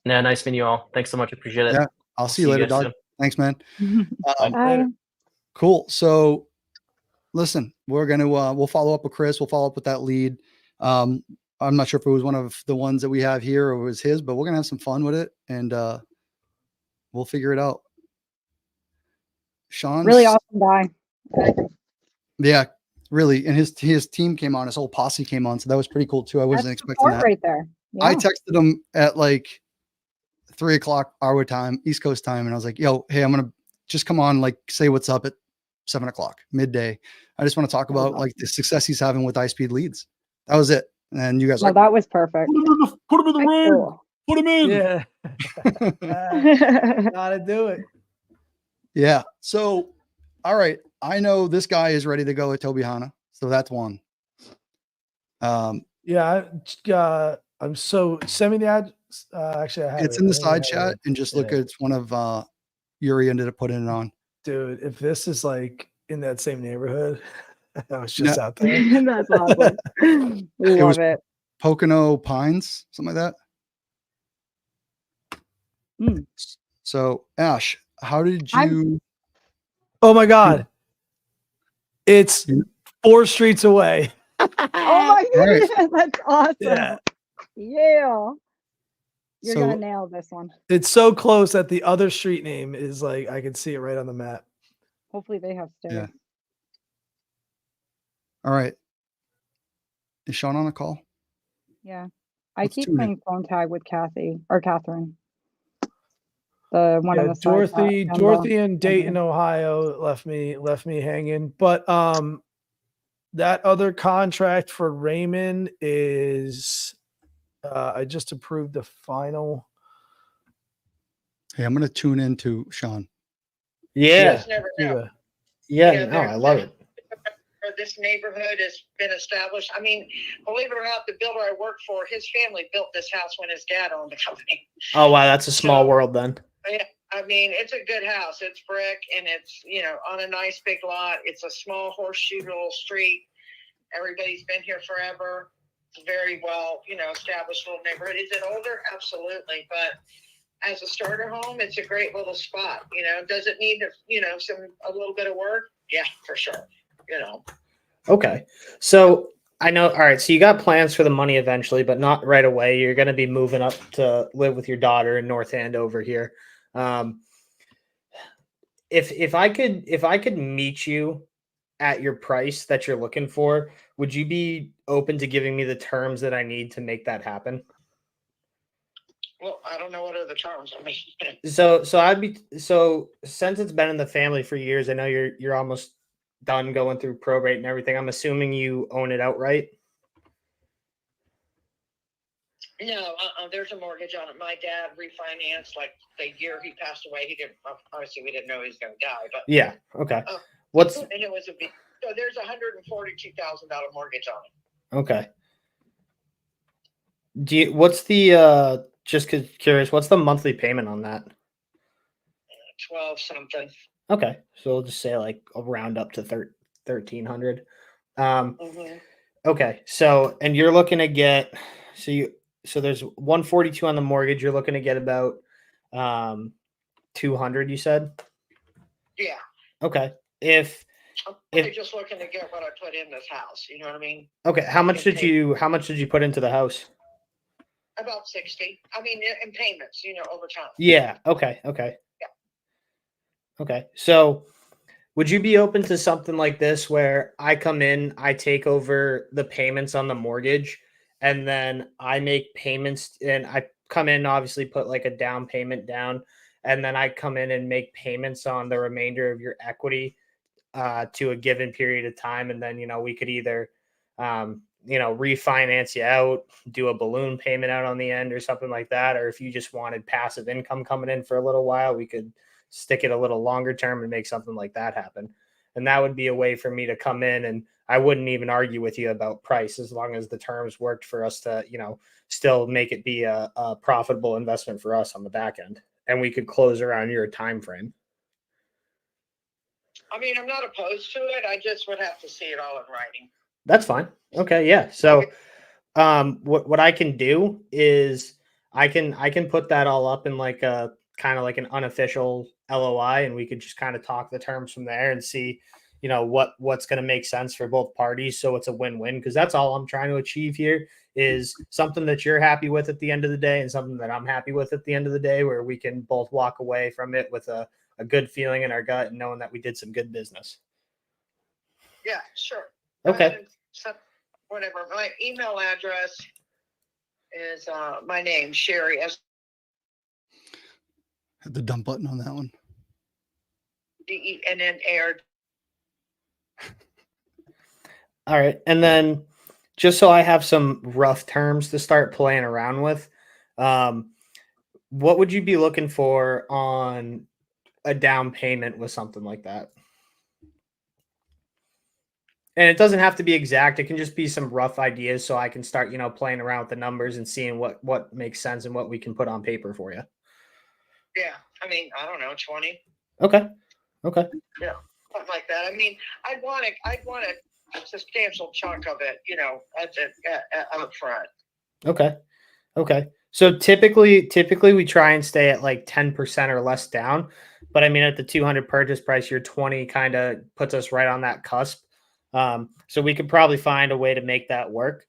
Yeah, nice meeting you all. Thanks so much. Appreciate it. Yeah, I'll see you later, dog. Soon. Thanks, man. Bye. Cool. So listen, we're going to, we'll follow up with Chris. We'll follow up with that lead. I'm not sure if it was one of the ones that we have here or it was his, but we're going to have some fun with it and we'll figure it out. Shaun, really awesome guy. Yeah, really. And his team came on, his whole posse came on. So that was pretty cool too. I wasn't expecting that. Right there. Yeah. I texted him at like 3 o'clock our time, East Coast time. And I was like, yo, hey, I'm going to just come on, like say what's up at 7 o'clock midday. I just want to talk about like the success he's having with iSpeedLeads. That was it. And you guys like, that was perfect. Put him in the ring. Cool. Put him in. Yeah. Gotta do it. Yeah. So, all right. I know this guy is ready to go at Tobyhanna. So that's one. Yeah. I'm so send me the ad. Actually, I have it's in the side chat and just look at it's one of Yuri ended up putting it on. Dude, if this is like in that same neighborhood. I was No. just out there. That's awesome. It was Love it. Pocono Pines, something like that. Mm. So, Ash, how did I'm- you? Oh my God. It's 4 streets away. Oh my Right. goodness, that's awesome. Yeah. Yeah. You're So- gonna nail this one. It's so close that the other street name is like, I can see it right on the map. Hopefully they have stairs. Yeah. All right. Is Shaun on a call? Yeah. I Let's keep tune in. playing phone tag with Kathy or Catherine. The one on Yeah, the side. Dorothy in Dayton, Ohio left me hanging. But that other contract for Raymond is I just approved the final. Hey, I'm going to tune into Shaun. Yeah. Just never do know. that. Yeah, Yeah, no, they're- I love it. This neighborhood has been established. I mean, believe it or not, the builder I work for, his family built this house when his dad owned the company. Oh wow, that's a small world then. Yeah, I mean, it's a good house. It's brick and it's, you know, on a nice big lot. It's a small horseshoe little street. Everybody's been here forever. It's a very well, you know, established little neighborhood. Is it older? Absolutely. But as a starter home, it's a great little spot. You know, does it need, you know, a little bit of work? Yeah, for sure. You know. Okay. So I know, all right, so you got plans for the money eventually, but not right away. You're going to be moving up to live with your daughter in North Andover here. If I could meet you at your price that you're looking for, would you be open to giving me the terms that I need to make that happen? Well, I don't know what are the terms. I mean, So since it's been in the family for years, I know you're almost done going through probate and everything. I'm assuming you own it outright. no, there's a mortgage on it. My dad refinanced like the year he passed away. He didn't, obviously we didn't know he was going to die, but Yeah. Okay. and it was so there's a $142,000 mortgage on it. Okay. What's the just curious, what's the monthly payment on that? 12 something. Okay. So we'll just say like a round up to 1,300. Mhm. Okay. So, and you're looking to get, so there's 142 on the mortgage. You're looking to get about 200, you said? Yeah. Okay. I'm just looking to get what I put in this house. You know what I mean? Okay. How much did you put into the house? About 60. I mean, in payments, you know, over time. Yeah. Okay. Okay. Okay. So would you be open to something like this where I come in, I take over the payments on the mortgage, and then I make payments, and I come in, obviously put like a down payment down, and then I come in and make payments on the remainder of your equity to a given period of time. And then, you know, we could either, refinance you out, do a balloon payment out on the end or something like that. Or if you just wanted passive income coming in for a little while, we could stick it a little longer term and make something like that happen. And that would be a way for me to come in, and I wouldn't even argue with you about price as long as the terms worked for us to, you know, still make it be a profitable investment for us on the back end. And we could close around your time frame. I mean, I'm not opposed to it. I just would have to see it all in writing. That's fine. Okay. Yeah. So, what I can do is I can put that all up in like a kind of like an unofficial LOI, and we could just kind of talk the terms from there and see, you know, what's going to make sense for both parties. So it's a win-win, because that's all I'm trying to achieve here is something that you're happy with at the end of the day and something that I'm happy with at the end of the day, where we can both walk away from it with a good feeling in our gut and knowing that we did some good business. Yeah, sure. Okay. Whatever. My email address is my name, Sherry. Hit the dump button on that one. DENNAR. All right. And then just so I have some rough terms to start playing around with, what would you be looking for on a down payment with something like that? And it doesn't have to be exact. It can just be some rough ideas so I can start, you know, playing around with the numbers and seeing what makes sense and what we can put on paper for you. Yeah. I mean, I don't know, 20. Okay. Okay. Yeah. something like that. I mean, I'd want a substantial chunk of it, you know, up front. Okay. Okay. So typically we try and stay at like 10% or less down. But I mean, at the 200 purchase price, your 20 kind of puts us right on that cusp. So we could probably find a way to make that work.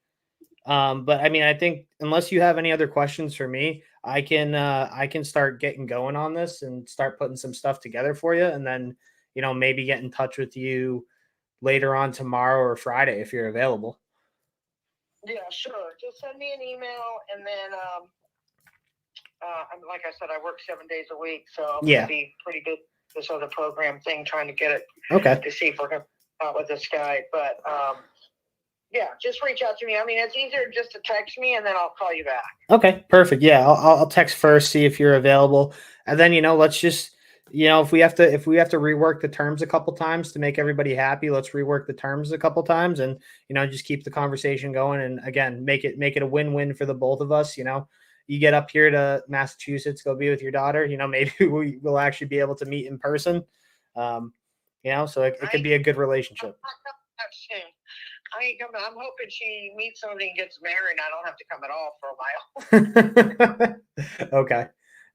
But I mean, I think unless you have any other questions for me, I can start getting going on this and start putting some stuff together for you. And then, you know, maybe get in touch with you later on tomorrow or Friday if you're available. Yeah, sure. Just send me an email, and then, like I said, I work 7 days a week, so I'm gonna be pretty good this other program thing, trying to get it. Okay. To see if we're gonna out with this guy, but yeah, just reach out to me. I mean, it's easier just to text me, and then I'll call you back. Okay, perfect. Yeah, I'll text first, see if you're available, and then, you know, let's just, you know, if we have to rework the terms a couple times to make everybody happy, let's rework the terms a couple times, and, you know, just keep the conversation going, and again, make it a win-win for the both of us. You know, you get up here to Massachusetts, go be with your daughter. You know, maybe we will actually be able to meet in person. You know, so it could be a good relationship. I ain't coming. I'm hoping she meets somebody and gets married, and I don't have to come at all for a while. Okay.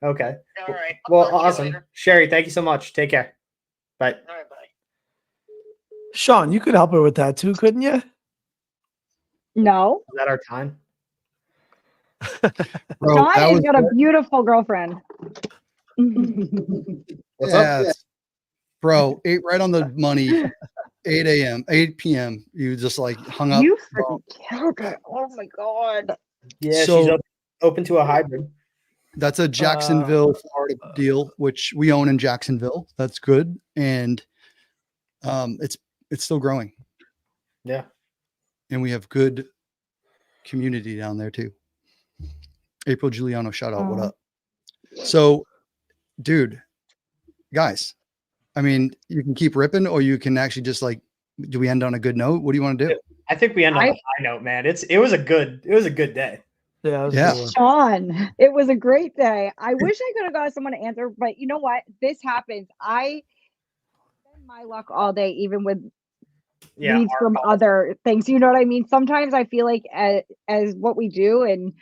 Okay. All right. Well, awesome. Sherry, thank you so much. Take care. Bye. All right, bye. Shaun, you could help her with that too, couldn't you? No. Is that our time? Bro, Shaun that has was got a beautiful girlfriend. What's up? Bro, right on the money. 8 p.m. You just like hung up. You freaking killed it. Oh my God. Yeah, So- she's open to a hybrid. That's a Jacksonville, Florida deal, which we own in Jacksonville. That's good. And it's still growing. Yeah. And we have good community down there too. April Giuliano, shout out. What up? So, dude, guys, I mean, you can keep ripping, or you can actually just like, do we end on a good note? What do you want to do? I think we end on a high note, man. It was a good day. Yeah. Shaun, it was a great day. I wish I could have got someone to answer, but you know what? This happens. I spend my luck all day, even with leads from other things. You know what I mean? Sometimes I feel like as what we do, and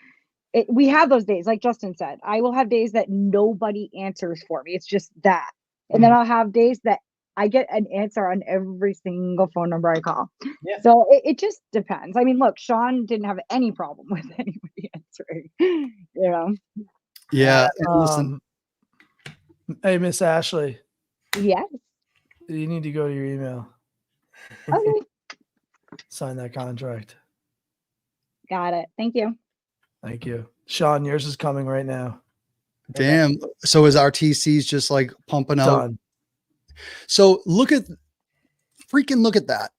we have those days, like Justin said, I will have days that nobody answers for me. It's just that. And then I'll have days that I get an answer on every single phone number I call. Yeah. So it just depends. I mean, look, Shaun didn't have any problem with anybody answering, you know? Yeah. And listen, Hey, Miss Ashley, Yes. you need to go to your email. Okay. Sign that contract. Got it. Thank you. Thank you. Shaun, yours is coming right now. damn. So is our TCs just like pumping out? Done. So look at that.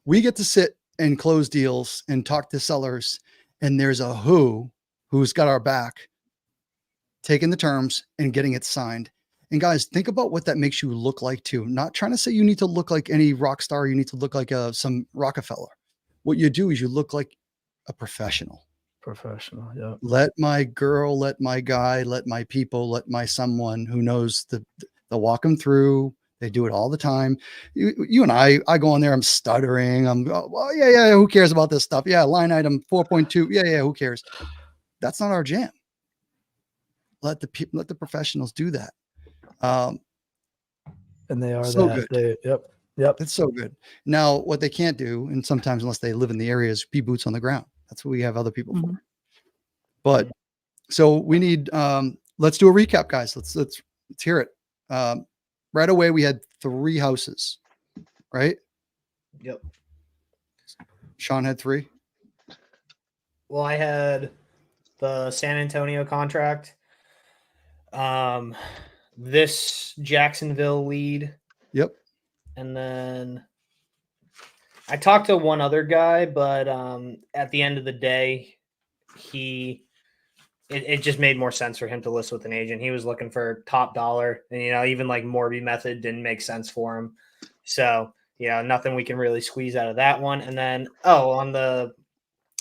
We get to sit and close deals and talk to sellers, and there's a who's got our back, taking the terms and getting it signed. And guys, think about what that makes you look like too. Not trying to say you need to look like any rock star. You need to look like some Rockefeller. What you do is you look like a professional. Professional. Yeah. Let my girl, let my guy, let my people, let my someone who knows they'll walk them through. They do it all the time. You and I go on there. I'm stuttering. Well, yeah. Who cares about this stuff? Yeah. Line item 4.2. Yeah. Who cares? That's not our jam. Let the professionals do that. And they are so that. good. Yep. It's so good. Now, what they can't do, and sometimes unless they live in the area, is be boots on the ground. That's what we have other people for. But so we need, let's do a recap, guys. Let's hear it. Right away, we had 3 houses, right? Yep. Shaun had 3. Well, I had the San Antonio contract, this Jacksonville lead. Yep. And then I talked to one other guy, but at the end of the day, it just made more sense for him to list with an agent. He was looking for top dollar, and even like Morby method didn't make sense for him. So nothing we can really squeeze out of that one. And then on the,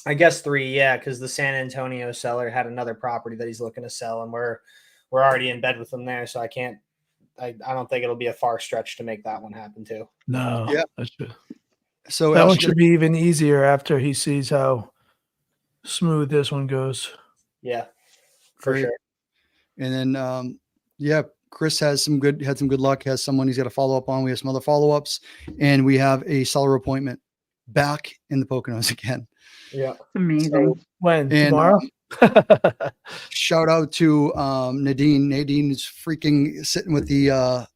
I guess 3, because the San Antonio seller had another property that he's looking to sell, and we're already in bed with them there, so I can't I don't think it'll be a far stretch to make that one happen too. No. Yeah. That's true. So That one Ashley, should be even easier after he sees how smooth this one goes. Yeah, for great. sure. And then yeah, Chris had some good luck, has someone he's got to follow up on. We have some other follow-ups, and we have a seller appointment back in the Poconos again. Yeah. Amazing. So, When? and Tomorrow? shout out to Nadine. Nadine is freaking sitting with the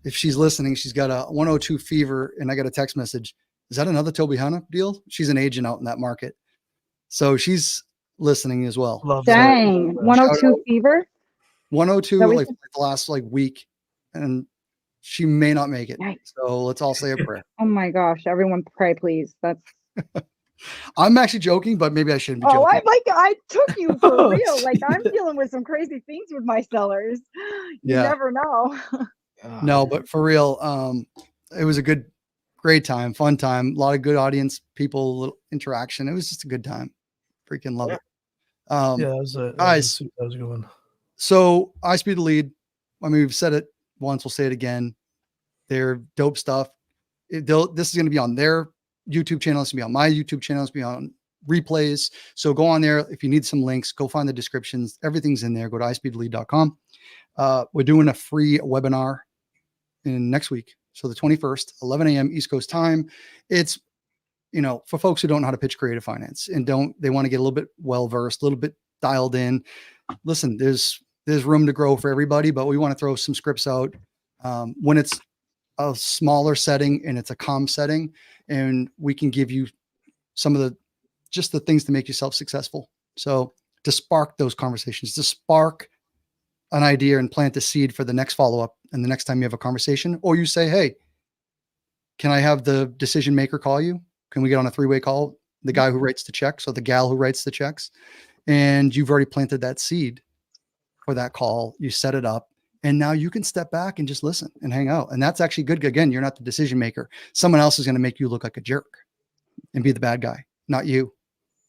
if she's listening, she's got a 102 fever, and I got a text message. Is that another Toby Hanna deal? She's an agent out in that market. So she's listening as well. Love that. Dang. 102 fever? 102 So we like can- the last like week, and she may not make it. Yikes. So let's all say a prayer. Oh my gosh. Everyone pray, please. That's I'm actually joking, but maybe I shouldn't be joking. I took you for Oh, real. Like I'm dealing with some crazy things with my sellers. You Yeah. never know. No, but for real, it was a great time, fun time, a lot of good audience, people, little interaction. It was just a good time. Freaking love it. Yeah, that was a good one. So iSpeedToLead, I mean, we've said it once, we'll say it again. They're dope stuff. This is going to be on their YouTube channel. It's going to be on my YouTube channel. It's going to be on replays. So go on there. If you need some links, go find the descriptions. Everything's in there. Go to iSpeedToLead.com. We're doing a free webinar in next week. So the 21st, 11 a.m. East Coast time. It's, for folks who don't know how to pitch creative finance and they want to get a little bit well-versed, a little bit dialed in. Listen, there's room to grow for everybody, but we want to throw some scripts out when it's a smaller setting and it's a calm setting, and we can give you some of the things to make yourself successful. So to spark those conversations, to spark an idea and plant the seed for the next follow-up. And the next time you have a conversation, or you say, hey, can I have the decision maker call you? Can we get on a 3-way call? The guy who writes the checks or the gal who writes the checks. And you've already planted that seed for that call. You set it up, and now you can step back and just listen and hang out. And that's actually good. Again, you're not the decision maker. Someone else is going to make you look like a jerk and be the bad guy, not you.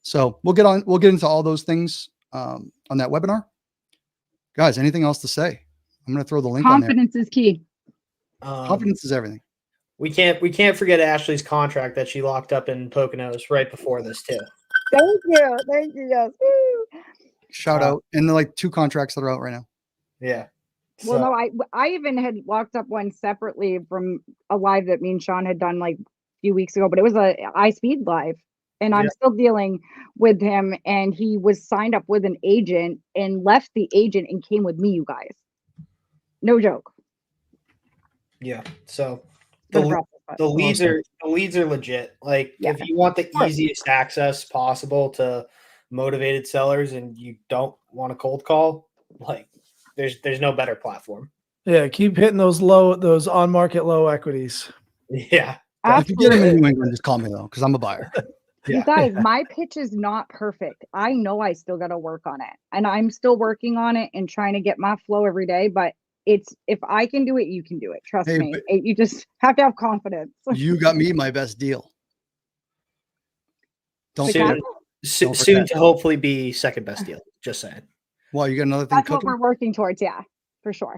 So we'll get into all those things on that webinar. Guys, anything else to say? I'm going to throw the link on there. Confidence is key. Confidence is everything. We can't forget Ashley's contract that she locked up in Poconos right before this too. Thank you. Yes. Woo. Shout out. And they're like 2 contracts that are out right now. Yeah. Well, no, I even had locked up one separately from a live that me and Shaun had done like a few weeks ago, but it was a iSpeed live, and I'm still dealing with him. And he was signed up with an agent and left the agent and came with me, you guys. No joke. Yeah. So the leads are legit. Like if you want the easiest access possible to motivated sellers and you don't want a cold call, like there's no better platform. Yeah, keep hitting those on market low equities. Yeah. If you get them in New England, just call me though, because I'm a buyer. You guys, my pitch is not perfect. I know I still got to work on it, and I'm still working on it and trying to get my flow every day. But if I can do it, you can do it. Trust me. You just have to have confidence. You got me my best deal. Soon to hopefully be second best deal. Just saying. Well, you got another thing. That's what we're working towards. Yeah, for sure.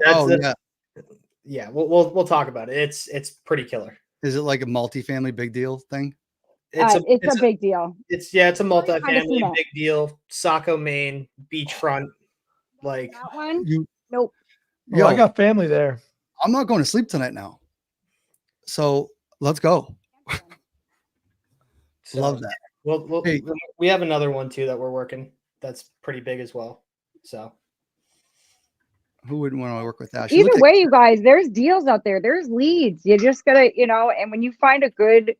Yeah. We'll talk about it. It's pretty killer. Is it like a multifamily big deal thing? It's a big deal. It's a multifamily big deal. Saco, Maine, beachfront. Like that one? Nope. I got family there. I'm not going to sleep tonight now. So let's go. Love that. Well, we have another one too that we're working. That's pretty big as well. So who wouldn't want to work with that? Either way, you guys, there's deals out there. There's leads. You just gotta, and when you find a good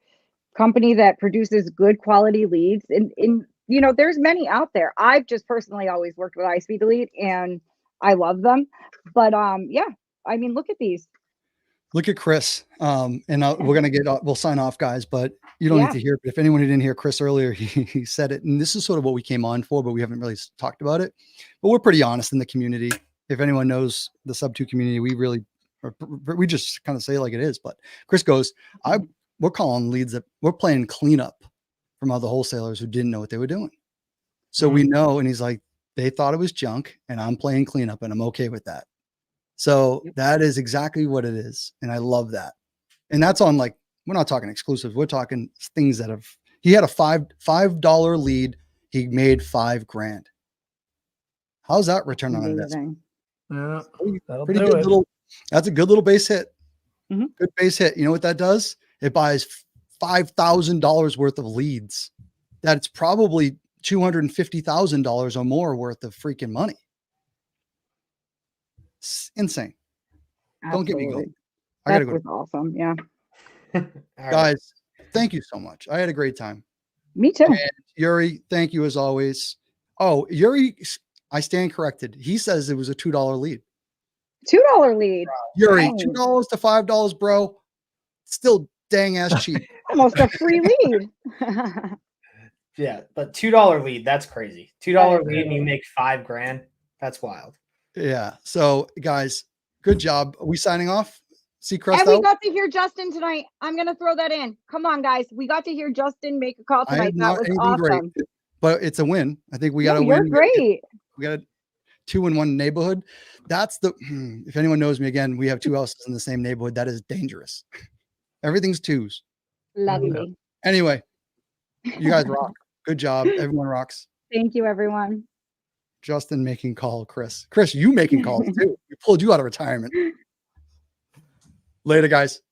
company that produces good quality leads, and there's many out there. I've just personally always worked with iSpeedToLead and I love them. But look at these. Look at Chris. We're gonna we'll sign off, guys, but you don't need to hear it. But if anyone who didn't hear Chris earlier, he said it, and this is sort of what we came on for, but we haven't really talked about it. But we're pretty honest in the community. If anyone knows the SubTo community, we just kind of say it like it is. But Chris goes, we're calling leads that we're playing cleanup from other wholesalers who didn't know what they were doing. So we know, and he's like, they thought it was junk, and I'm playing cleanup, and I'm okay with that. So that is exactly what it is. And I love that. And that's on like, we're not talking exclusives. We're talking things that have, he had a $5 lead. He made $5,000. How's that return on investment? Yeah, Pretty good little, that's a good little base hit. Good base hit. You know what that does? It buys $5,000 worth of leads. That's probably $250,000 or more worth of freaking money. It's insane. Don't get me going. I gotta go. That was awesome. Yeah. Guys, thank you so much. I had a great time. Me too. And Yuri, thank you as always. Oh, Yuri, I stand corrected. He says it was a $2 lead. $2 lead. Yuri, Dang. $2 to $5, bro. Still dang ass cheap. Almost a free lead. Yeah, but $2 lead, that's crazy. $2 lead and you make $5,000. That's wild. Yeah. So guys, good job. Are we signing off? Seacrest And we out? got to hear Justin tonight. I'm going to throw that in. Come on, guys. We got to hear Justin make a call I tonight. have That not was anything great, awesome. but it's a win. I think we got to You're win. great. We got a 2-in-1 neighborhood. That's the, if anyone knows me, again, we have 2 houses in the same neighborhood. That is dangerous. Everything's 2s. Lovely. Anyway, you guys rock. Good job. Everyone rocks. Thank you, everyone. Justin making call, Chris. Chris, you making calls too. We pulled you out of retirement. Later, guys.